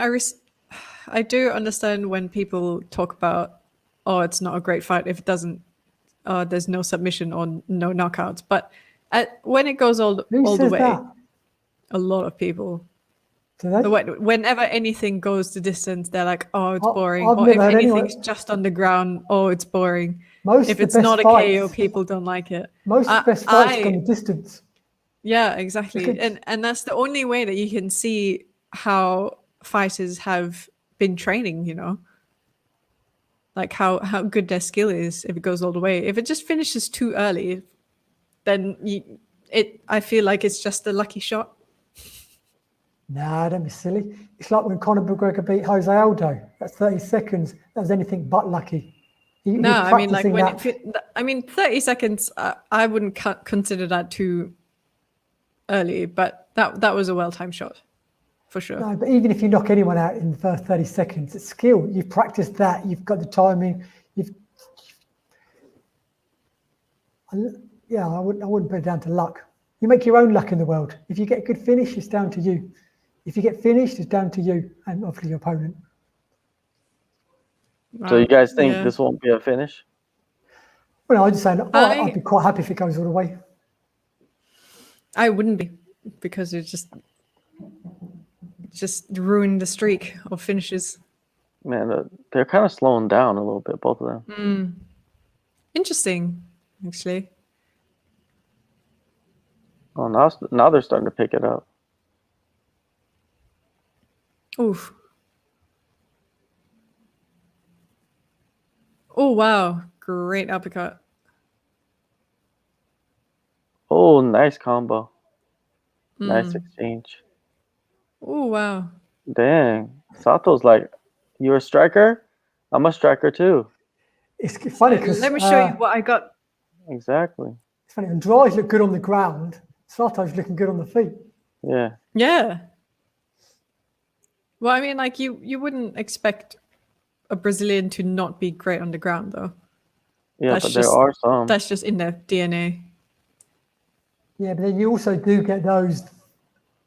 I do understand when people talk about, oh, it's not a great fight if it doesn't. There's no submission or no knockouts. But when it goes all Who the says way, that? a lot of people. Do they? Whenever anything goes the distance, they're like, "Oh, it's boring." I've Or never if heard anyone- anything's just on the ground, "Oh, it's boring." Most If of the it's best not a fights, KO, people don't like it. most of the best fights go the distance. Yeah, exactly. Look at- And that's the only way that you can see how fighters have been training, you know. Like how good their skill is if it goes all the way. If it just finishes too early, then I feel like it's just a lucky shot. Nah, don't be silly. It's like when Conor McGregor beat Jose Aldo. That's 30 seconds. That was anything but lucky. He No, was I mean, like practicing when that. 30 seconds, I wouldn't consider that too early, but that was a well-timed shot, for sure. No, but even if you knock anyone out in the first 30 seconds, it's skill. You've practiced that. You've got the timing. I wouldn't put it down to luck. You make your own luck in the world. If you get a good finish, it's down to you. If you get finished, it's down to you and obviously your opponent. So you guys think Yeah. this won't be a finish? Well, I'm just saying, I'd be quite happy if it goes all the way. I wouldn't be, because it just ruined the streak of finishes. Man, they're kind of slowing down a little bit, both of them. Interesting, actually. Oh, now they're starting to pick it up. Oof. Oh, wow. Great uppercut. Oh, nice combo. Nice exchange. Oh, wow. Dang. Sato's like, you're a striker? I'm a striker too. It's funny because Let me show you what I got. Exactly. it's funny. Andrade look good on the ground. Sato's looking good on the feet. Yeah. Yeah. Well, I mean, like you wouldn't expect a Brazilian to not be great on the ground, though. Yeah, That's but just- there are some. That's just in their DNA. Yeah, but then you also do get those,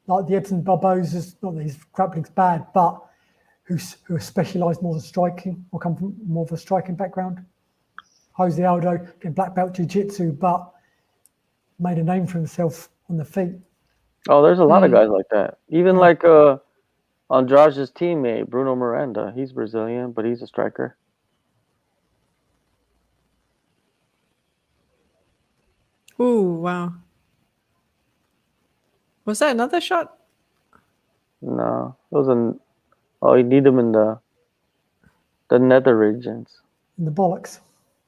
like the Edson Barbosas, not that his grappling's bad, but who are specialised more in striking or come from more of a striking background. Jose Aldo, getting black belt jiu-jitsu, but made a name for himself on the feet. Oh, there's a lot of guys like that. Even like Andrade's teammate, Bruno Miranda. He's Brazilian, but he's a striker. Ooh, wow. Was that another shot? No, it was an. Oh, you need them in the nether regions. In the bollocks.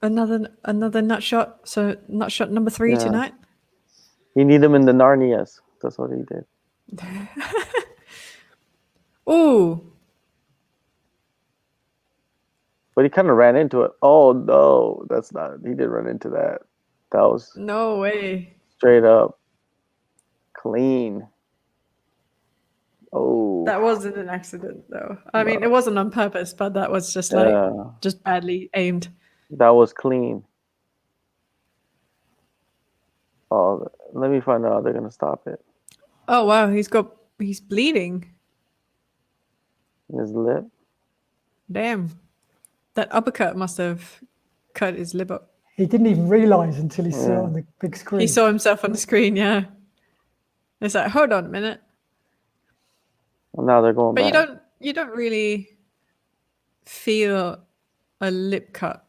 Another nut shot. So nut shot number 3 Yeah. tonight. You need them in the Narnias. That's what he did. Ooh. But he kind of ran into it. Oh no, that's not. He didn't run into that. That was No way. straight up clean. Oh. That wasn't an accident, though. I mean, it wasn't on purpose, but that was just just badly aimed. That was clean. Oh, let me find out how they're gonna stop it. Oh wow, he's bleeding. His lip. Damn. That uppercut must have cut his lip up. He didn't even realise until he saw it on the big screen. He saw himself on the screen, yeah. It's like, hold on a minute. Well, now they're going But back. you don't really feel a lip cut,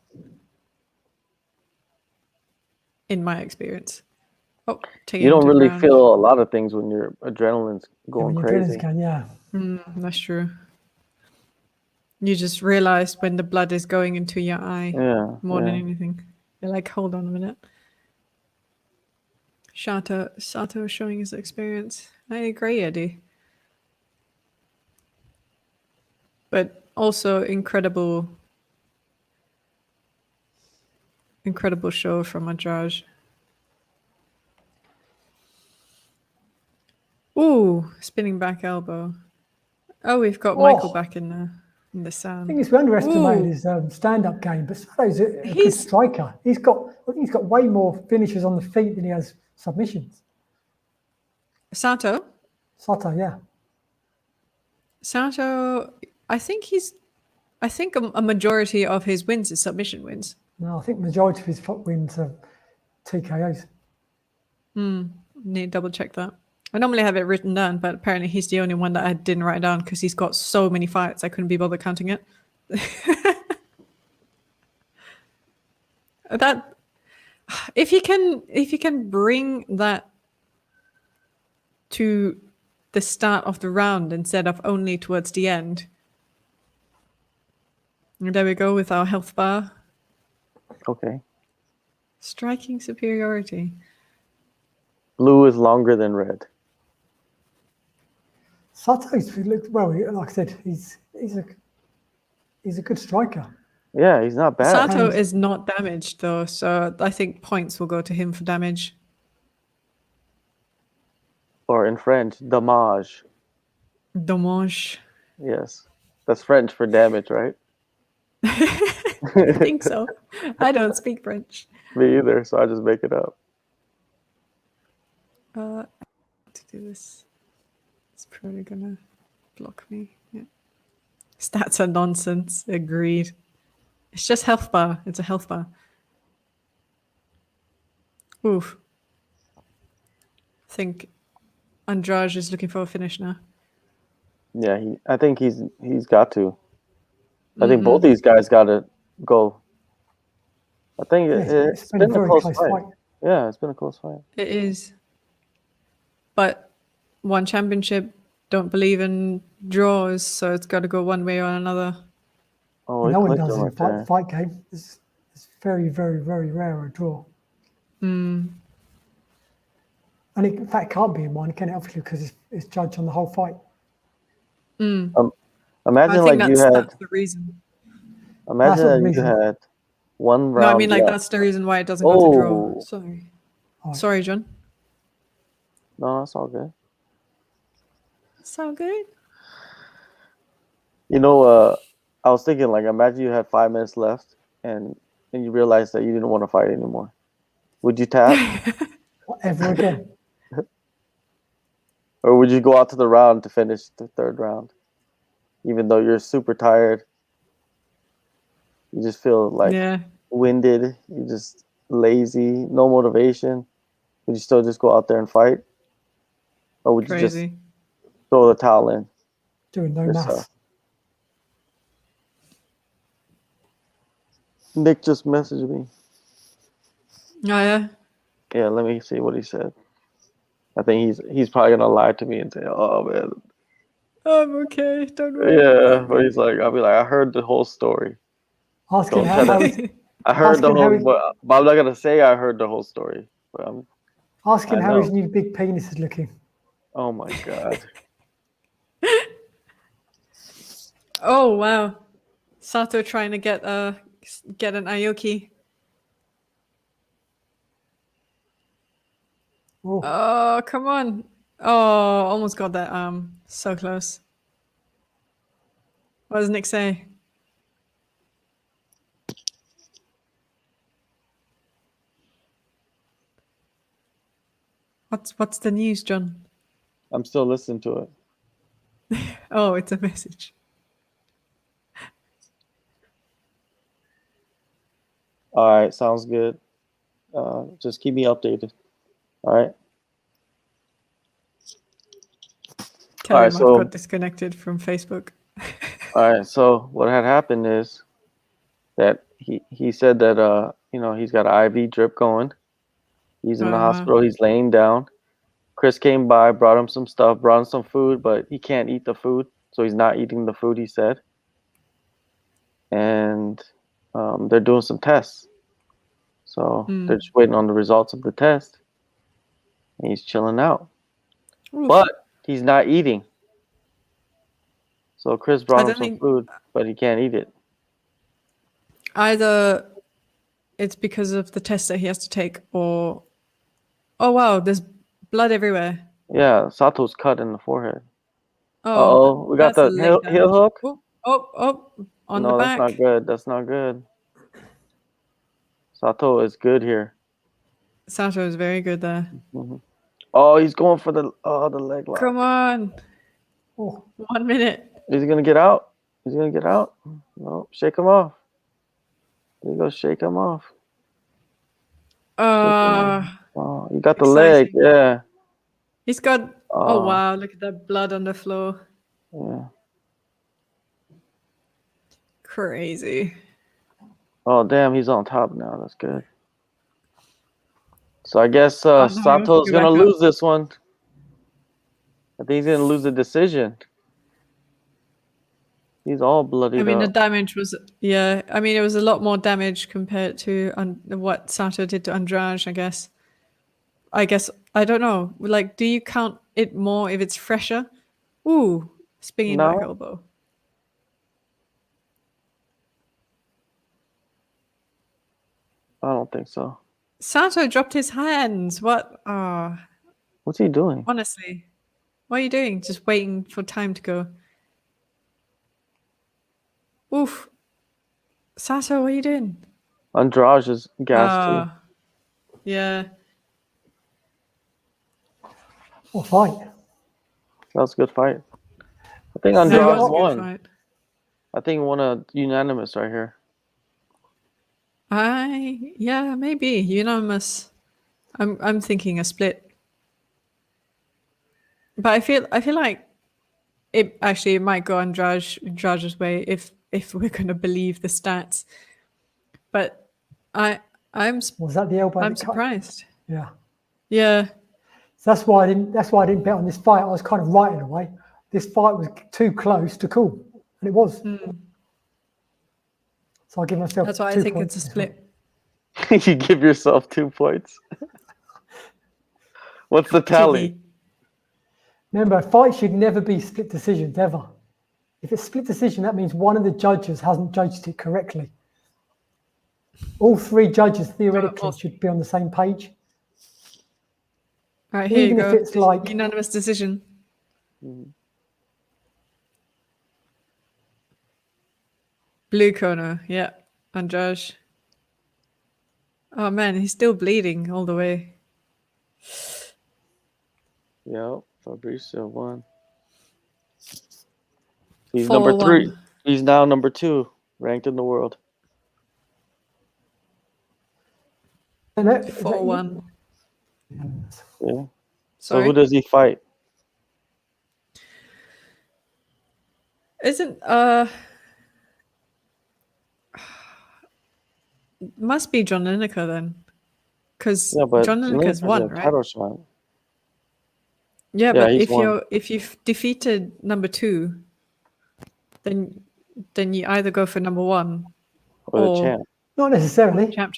in my experience. Oh, You don't really feel a lot of things when your adrenaline's going When your crazy. adrenaline's going, yeah. That's true. You just realize when the blood is going into your eye Yeah. more than yeah. anything. You're like, hold on a minute. Sato showing his experience. I agree, Eddie. But also incredible incredible show from Andrade. Ooh, spinning back elbow. Oh, we've got Michael back in the I think sound. it's we underestimated Ooh. his stand-up game, but Sato's a good He's- striker. I think he's got way more finishes on the feet than he has submissions. Sato. Sato, yeah. Sato, I think a majority of his wins is submission wins. No, I think majority of his wins are TKOs. Need to double check that. I normally have it written down, but apparently he's the only one that I didn't write down because he's got so many fights I couldn't be bothered counting it. That if he can bring that to the start of the round instead of only towards the end. And there we go with our health bar. Okay. Striking superiority. Blue is longer than red. Sato's well, like I said, he's a good striker. Yeah, he's not bad. Sato is not damaged though, so I think points will go to him for damage. Or in French, dommage. Dommage. Yes. That's French for damage, right? I think so. I don't speak French. Me either, so I just make it up. To do this, it's probably gonna block me. Yeah. Stats are nonsense. Agreed. It's just health bar. It's a health bar. Oof. I think Andrade is looking for a finish now. Yeah, I think he's got to. I think both these guys got to go. I think it's been a close fight. Yeah, it's been a close fight. It is. But one championship don't believe in draws, so it's got to go one way or another. Oh, no one does in a fight game. It's very, very, very rare a draw. And in fact, it can't be in one, can it? Obviously, because it's judged on the whole fight. Imagine I think that's the reason. Imagine that you had one round. No, I mean that's the reason why it doesn't go to draw. Sorry. Sorry, John. No, that's all good. So good. You know, I was thinking, like, imagine you had 5 minutes left and you realized that you didn't want to fight anymore. Would you tap? Ever again? Or would you go out to the round to finish the third round? Even though you're super tired, you just feel like winded, you're just lazy, no motivation. Would you still just go out there and fight? Or would you just throw the towel in? Doing no math. Nick just messaged me. Oh, yeah? Yeah, let me see what he said. I think he's probably gonna lie to me and say, "Oh man, I'm okay, don't worry." Yeah, but he's like, I'll be like, I heard the whole story. Ask him how I heard the whole, but I'm not gonna say I heard the whole story. But ask him how his new big penis is looking. Oh my god. Oh wow, Sato trying to get an Aoki. Oh, come on. Oh, almost got that arm. So close. What does Nick say? What's the news, John? I'm still listening to it. Oh, it's a message. All right, sounds good. Just keep me updated. All right. Tell him I've got disconnected from Facebook. All right. So what had happened is that he said that he's got an IV drip going. He's in the hospital. He's laying down. Chris came by, brought him some stuff, brought him some food, but he can't eat the food, so he's not eating the food. He said, and they're doing some tests. So they're just waiting on the results of the test. And he's chilling out. Oof. But he's not eating. So Chris brought him some food, but he can't eat it. Either it's because of the test that he has to take, or oh wow, there's blood everywhere. Yeah, Sato's cut in the forehead. Oh, Uh-oh, we got that's the leg heel damage. hook. Oh, on the No, that's back. not good. That's not good. Sato is good here. Sato is very good there. Oh, he's going for the leg lock. Come on, Oh, 1 minute. Is he gonna get out? He's gonna get out. No, shake him off. There you go, shake him off. Oh, you got the leg. Exciting. Yeah. He's got. Oh Oh, wow, look at that blood on the floor. yeah. Crazy. Oh, damn, he's on top now. That's good. So I guess Oh, no, he wants to Sato's go gonna back up. lose this one. I think he's gonna lose the decision. He's all bloodied I mean, the up. damage was, yeah. I mean, it was a lot more damage compared to what Sato did to Andrade, I guess. I don't know. Like, do you count it more if it's fresher? Ooh, spinning back No, elbow. I don't think so. Sato dropped his hands. What? Oh, What's he doing? honestly, what are you doing? Just waiting for time to go. Oof. Sato, what are you doing? Andrade is gassed too. Yeah. what fight? That was a good fight. I think That Andrade was a good won. fight. I think he won a unanimous right here. Yeah, maybe unanimous. I'm thinking a split, but I feel like it might go Andrade's way if we're gonna believe the stats. But I'm Was that the elbow? I'm that cut? surprised. Yeah. Yeah, So that's why I didn't bet on this fight. I was kind of right in a way. This fight was too close to call, and it was. So I give myself. that's why I 2 think points it's a for this one. split. You give yourself 2 points. What's the tally? Cheeky. Remember, fights should never be split decisions ever. If it's split decision, that means one of the judges hasn't judged it correctly. All 3 judges theoretically should be on the same page. All right, here Even you if go. it's like Unanimous decision. Blue corner, yeah, Andrade. Oh man, he's still bleeding all the way. Yep, Fabricio won. He's 4-1. number 3. He's now number 2 ranked in the world. 4-1. Yeah. So Sorry. who does he fight? Isn't must be John Lineker then, because Yeah, but John Lineker's Lineker's won, a right? title shot. Yeah, Yeah, but he's won. if you've defeated number 2, then you either go for number 1 Or the or champ. not necessarily. champ.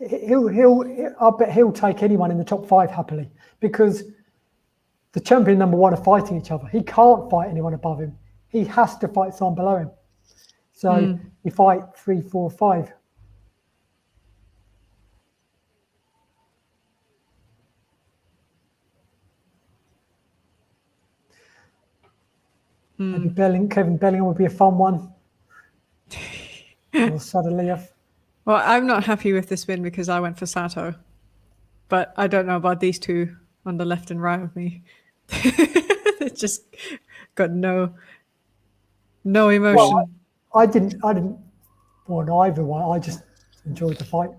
I bet he'll take anyone in the top 5 happily because the champion number 1 are fighting each other. He can't fight anyone above him. He has to fight someone below him. So you fight 3, 4, 5. Maybe Kevin Bellingham would be a fun one. Or Sadalev. Well, I'm not happy with this win because I went for Sato, but I don't know about these two on the left and right of me. It just got no emotion. Well, I didn't want either one. I just enjoyed the fight.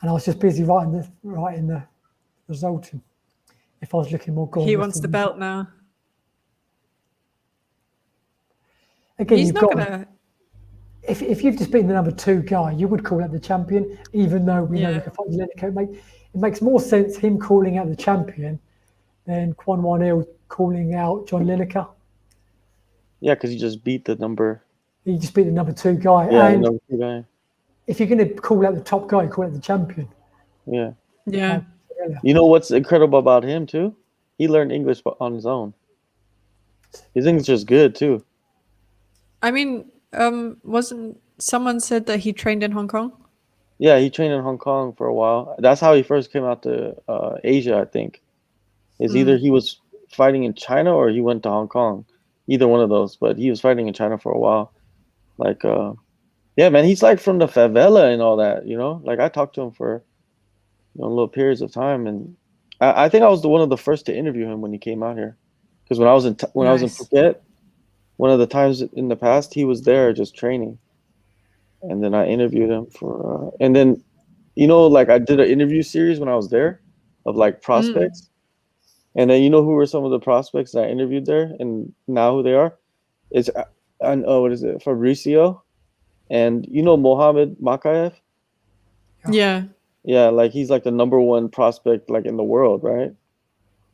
And I was just busy writing the result. If I was looking more gorgeous. He wants the belt now. Again, He's you've not got gonna. if you've just beaten the number 2 guy, you would call out the champion, even though we know we can fight Lineker. It makes more sense him calling out the champion than Kwon Won-il calling out John Lineker. Yeah, because he just beat the number. He just beat the number 2 guy. Yeah, the and number 2 guy. if you're going to call out the top guy, call out the champion. Yeah. Yeah. You know what's incredible about him too? He learned English on his own. His English is good too. I mean, wasn't someone said that he trained in Hong Kong? Yeah, he trained in Hong Kong for a while. That's how he first came out to Asia, I think. Is either he was fighting in China or he went to Hong Kong. Either one of those, but he was fighting in China for a while. Like, yeah, man, he's like from the favela and all that, you know? Like, I talked to him for little periods of time, and I think I was one of the first to interview him when he came out here. Because when I was in Nice. Phuket, one of the times in the past, he was there just training. And then I interviewed him for, and then, like I did an interview series when I was there of like prospects. And then who were some of the prospects that I interviewed there and now who they are? It's, what is it? Fabricio and Mohammed Makayev? Yeah. Yeah, like he's like the #1 prospect like in the world, right?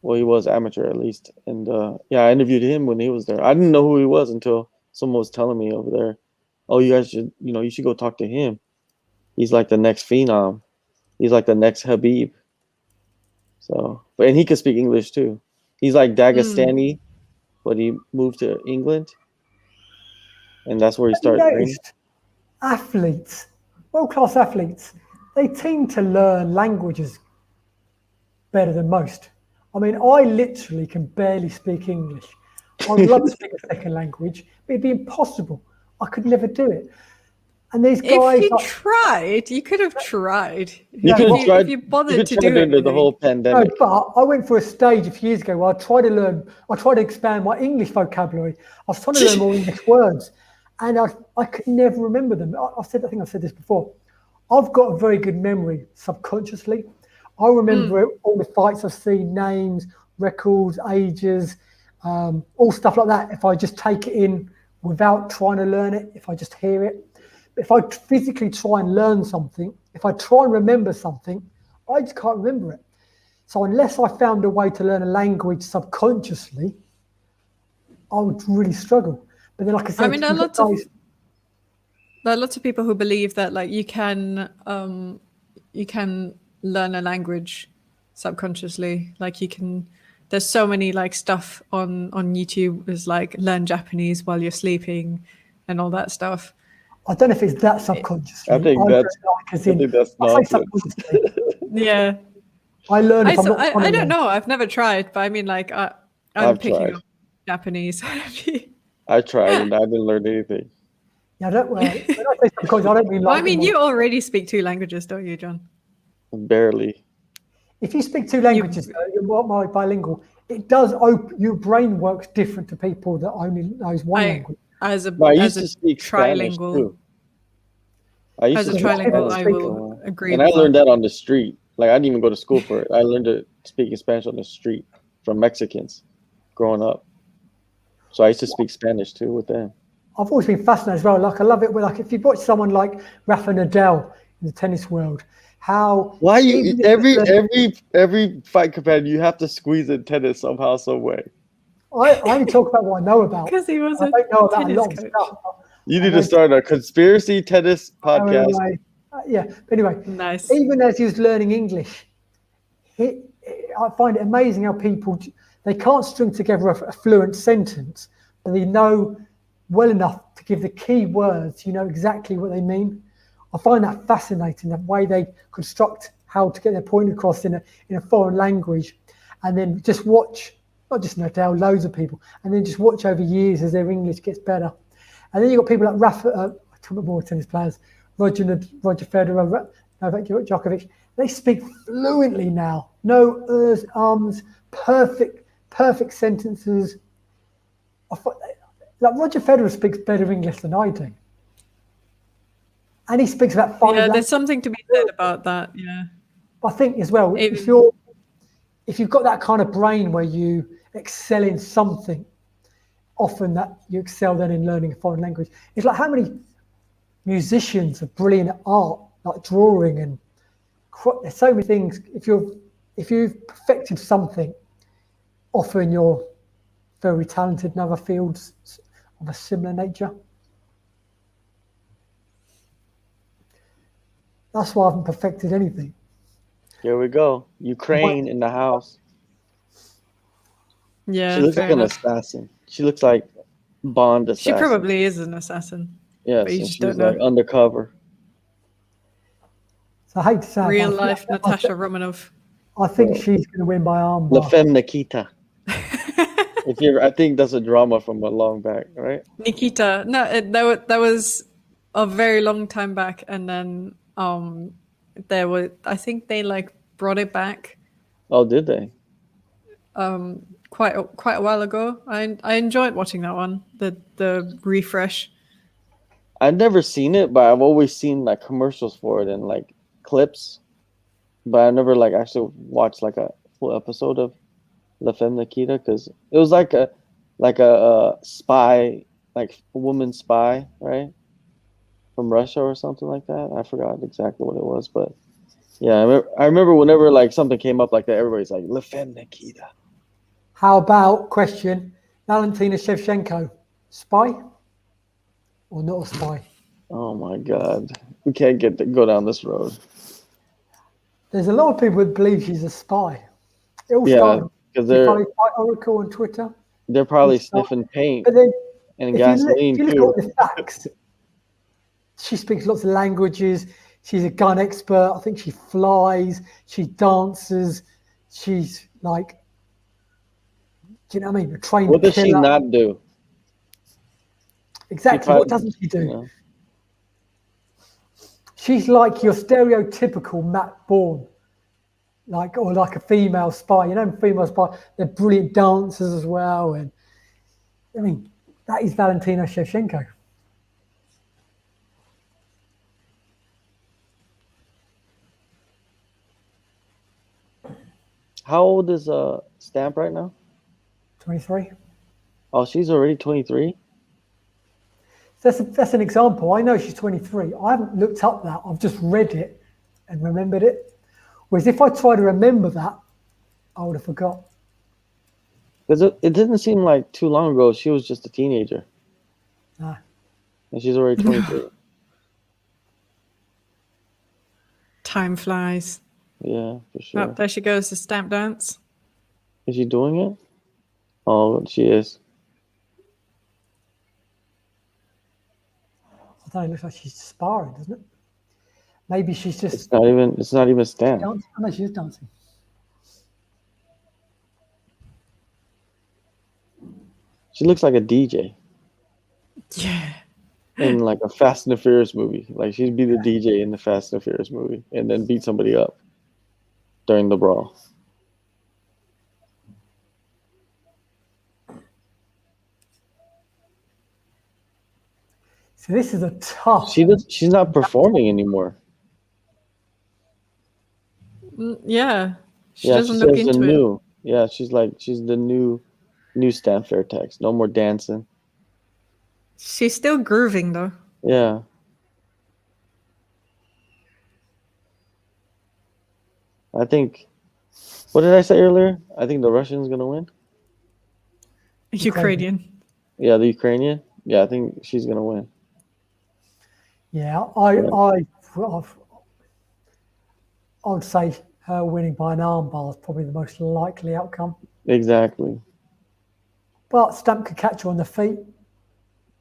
Well, he was amateur at least. And yeah, I interviewed him when he was there. I didn't know who he was until someone was telling me over there, oh, you guys should, you should go talk to him. He's like the next phenom. He's like the next Habib. So, and he could speak English too. He's like Dagestani, but he moved to England, and that's where he Have you started training. noticed athletes, world-class athletes, they seem to learn languages better than most. I mean, I literally can barely speak English. I would love to speak a second language, but it'd be impossible. I could never do it. And these guys, If you tried, you could have tried. You could have tried. If you bothered you to could do try during the anything. whole no, pandemic. but I went for a stage a few years ago where I tried to expand my English vocabulary. I was trying to learn more English words, and I could never remember them. I think I've said this before. I've got a very good memory subconsciously. I remember all the fights I've seen, names, records, ages, all stuff like that. If I just take it in without trying to learn it, if I just hear it. If I physically try and learn something, if I try and remember something, I just can't remember it. So unless I found a way to learn a language subconsciously, I would really struggle. But then, like I said, I mean, there are lots of people who believe that like you can learn a language subconsciously. Like you can. There's so many like stuff on YouTube is like learn Japanese while you're sleeping, and all that stuff. I don't know if it's that subconsciously. I think that's nonsense. Subconsciously. Yeah. I learn if I'm not. I don't know. I've never tried, but I mean, like I'm I've picking tried. up Japanese. I tried and I didn't learn anything. Yeah, I don't. When I say subconscious, I don't mean like. Well, I mean, you already speak 2 languages, don't you, John? Barely. If you speak 2 languages, you're bilingual. It does open your brain works different to people that only knows one language. As a No, I used to speak Spanish trilingual, too. I used as to a speak trilingual, Spanish I for a will while. agree. And I learned that on the street. Like I didn't even go to school for it. I learned to speak Spanish on the street from Mexicans growing up. So I used to speak Spanish too with them. I've always been fascinated as well. Like I love it when, like, if you watch someone like Rafa Nadal in the tennis world, how Why you every fight competitor you have to squeeze in tennis somehow, some way. I only talk about what I know about. Because he was I a don't know about a tennis lot of coach. stuff. You need to start a conspiracy tennis podcast. Anyway, yeah. But anyway, Nice. even as he was learning English, I find it amazing how people they can't string together a fluent sentence, but they know well enough to give the key words. You know exactly what they mean. I find that fascinating, the way they construct how to get their point across in a foreign language, and then just watch, not just Nadal, loads of people, and then just watch over years as their English gets better. And then you've got people like Rafa, talking about more tennis players, Roger Federer, Novak Djokovic. They speak fluently now. No ers, ums, perfect sentences. Like Roger Federer speaks better English than I do. And he speaks about 5 languages. There's something to be said about that. Yeah. I think as well, if you've got that kind of brain where you excel in something, often that you excel then in learning a foreign language. It's like how many musicians are brilliant at art, like drawing, and there's so many things. If you've perfected something, often you're very talented in other fields of a similar nature. That's why I haven't perfected anything. Here we go. Ukraine in the house. Yeah. She looks like an assassin. She looks like Bond She assassin. probably is an assassin. Yes, but you and just she's don't know. like undercover. So I hate to say it, Real but life Natasha Romanoff. I think she's going to win by La armbar. Femme Nikita. If you, I think that's a drama from a long back, right? Nikita. No, that was a very long time back, and then there was, I think they like brought it back Oh, did they? quite a while ago. I enjoyed watching that one. The refresh. I've never seen it, but I've always seen like commercials for it and like clips. But I never like actually watched like a full episode of La Femme Nikita because it was like a spy, like a woman spy, right? From Russia or something like that. I forgot exactly what it was, but yeah, I remember whenever like something came up like that, everybody's like La Femme Nikita. How about question? Valentina Shevchenko, spy or not a spy? Oh my God, we can't go down this road. There's a lot of people that believe she's a spy. It all Yeah, started. because You follow Fight Oracle on Twitter. they're probably It started- sniffing paint But then, and if gasoline you look too. at the facts, she speaks lots of languages. She's a gun expert. I think she flies. She dances. She's like, do you know what I mean? A trained What does she killer. not do? Exactly. What doesn't she do? You know? She's like your stereotypical Matt Bourne, or like a female spy. You know, female spy. They're brilliant dancers as well, and I mean, that is Valentina Shevchenko. How old is Stamp right now? 23. Oh, she's already 23. That's an example. I know she's 23. I haven't looked up that. I've just read it and remembered it. Whereas if I try to remember that, I would have forgot. Because it didn't seem like too long ago she was just a teenager. Nah. And she's already 23. Time flies. Yeah, for sure. Oh, there she goes, the stamp dance. Is she doing it? Oh, she is. I don't know, it looks like she's sparring, doesn't it? Maybe she's just It's not even Stamp. dancing. Oh, no, she is dancing. She looks like a DJ Yeah. in like a Fast and the Furious movie. Like she'd be the DJ in the Fast and the Furious movie and then beat somebody up during the brawl. So this is a tough. She's not performing anymore. Yeah. She Yeah, doesn't she look says into the it. new. Yeah, she's the new Stamp Fair text. No more dancing. She's still grooving though. Yeah. I think. What did I say earlier? I think the Russian's gonna win. Ukrainian. Yeah, the Ukrainian. Yeah, I think she's gonna win. Yeah, I'd say her winning by an armbar is probably the most likely outcome. Exactly. But Stamp could catch her on the feet.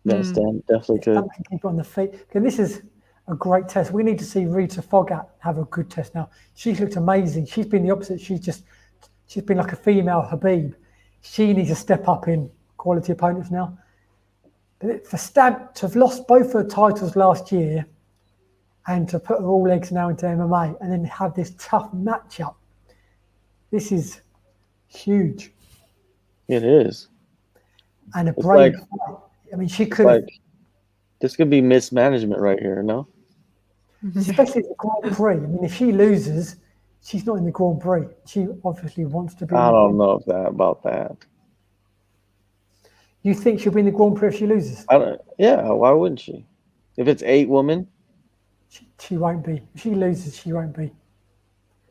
Yeah, Stamp definitely could. Stamp can keep her on the feet. Okay, this is a great test. We need to see Rita Fogat have a good test now. She's looked amazing. She's been the opposite. She's been like a female Habib. She needs to step up in quality opponents now. But for Stamp to have lost both her titles last year and to put her all eggs now into MMA and then have this tough matchup, this is huge. It is. And a It's brave like- fight. I mean, she could have, Like this could be mismanagement right here. No. especially at the Grand Prix. I mean, if she loses, she's not in the Grand Prix. She obviously wants to be. I don't know about that. You think she'll be in the Grand Prix if she loses? Yeah, why wouldn't she? If it's 8 women, She won't be. If she loses, she won't be.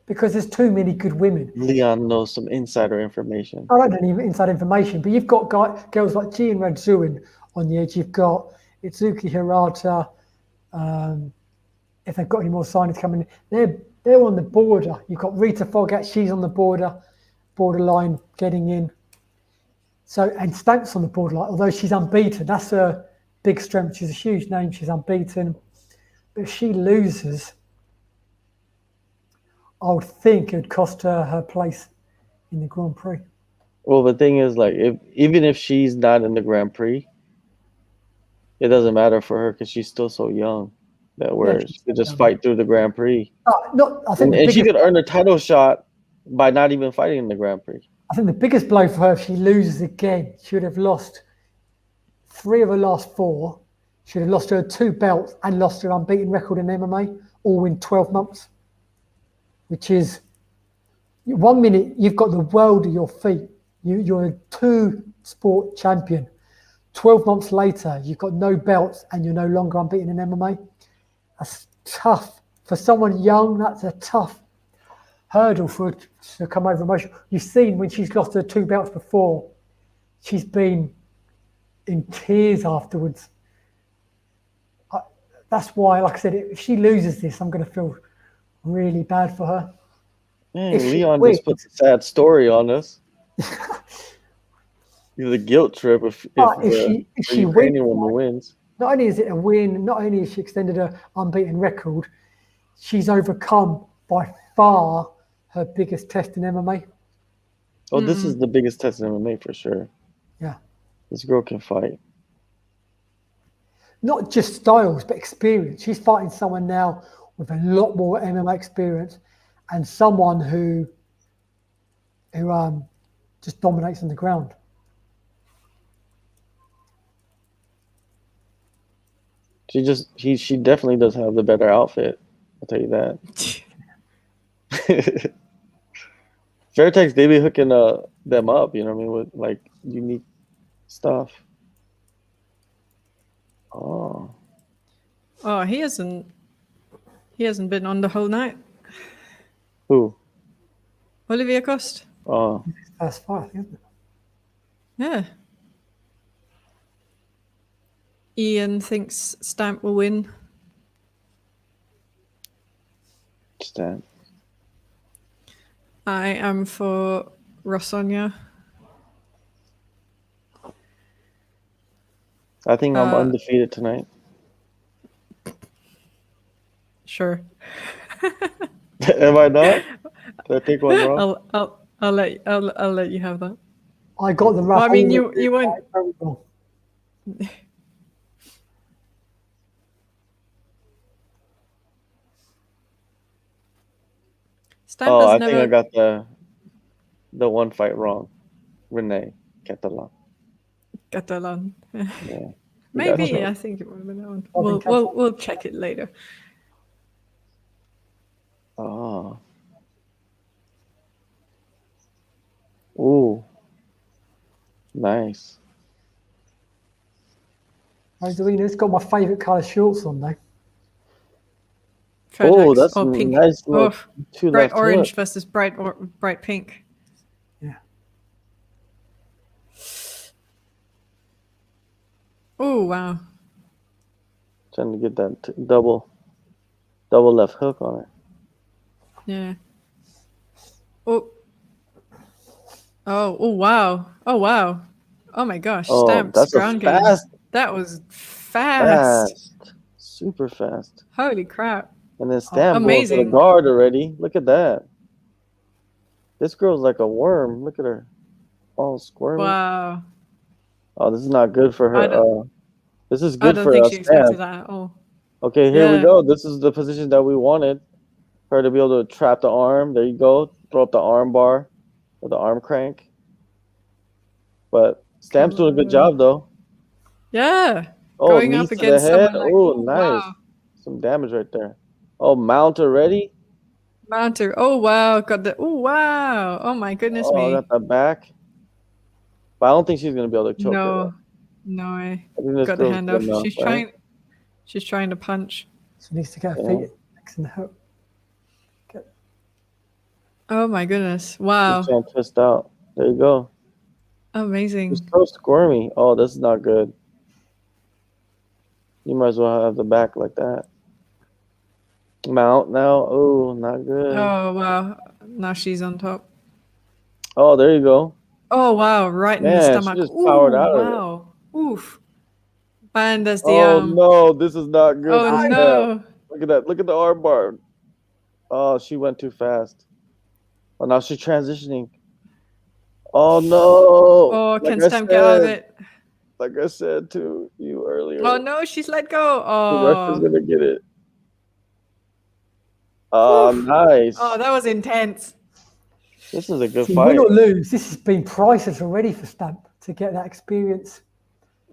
Because there's too many good women. Leon knows some insider information. I don't know any inside information, but you've got girls like G and Raju on the edge. You've got Itsuki Hirata. If they've got any more signings coming in, they're on the border. You've got Rita Fogat. She's on the borderline getting in. So, and Stamp's on the board, like, although she's unbeaten, that's her big strength. She's a huge name. She's unbeaten. But if she loses, I would think it would cost her place in the Grand Prix. Well, the thing is, like, even if she's not in the Grand Prix, it doesn't matter for her because she's still so young that she could just fight through the Grand Prix. I think and she could earn a title shot by not even fighting in the Grand Prix. I think the biggest blow for her, if she loses again, she would have lost 3 of her last 4. She would have lost her 2 belts and lost her unbeaten record in MMA, all in 12 months. Which is, 1 minute, you've got the world at your feet. You're a 2-sport champion. 12 months later, you've got no belts and you're no longer unbeaten in MMA. That's tough. For someone young, that's a tough hurdle for her to come over emotion. You've seen when she's lost her 2 belts before, she's been in tears afterwards. That's why, like I said, if she loses this, I'm going to feel really bad for her. Man, Leon just puts a sad story on us. It's a guilt trip if she wins. Not only is it a win, not only has she extended her unbeaten record, she's overcome by far her biggest test in MMA. Oh, this is the biggest test in MMA for sure. Yeah. This girl can fight. Not just styles, but experience. She's fighting someone now with a lot more MMA experience and someone who just dominates on the ground. She definitely does have the better outfit. I'll tell you that. Fairtex, they be hooking them up, you know what I mean, with like unique stuff. Oh, he hasn't been on the whole night. Who? Olivier Coste. Oh, That's fine, isn't it? Yeah. Ian thinks Stamp will win. Stamp. I am for Rosonia. I think I'm undefeated tonight. Sure. Am I not? Did I take one wrong? I'll let you have that. I got the rough. Well, I mean, you won't. I think I got the one fight wrong. Renee Catalan. Catalan. Yeah. Maybe I think it would have been that one. We'll check it later. Oh. Ooh. Nice. It's got my favourite colour shorts on though. Oh, that's pink. Nice. Bright orange versus bright pink. Yeah. Oh wow. Trying to get that double left hook on it. Yeah. Oh wow. Oh wow. Oh my gosh. Oh, Stamped that's ground game. That was fast. Super fast. Holy crap. And then Stamp going for the amazing. guard already. Look at that. This girl's like a worm. Look at her. All squirmy. Wow. Oh, this is not good for her. This is good I don't for think she expected Stamp. that at all. Okay, here we go. This is the position that we wanted. Her to be able to trap the arm. There you go. Throw up the arm bar or the arm crank. But Stamp's doing a good job though. Yeah. Oh, Going knee up to against the head. someone like, Oh, nice. wow. Some damage right there. Oh, mount already. Mounter. Oh wow. Got the. Oh wow. Oh my goodness me. I got the back. But I don't think she's gonna be able to choke her. No way. I think this Got the girl's hand good off. enough, right? She's trying to punch. She needs to get her feet next in the hook. Oh my goodness. Wow. She's trying to twist out. There you go. Amazing. She's so squirmy. Oh, this is not good. You might as well have the back like that. Mount now. Oh, not good. Oh wow. Now she's on top. Oh, there you go. Oh wow, right in the Man, she stomach. just Ooh, powered out of it. wow. Oof. And there's the Oh arm. no, this is not good. Oh for Steph. no. Look at that. Look at the arm bar. Oh, she went too fast. Oh, now she's transitioning. Oh no. Oh, Like can I Stamp get out of said, it? like I said to you earlier, Oh no, she's let go. the Russia's Oh. gonna get it. Whew. Nice. Oh, that was intense. This is a good See, fight. win or lose, this has been priceless already for Stamp to get that experience.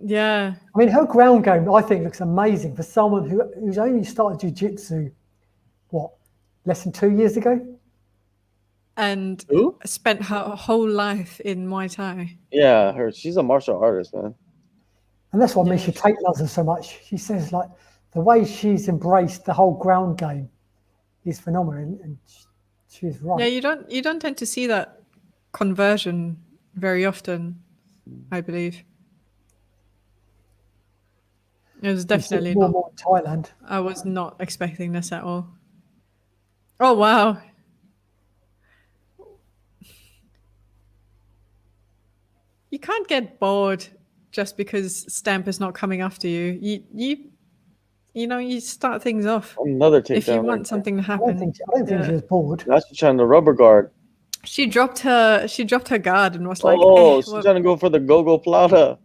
Yeah. I mean, her ground game, I think, looks amazing for someone who's only started jiu-jitsu, what, less than 2 years ago? And Who? spent her whole life in Muay Thai. Yeah, she's a martial artist, man. And that's what Yeah. Misha Tate loves her so much. She says, like, the way she's embraced the whole ground game is phenomenal, and she's right. Yeah, you don't tend to see that conversion very often, I believe. It was You see it definitely more not. and more in Thailand. I was not expecting this at all. Oh wow. You can't get bored just because Stamp is not coming after you. You know, you start things off Another takedown. if you right want there. something to I don't happen. think she Yeah. was bored. Now she's trying to rubber guard. She dropped her guard and was like, She's well, trying to go for the go-go plata.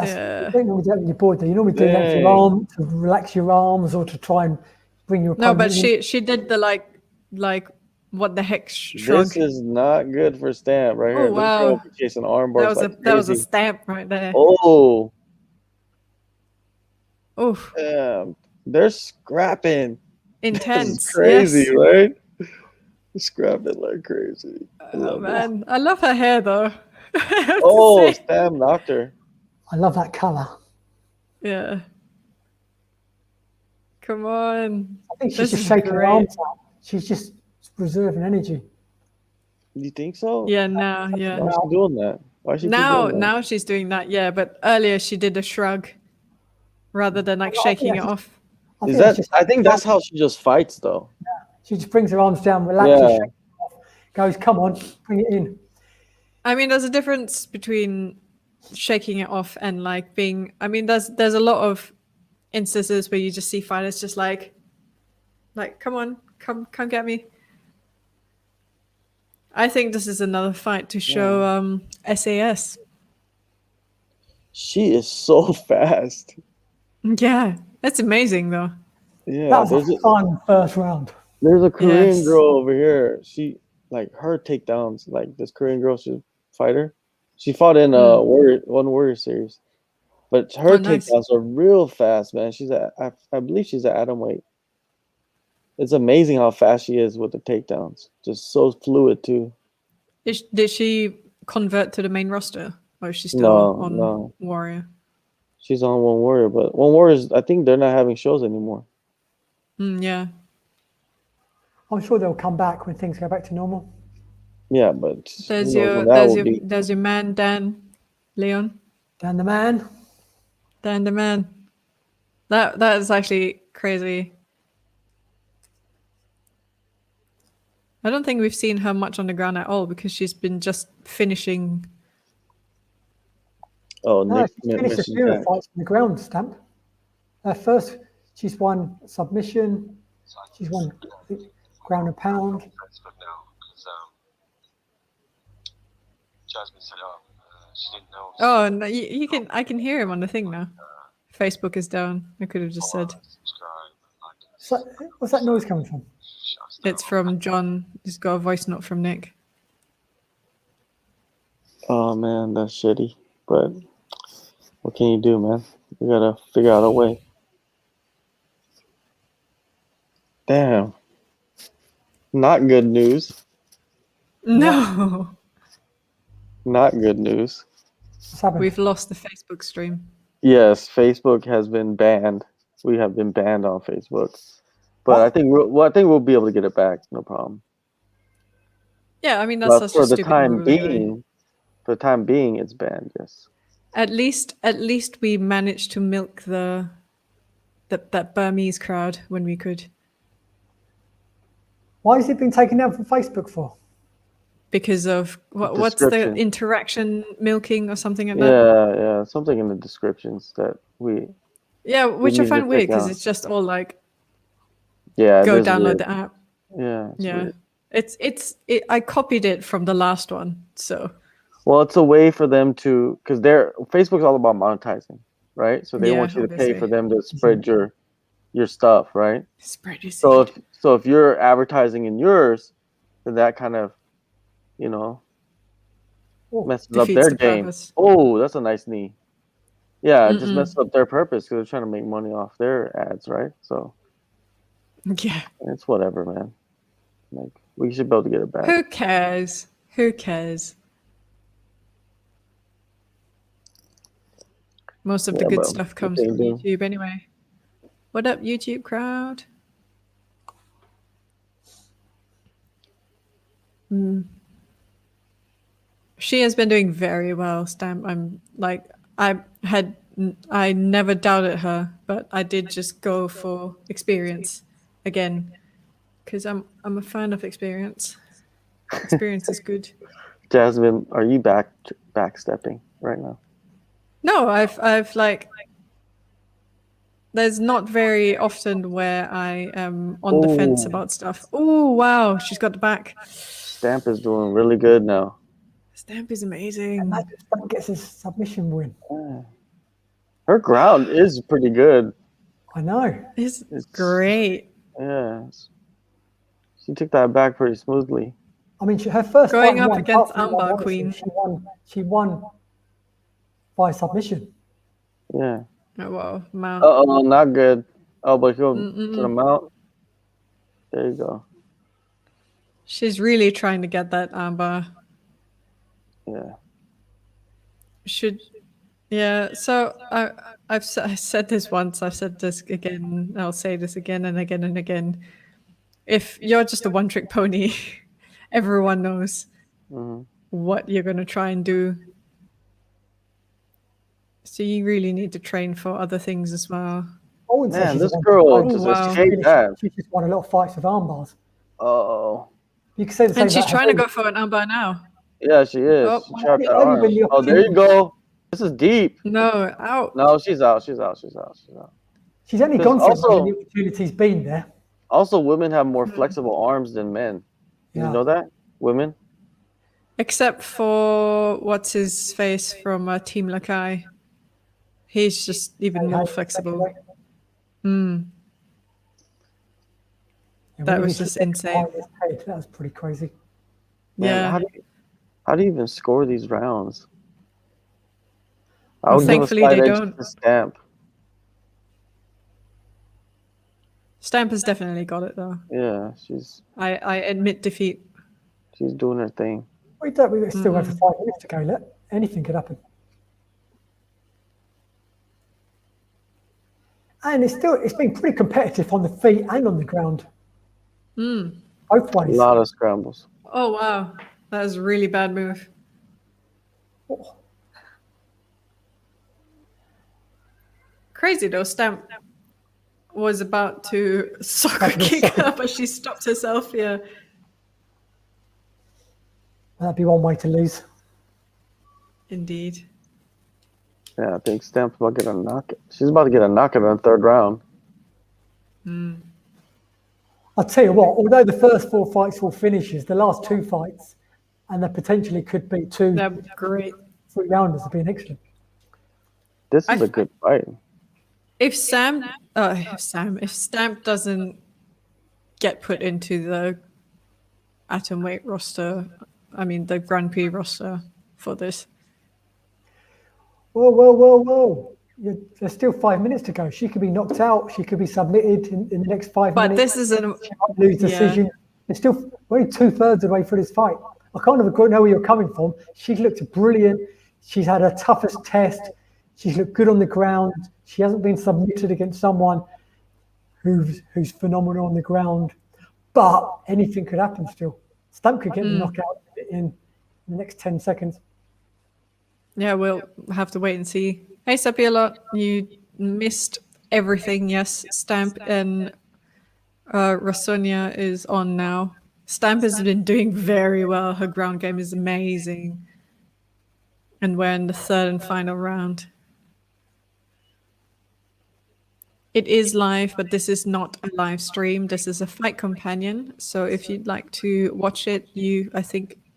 You yeah. don't normally do that when you're bored, though. You normally do that for your Dang. arm, to relax your arms, or to try and bring your No, opponent but in. she did the like what the heck shrug. This is not good for Stamp right here. Oh Look at her wow. chasing arm That bars was like that was a crazy. stamp right there. Oh, Oof. damn. They're scrapping. This is Intense. crazy, Yes. right? Scrapping like crazy. I Oh love it. man, I love her hair though. I have to Oh, say. Stamp knocked her. I love that colour. Yeah. Come on. I think she's This just is shaking her great. arms out. She's just reserving energy. You think so? Yeah, now, Why yeah. is she doing that? Why is she keep Now, doing that? now she's doing that, yeah. But earlier she did a shrug rather than like I think shaking it that's off. I Is think that's that? just I think that's how she just fights, though. she just brings her arms down, relaxes, Yeah. shakes it off, goes, "Come on, bring it in." I mean, there's a difference between shaking it off and like being. I mean, there's a lot of instances where you just see fighters just like, come on, come get me. I think this is another fight to show SAS. She is so fast. Yeah, that's amazing though. Yeah, That was a fun first round. there's a Korean Yes. girl over here. She like her takedowns, like this Korean girl, she's a fighter. She fought in Warrior series, but her Oh, nice. takedowns are real fast, man. She's I believe she's at atom weight. It's amazing how fast she is with the takedowns. Just so fluid too. Did she convert to the main roster, or is she still on No. Warrior? She's on One Warrior, but One Warriors, I think they're not having shows anymore. Yeah. I'm sure they'll come back when things go back to normal. Yeah, but There's who knows your when that will be. there's your man Dan Leon. Dan the man. Dan the man. That is actually crazy. I don't think we've seen her much on the ground at all because she's been just finishing. Oh, No, Nick she's finished a Mission few Jack. fights on the ground, Stamp. First, she's won submission. She's won I think, ground and pound. Facebook now because Jasmine said, she didn't know. Oh, no, you can. I can hear him on the thing now. Facebook is down. I could have just said. Subscribe, like, So, what's that noise coming from? shut us down. It's from John. He's got a voice note from Nick. Oh man, that's shitty. But what can you do, man? We gotta figure out a way. Damn. Not good news. No, Not good news. What's happened? we've lost the Facebook stream. Yes, Facebook has been banned. We have been banned on Facebook. But What? I think we'll be able to get it back, no problem. Yeah, I mean that's But such for a the stupid time move anyway. being, it's banned, yes. At least we managed to milk that Burmese crowd when we could, Why has it been taken down from Facebook for? because of what's the Description. interaction milking or something like that. Yeah, something in the descriptions that we. Yeah, which I need to find weird check because out. it's just all like Yeah, it go is download weird. the app. Yeah, it's Yeah, weird. I copied it from the last one, so Well, it's a way for them to, because Facebook's all about monetizing, right? So they yeah, want you to pay for obviously them to spread your stuff, right? spread your So seed. if you're advertising in yours, then that kind of, you know, messes up Defeats their the game. purpose. Oh, that's a nice knee. Yeah, it just Mm-mm. messes up their purpose because they're trying to make money off their ads, right? So Yeah, it's whatever, man. Like we should be able to get it back. who cares? Who cares? Most of the Yeah, good but stuff what comes they from do. YouTube anyway. What up, YouTube crowd? She has been doing very well, Stamp. I'm like, I never doubted her, but I did just go for experience again because I'm a fan of experience. Experience is good. Jasmine, are you backstepping right now? No, I've like, there's not very often where I am on the fence Ooh. about stuff. Oh wow, she's got the back. Stamp is doing really good now. Stamp is amazing. That gets his submission win. Yeah. Her ground is pretty good. I know. It's It's great. Yeah. She took that back pretty smoothly. I mean, her first Going fight up won, against apart from Amber one, Queen. She won by submission. Yeah. Oh wow, Mount. Uh-oh, not good. Oh, but he'll to the mount. There you go. She's really trying to get that Amber. Yeah. Yeah. So I said this once. I've said this again. I'll say this again and again and again. If you're just a one-trick pony, everyone knows what you're going to try and do. So you really need to train for other things as well. I wouldn't say Man, she's this a girl one-trick just pony. wow. escaped that. She just won a lot of fights with arm bars. Uh-oh. You could say the same And she's about trying to Hadoop. go for an Amber now. Yeah, she is. Oh, She trapped that only when arm. the Oh, there you go. This is deep. No, out. No, she's out. She's out. She's only There's gone for it also- when the opportunity's been there. Also, women have more flexible arms than men. Did Yeah. you know that? Women? Except for what's his face from Team Lakai. He's just even more flexible. Yeah, That when he was hit just that insane. behind his head, that was pretty crazy. Man, Yeah. How do you even score these rounds? I Well, would give a thankfully slight they edge don't. to Stamp. Stamp has definitely got it though. Yeah, I admit defeat. she's doing her thing. We still have 5 minutes to go. Anything could happen. And it's been pretty competitive on the feet and on the ground. Both A ways. lot of scrambles. Oh wow, that was a really bad move. Crazy though, Stamp was about to soccer kick her, but she stopped herself. Yeah. That'd be one way to lose. Indeed. Yeah, I think Stamp's about to get a knockout. She's about to get a knockout in the third round. I'll tell you what, although the first 4 fights were finishes, the last 2 fights, and there potentially could be 2 That'd be great. 3 rounders, have been excellent. This is a good fight. If Stamp doesn't get put into the atomweight roster, I mean the Grand Prix roster for this. Whoa. There's still 5 minutes to go. She could be knocked out. She could be submitted in the next 5 But minutes. this is an She might lose decision. It's still only 2/3 of the way through this fight. I kind of know where you're coming from. She's looked brilliant. She's had her toughest test. She's looked good on the ground. She hasn't been submitted against someone who's phenomenal on the ground. But anything could happen still. Stamp could get the knockout in the next 10 seconds. Yeah, we'll have to wait and see. Hey, Sapiola, you missed everything. Yes, Stamp and Rosonia is on now. Stamp has been doing very well. Her ground game is amazing. And we're in the third and final round. It is live, but this is not a live stream. This is a fight companion. So if you'd like to watch it,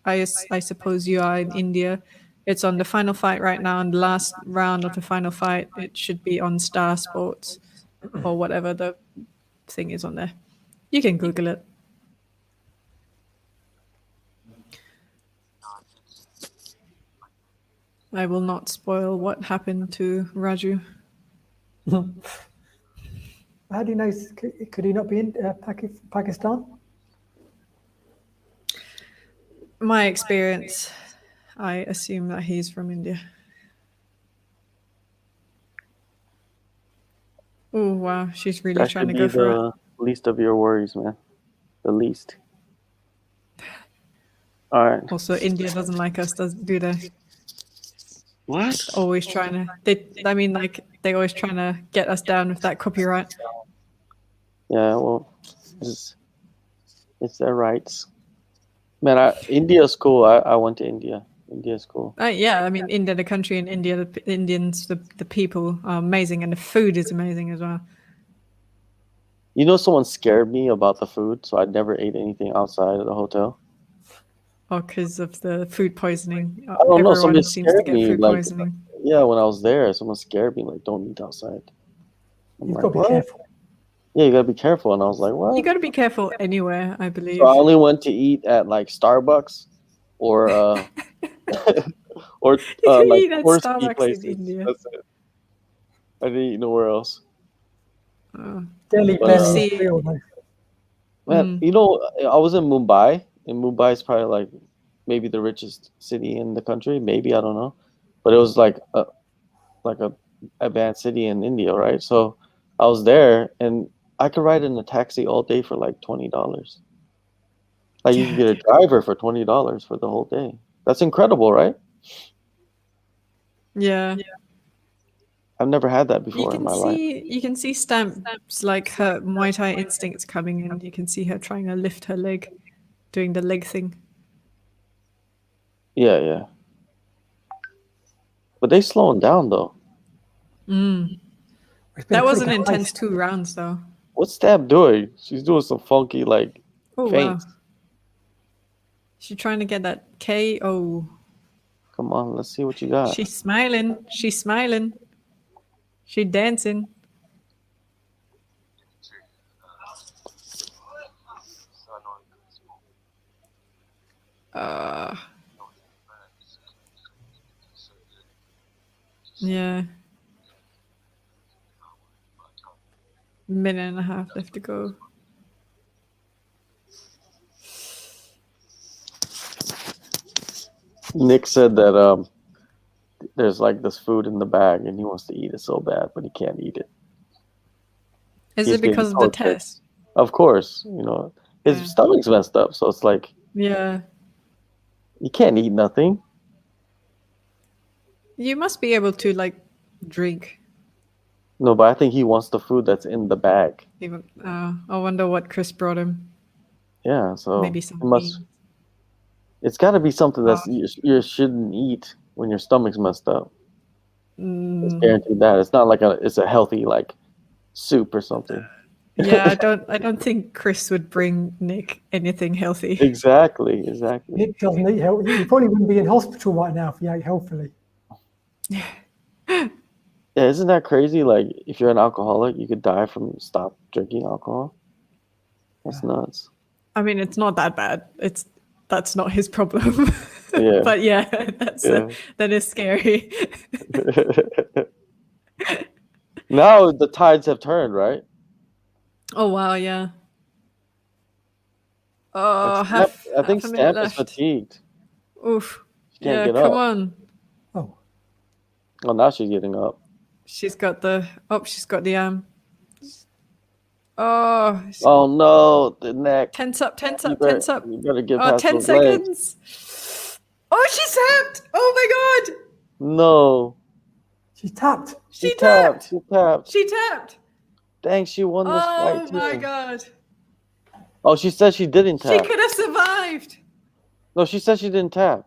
I suppose you are in India. It's on the final fight right now, and the last round of the final fight, it should be on Star Sports or whatever the thing is on there. You can Google it. I will not spoil what happened to Raju. How do you know? Could he not be in Pakistan? My experience, I assume that he's from India. Oh, wow. She's really That trying should to be go for it. the least of your worries, man. The least. All right. Also, India doesn't like us, do they? What? Always trying to. They're always trying to get us down with that copyright. Yeah, well, it's their rights. Man, India's cool. I went to India. India's cool. Yeah, I mean, India, the country, and India, the Indians, the people are amazing, and the food is amazing as well. You know, someone scared me about the food, so I never ate anything outside of the hotel. Oh, because of the food poisoning. I don't know. Everyone Somebody seems to scared get me. food Like, poisoning. yeah, when I was there, someone scared me. Like, don't eat outside. You've got to be careful. Yeah, you gotta be careful. And I was like, what? You got to be careful anywhere, I believe. So I only went to eat at like Starbucks or or can like eat at touristy Starbucks in places. India. That's it. I didn't eat nowhere else. Oh. Delhi, But, Delhi, real, though. Man, you know, I was in Mumbai, and Mumbai is probably like maybe the richest city in the country. Maybe, I don't know, but it was like a advanced city in India, right? So I was there, and I could ride in a taxi all day for like $20. Like you can get a driver for $20 for the whole day. That's incredible, right? Yeah. I've never had that before in my life. You can see Stamp's like her Muay Thai instincts coming in. You can see her trying to lift her leg, doing the leg thing. Yeah, yeah. But they slowing down though. That was an intense 2 rounds though. What's Stab doing? She's doing some funky like feints. Wow. She's trying to get that KO. Come on, let's see what you got. She's smiling. She's smiling. She's dancing. Yeah. Minute and a half left to go. Nick said that there's like this food in the bag and he wants to eat it so bad, but he can't eat it. Is He's it because of the test? Of course, you know, his stomach's messed up, so it's like Yeah. you can't eat nothing. You must be able to like drink. No, but I think he wants the food that's in the bag. Even I wonder what Chris brought him. Yeah, so Maybe it something. it's got to be something that you shouldn't eat when your stomach's messed up. It's guaranteed that. It's not like it's a healthy like soup or something. Yeah, I don't think Chris would bring Nick anything healthy. Exactly. Nick doesn't eat healthy. He probably wouldn't be in hospital right now if he ate healthily. Yeah, isn't that crazy? Like, if you're an alcoholic, you could die from stop drinking alcohol. That's nuts. I mean, it's not that bad. That's not his problem. Yeah. But yeah, that is scary. Now the tides have turned, right? Oh wow, yeah. Oh, I think half a minute Stamp is left. fatigued. Oof. She can't Yeah, get come up. on. Oh, now she's getting up. She's got the arm. Oh. Oh no, the neck. Tense up. You better get Oh, past 10 those legs. seconds. Oh, she's tapped. Oh my god. No. She's tapped. She tapped. She tapped. Dang, she won this fight Oh too. my god. Oh, she said she didn't She tap. could have No, she said she didn't tap.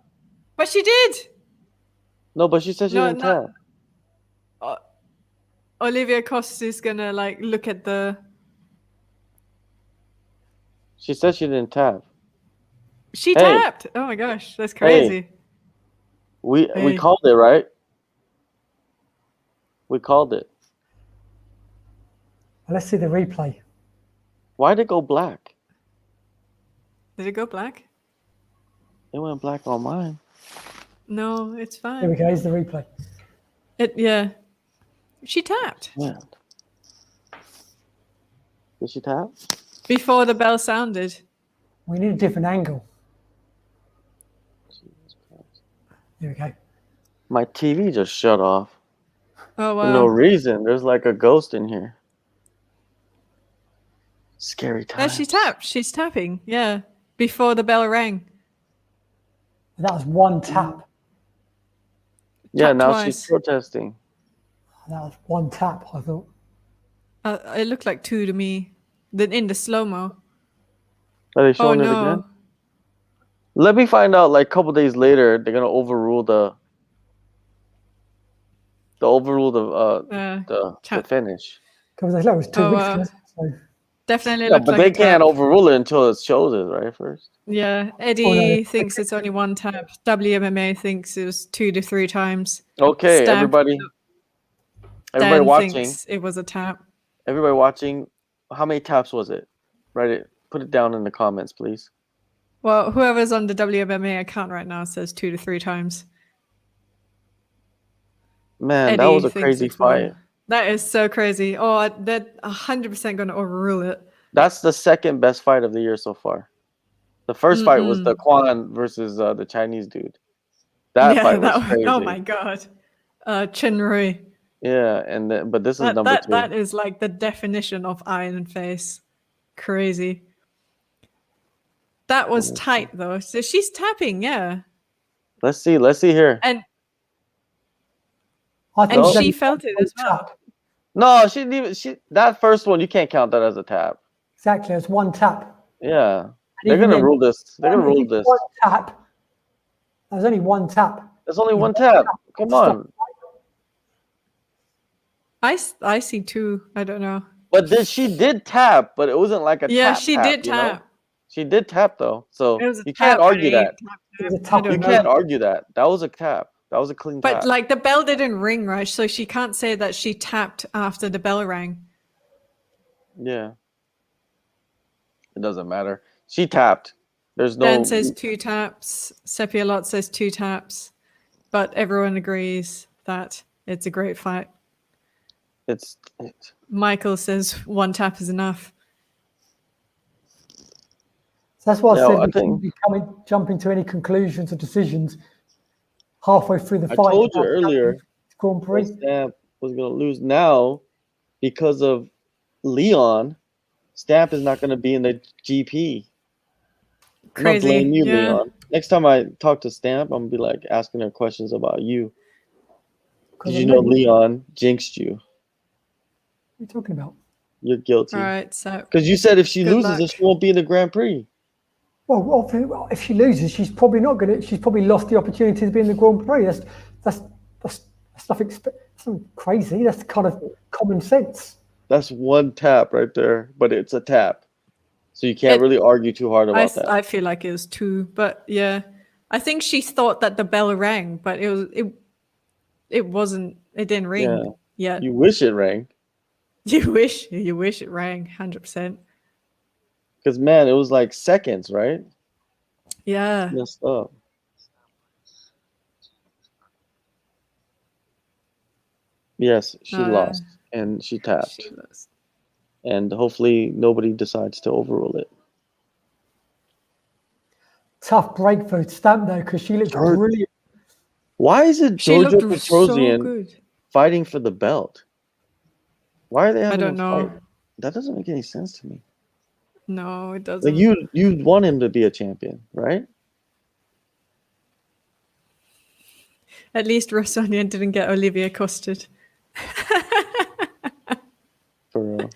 But she did. No, but she said she No, didn't not- tap. Olivia Costa's gonna like look at the. She said she didn't tap. She Hey. tapped. Oh my gosh, that's crazy. We Hey. called it, right? We called it. Let's see the replay. Why'd it go black? Did it go black? It went black on mine. No, it's Here we fine. go. Here's the replay. Yeah. She tapped Yeah. Did she tap? before the bell sounded. We need a different angle. Here we go. My TV just shut off. Oh For no wow. reason. There's like a ghost in here. Scary Yeah, times. she tapped. She's tapping. Yeah, before the bell rang. That was one tap. Yeah, Tap now she's twice. protesting. That was one tap, I thought. It looked like two to me. Then in the slow mo. Are they Oh showing it no. again? Let me find out. Like a couple days later, they're gonna overrule the the Chat. finish. Because it was 2 Oh, weeks wow. ago. So, Definitely Yeah, looked but like they a can't tap. overrule it until it shows it right first. Yeah, Eddie thinks it's only one tap. WMMA thinks it was 2 to 3 times. Okay, Stamp. everybody Dan watching. thinks it was a tap. Everybody watching. How many taps was it? Write it. Put it down in the comments, please. Well, whoever's on the WMMA account right now says 2 to 3 times. Man, Eddie that was a thinks crazy it's one. fight. That is so crazy. Oh, they're 100% going to overrule it. That's the second best fight of the year so far. The first fight was the Quan versus the Chinese dude. That fight was crazy. Oh my god. Chen Rui. Yeah, and then, but this is number two. That is like the definition of Iron Face. Crazy. That was tight though. So she's tapping, yeah. Let's see here. And I thought and it was she only felt it one as well. tap. No, she didn't even. That first one, you can't count that as a tap. Exactly, it's one tap. Yeah, And they're even gonna then, rule this. They're gonna if rule it's this. One tap. There's only one tap. There's only Yeah, one tap. Come Stop. on. I see two. I don't know. But she did tap, but it wasn't like a Yeah, tap. she did you know? tap. She did tap though, so It was a you tap, can't argue buddy. that. It was a I tap. don't You know. can't argue that. That was a tap. That was a clean But tap. like the bell didn't ring, right? So she can't say that she tapped after the bell rang. Yeah. It doesn't matter. She tapped. There's no. Dan says 2 taps. Sepialot says 2 taps. But everyone agrees that it's a great fight. It's Michael says 1 tap is enough. So that's why I No, said I we think- shouldn't be jumping to any conclusions or decisions halfway through the I fight. told you earlier. Grand Prix. Stamp was gonna lose now because of Leon. Stamp is not gonna be in the GP. I'm not Crazy. blaming you, Yeah. Leon. Next time I talk to Stamp, I'm gonna be like asking her questions about you. Did you know Leon jinxed you? What are you talking about? You're guilty. All right. So Because you said if she Good loses, luck. then she won't be in the Grand Prix. Well, if she loses, she's probably not going to. She's probably lost the opportunity to be in the Grand Prix. That's nothing. That's not crazy. That's kind of common sense. That's one tap right there, but it's a tap. So you can't really argue too hard about that. I feel like it was 2, but yeah. I think she thought that the bell rang, but it wasn't. It didn't ring Yeah. yet. You wish it rang. You wish it rang 100%. Because, man, it was like seconds, right? Yeah. Messed up. Yes, she lost and she tapped. She was. And hopefully nobody decides to overrule it. Tough break for Stamp though, because she looked Hurt. brilliant. Why is it She Jojo looked so Petrosian good. fighting for the belt? Why are they having don't him know. fight? That doesn't make any sense to me. No, it doesn't. Like you want him to be a champion, right? At least Rosonia didn't get Olivia costed. For real.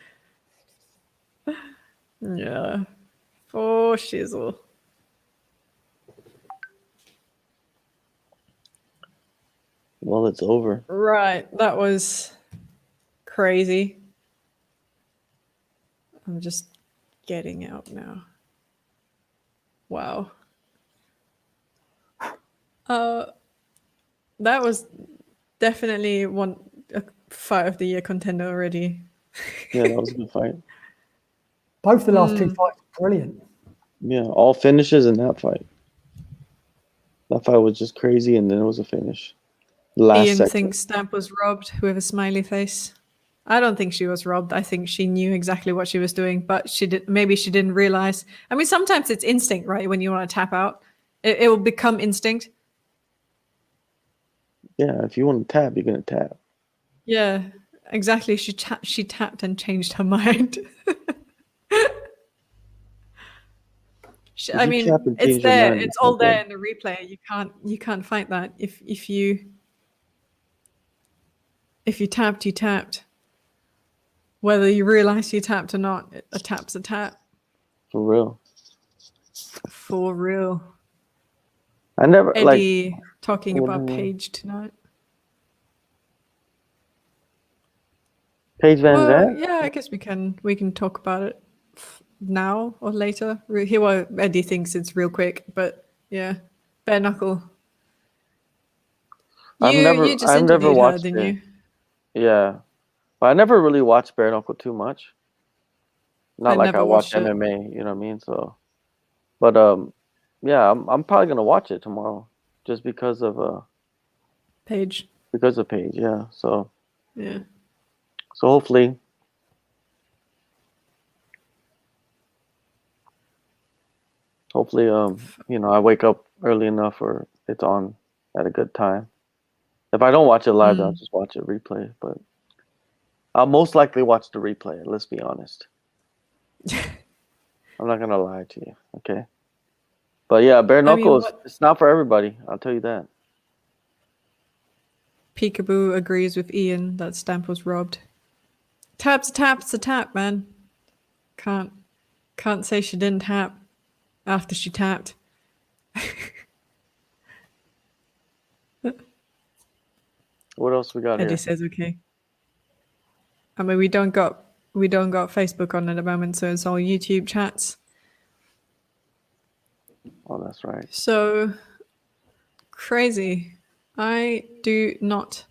Yeah. For shizzle. Well, it's over. Right, that was crazy. I'm just getting out now. Wow. That was definitely a fight of the year contender already. Yeah, that was a good fight. Both the last two fights were brilliant. Yeah, all finishes in that fight. That fight was just crazy, and then it was a finish. Last Ian second. thinks Stamp was robbed with a smiley face. I don't think she was robbed. I think she knew exactly what she was doing, but maybe she didn't realize. I mean, sometimes it's instinct, right? When you want to tap out, it will become instinct. Yeah, if you want to tap, you're gonna tap. Yeah, exactly. She tapped and changed her mind. I you mean, tap and it's change your there. mind, It's it's all not there good. in the replay. You can't fight that. If you tapped, you tapped. Whether you realize you tapped or not, a tap's a tap. For real. For real. I never like. Eddie talking about Paige tonight. Paige Van Well, Zandt? yeah, I guess we can talk about it now or later. Hear what Eddie thinks. It's real quick, but yeah, bare knuckle. You just I've never interviewed her, watched didn't it. you? Yeah, but I never really watched bare knuckle too much. Not I like I never watch watched it. MMA, you know what I mean? So, but yeah, I'm probably gonna watch it tomorrow, just because of Paige. Paige. Yeah, so Yeah. hopefully. Hopefully, I wake up early enough or it's on at a good time. If I don't watch it live, I'll just watch it replay. But I'll most likely watch the replay. Let's be honest. I'm not gonna lie to you, okay? But yeah, bare knuckle it's not for everybody. I'll tell you that. Peekaboo agrees with Ian that Stamp was robbed. Tap's a tap, man. Can't say she didn't tap after she tapped. What else we got Eddie here? says okay. I mean, we don't got Facebook on at the moment, so it's all YouTube chats. Oh, that's right. So crazy. I do not.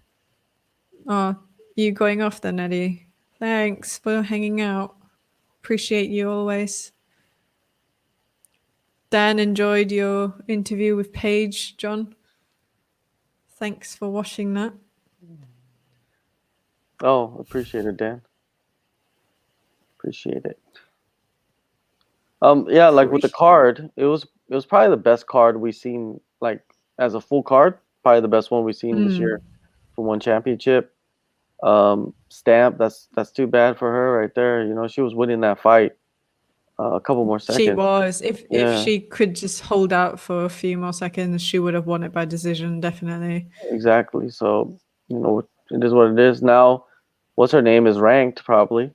Oh, you going off then, Eddie? Thanks for hanging out. Appreciate you always. Dan enjoyed your interview with Paige, John. Thanks for watching that. Oh, appreciate it, Dan. Appreciate it. Yeah, like with the card, it was probably the best card we've seen, like as a full card. Probably the best one we've seen this year for one championship. Stamp, that's too bad for her right there. You know, she was winning that fight a couple more seconds. She was. If she could just hold out for a few more seconds, she would have won it by decision, definitely. Exactly. So, you know, it is what it is. Now, what's her name is ranked probably,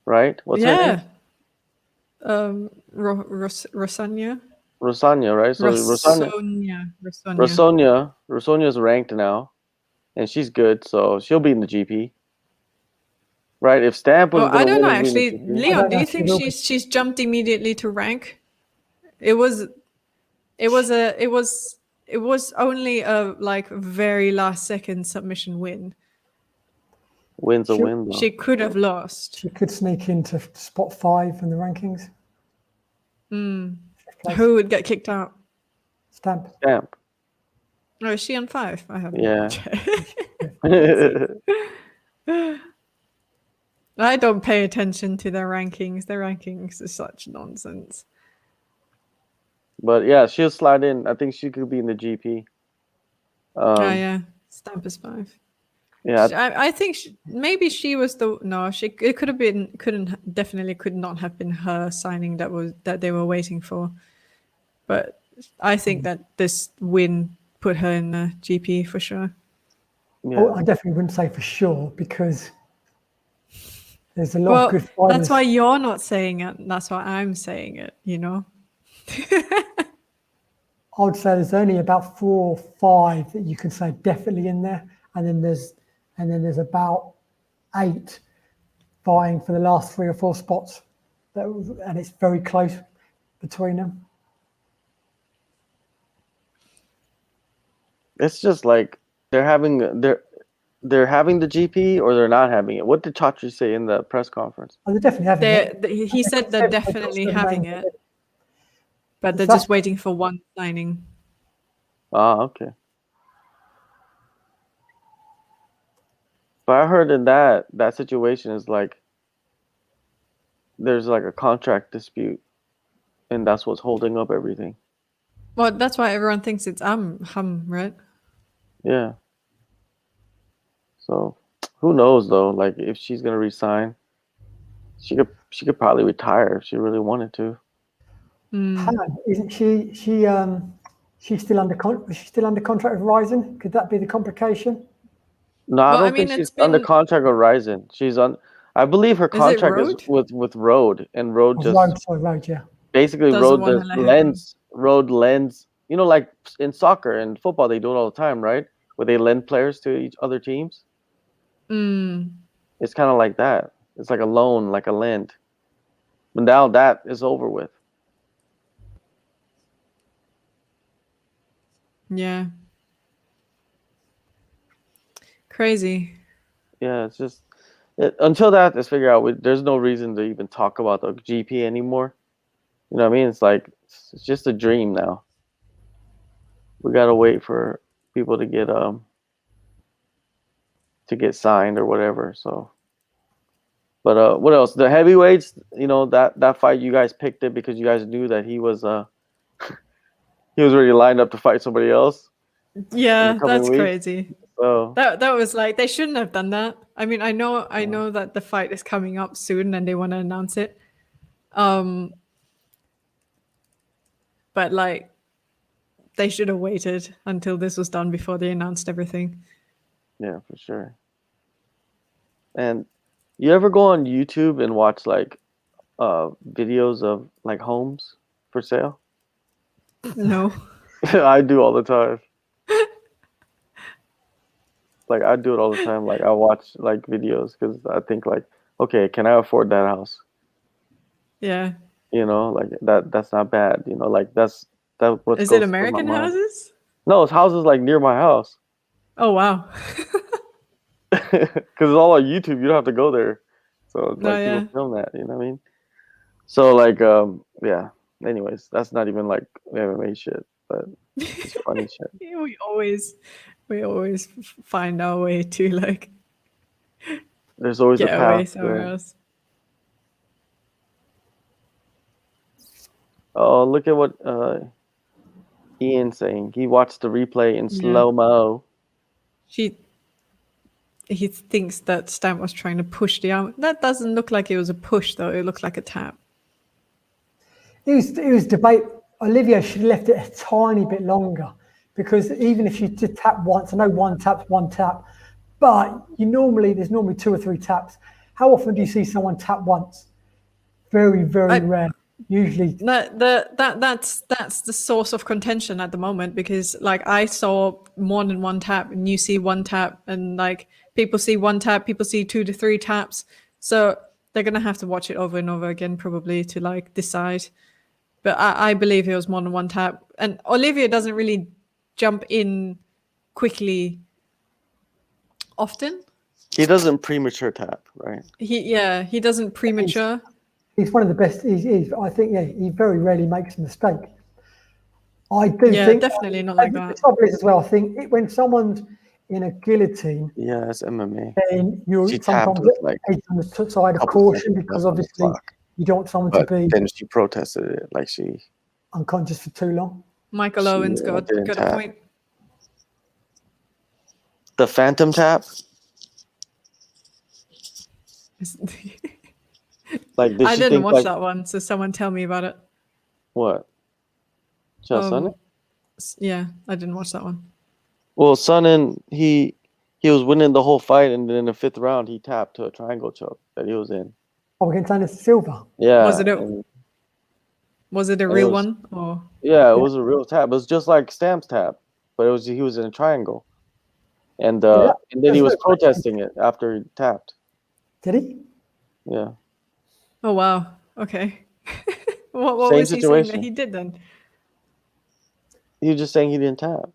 right? What's her name? Rosonia. Rosonia, right? So Rosonia is ranked now, and she's good, so she'll be in the GP. Right? If Stamp was I gonna don't win, know it'd be in the actually. GP. Leon, do you think she's jumped immediately to rank? It was only a like very last second submission win. Win's a win, though. She could have lost. She could sneak into spot 5 in the rankings. Who would get kicked out? Stamp. Stamp. Oh, is she on 5? I haven't. Yeah. I don't pay attention to their rankings. Their rankings are such nonsense. But yeah, she'll slide in. I think she could be in the GP. Oh yeah, Stamp is 5. Yeah, I think maybe she was the it could have been definitely could not have been her signing that they were waiting for, but I think that this win put her in the GP for sure. Yeah. Oh, I definitely wouldn't say for sure because there's a lot of good fighters. That's why you're not saying it. That's why I'm saying it. You know. I would say there's only about 4 or 5 that you can say definitely in there, and then there's about 8 vying for the last 3 or 4 spots, and it's very close between them. It's just like they're having the GP or they're not having it. What did Chatri say in the press conference? Oh, they're definitely having it. He said they're definitely having it, but they're just waiting for one signing. Ah, okay. But I heard in that situation is like there's like a contract dispute, and that's what's holding up everything. Well, that's why everyone thinks it's hum, right? Yeah. So who knows though? Like if she's gonna resign, she could probably retire if she really wanted to. Hannah, isn't she? She's still under contract with Ryzen. Could that be the complication? No, I Well, I don't think mean, she's it's under been- contract with Ryzen. She's on. I believe her Is it contract is Rode? with Rode, and Rode just Road, yeah. basically Doesn't Rode wanna does let her lends. Rode lends. You know, like in soccer and football, they do it all the time, right? Where they lend players to each other teams. It's kind of like that. It's like a loan, like a lend. But now that is over with. Yeah. Crazy. Yeah, it's just until that is figured out. There's no reason to even talk about the GP anymore. You know what I mean? It's like it's just a dream now. We gotta wait for people to get signed or whatever. So, but what else? The heavyweights. You know that fight you guys picked it because you guys knew that he was he was already lined up to fight somebody else. Yeah, that's weeks. crazy. So That was like they shouldn't have done that. I mean, I know that the fight is coming up soon and they want to announce it. But like they should have waited until this was done before they announced everything. yeah, for sure. And you ever go on YouTube and watch like videos of like homes for sale? No. I do all the time. Like I do it all the time. Like I watch like videos because I think like, okay, can I afford that house? Yeah. You know, like that's not bad. You know, like that what Is goes it through my American mind. houses? No, it's houses like near my house. Oh wow. Because it's all on YouTube. You don't have to go there. So it's like yeah. people film that. You know what I mean? So like yeah. Anyways, that's not even like MMA shit, but it's funny shit. We always find our way to like There's always a get away path. somewhere Yeah. else. Oh, look at what Ian's saying. He watched the replay in slow-mo. He thinks that Stan was trying to push the arm. That doesn't look like it was a push though. It looked like a tap. It was debate. Olivia should have left it a tiny bit longer because even if you did tap once, I know one tap, but there's normally 2 or 3 taps. How often do you see someone tap once? Very, very rare. Usually, that's the source of contention at the moment because like I saw more than one tap and you see one tap and like people see one tap, people see 2 to 3 taps, so they're gonna have to watch it over and over again probably to like decide. But I believe it was more than one tap, and Olivia doesn't really jump in quickly often. He doesn't premature tap, right? He doesn't premature. he's one of the best. I think he very rarely makes a mistake. I do Yeah, think definitely not like the that. trouble is as well. I think when someone's in a guillotine, Yeah, that's MMA. then you're She tapped sometimes with, like, on the side of couple caution seconds because left on the obviously clock. you don't want someone But to be then she protested it, like she unconscious for too long. Michael Owens got didn't a tap. point. The phantom tap. Like did I she didn't think watch like that one, so someone tell me about it. what? Son? Yeah, I didn't watch that one. Well, Sonnen, he was winning the whole fight, and then in the 5th round, he tapped to a triangle choke that he was in. Oh, against Anderson Silva. Yeah. Was it? Was it a And real it was- one or? Yeah, it was a real tap. It was just like Stam's tap, but he was in a triangle, and then he there's was no question. protesting it after he tapped. Did he? Yeah, Oh wow. Okay. What Same was he saying that situation. he did then? he was just saying he didn't tap,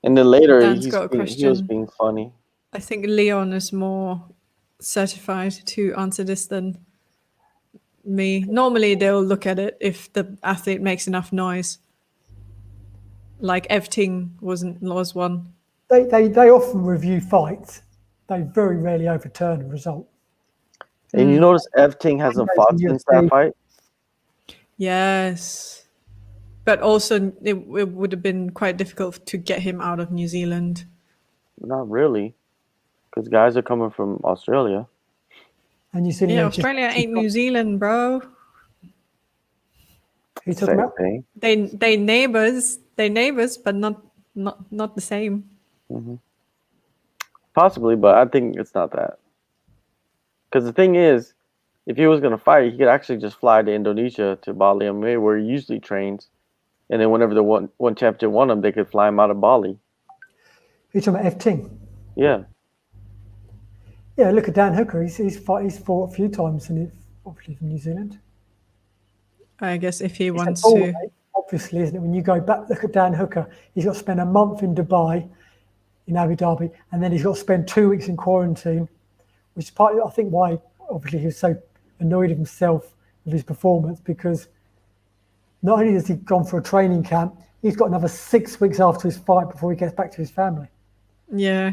and then later Dan's got a he was question. being funny. I think Leon is more certified to answer this than me. Normally, they'll look at it if the athlete makes enough noise. Like Evting was one. They often review fights. They very rarely overturn a result. And you notice Evting hasn't Windows fought in since UFC. that fight. Yes, but also it would have been quite difficult to get him out of New Zealand. Not really, because guys are coming from Australia. And you see, Yeah, Australia ain't New Zealand, bro. Who you talking Same about? thing. They neighbors, but not the same. Possibly, but I think it's not that. Because the thing is, if he was gonna fight, he could actually just fly to Indonesia to Bali MMA, where he usually trains, and then whenever the one championship won him, they could fly him out of Bali. Who you talking about? F-Ting. Yeah, Yeah, look at Dan Hooker. He's fought a few times, and obviously from New Zealand. I guess if he It's a wants ball, to. mate, obviously, isn't it? When you go back, look at Dan Hooker. He's got to spend a month in Dubai, in Abu Dhabi, and then he's got to spend 2 weeks in quarantine, which is partly, I think, why obviously he was so annoyed at himself with his performance, because not only has he gone for a training camp, he's got another 6 weeks after his fight before he gets back to his family. Yeah.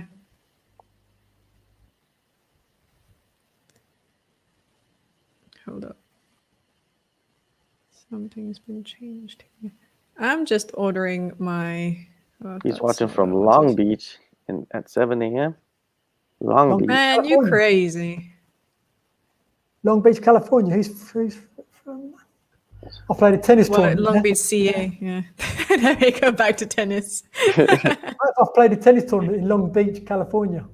Hold up. Something's been changed here. I'm just ordering my. Oh, he's that's watching not from what I Long wanted. Beach at 7 a.m. Long Beach. Man, you California. crazy. Long Beach, California. He's from. I played a tennis Well, tournament. Long there. Beach, CA. Yeah. Then we go back to tennis. I've played a tennis tournament in Long Beach, California.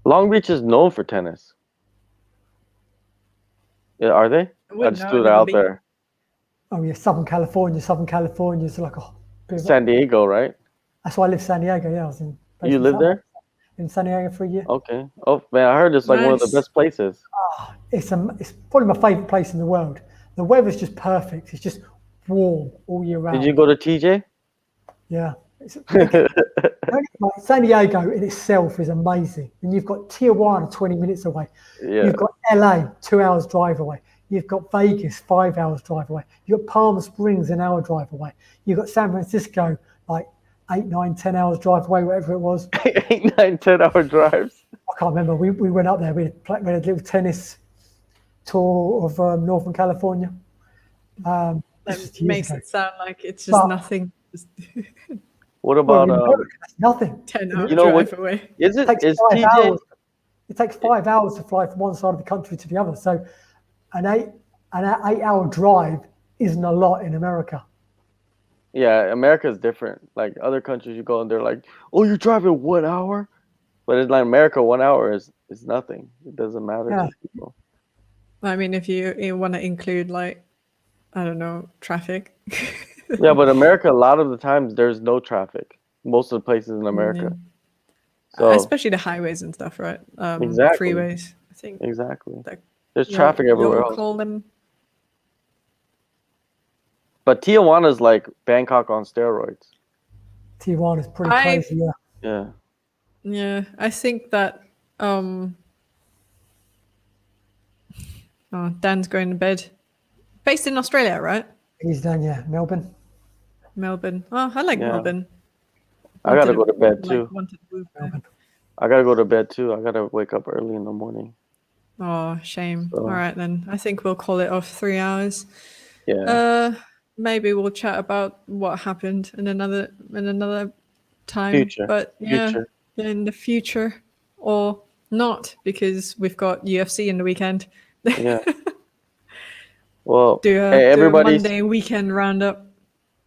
Long Beach is known for tennis. Yeah, are they? I wouldn't just know, threw it never out been. there. Oh yeah, Southern California. Southern California is like a bit of, San Diego, right? that's why I live in San Diego. Yeah, I was based You in live San- there? in San Diego for a year. Okay. Oh man, I heard it's like one of the Nice. best places. It's probably my favorite place in the world. The weather's just perfect. It's just warm all year round. Did you go to TJ? Yeah. Like San Diego in itself is amazing. And you've got Tijuana 20 minutes away. Yeah. You've got LA 2 hours drive away. You've got Vegas 5 hours drive away. You've got Palm Springs an hour drive away. You've got San Francisco like 8, 9, 10 hours drive away, whatever it was. 8, 9, 10-hour drives. I can't remember. We went up there. We had a little tennis tour of Northern California. This That was years makes ago. it sound like it's just But- nothing. Just What Well, about in America, that's nothing. 10-hour You know what- drive away. is It it takes is 5 TJ hours. It takes 5 hours to fly from one side of the country to the other. So an 8-hour drive isn't a lot in America. Yeah, America is different. Like other countries you go and they're like, "Oh, you're driving 1 hour?" But it's like America, 1 hour is nothing. It doesn't matter Yeah. to people. I mean, if you want to include like, I don't know, traffic. Yeah, but America, a lot of the times there's no traffic. Most of the places in America. So Especially the highways and stuff, right? Exactly. Freeways. I think exactly. like, There's traffic everywhere you'll else. call them. But Tijuana is like Bangkok on steroids. Tijuana is pretty I- crazy. Yeah. Yeah. Yeah, I think that. Oh, Dan's going to bed. Based in Australia, right? He's done. Yeah. Melbourne. Melbourne. Oh, I like Yeah. Melbourne. I gotta Wanted go to bed too. wanted to move there. Melbourne. I gotta go to bed too. I gotta wake up early in the morning. Oh, shame. So- All right, then. I think we'll call it off 3 hours. Yeah. Maybe we'll chat about what happened in another time. Future. But yeah, Future. in the future or not, because we've got UFC in the weekend. Yeah. Well, do hey, a everybody, Monday weekend roundup.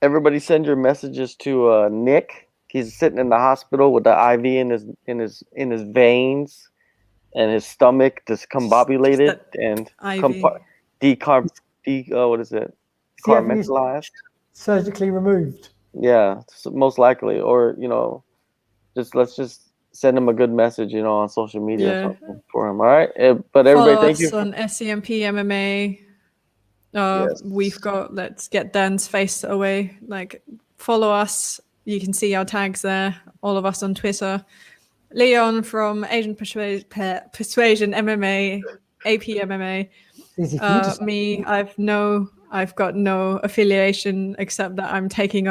everybody, send your messages to Nick. He's sitting in the hospital with the IV in his veins, and his stomach discombobulated Just and IV. what is it? he having his compartmentalized. surgically removed? Yeah, most likely, or let's just send him a good message, on social media or Yeah. something for him. All right, but Follow everybody, thank you. us on SCMP MMA. Yes. We've got, let's get Dan's face away. Like, follow us. You can see our tags there. All of us on Twitter. Leon from Asian Persuasion MMA, AP MMA. It's easy for you to say. Me, I've got no affiliation except that I've taken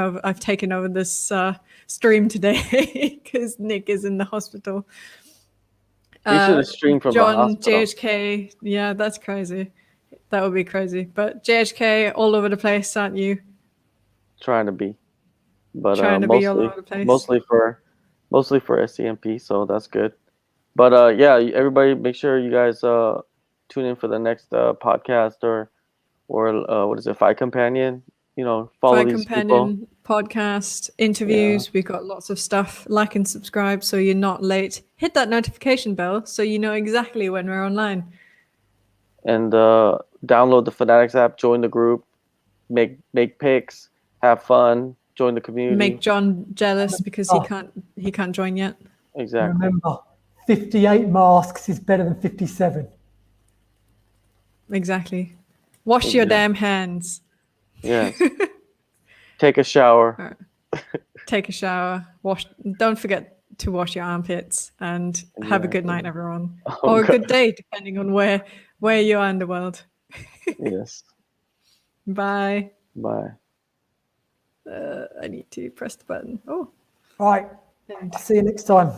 over this stream today because Nick is in the hospital. We should have streamed from the John, hospital. JHK, yeah, that's crazy. That would be crazy. But JHK, all over the place, aren't you? Trying to be, but Trying to be all over the place. mostly for SCMP, so that's good. But yeah, everybody, make sure you guys tune in for the next podcast or what is it, Fight Companion? Follow Fight these Companion, people. podcast, interviews. We've got lots of stuff. Like and subscribe so you're not late. Hit that notification bell so you know exactly when we're online. And download the Fanatics app, join the group, make picks, have fun, join the community. Make John jealous because he can't join yet. Exactly. Remember, 58 masks is better than 57. Exactly. Wash your damn hands. Yes. Take a shower. Take a shower. Don't forget to wash your armpits and have a good night, everyone. Or a good day, depending on where you are in the world. Yes. Bye. Bye. I need to press the button. Oh. Right. See you next time.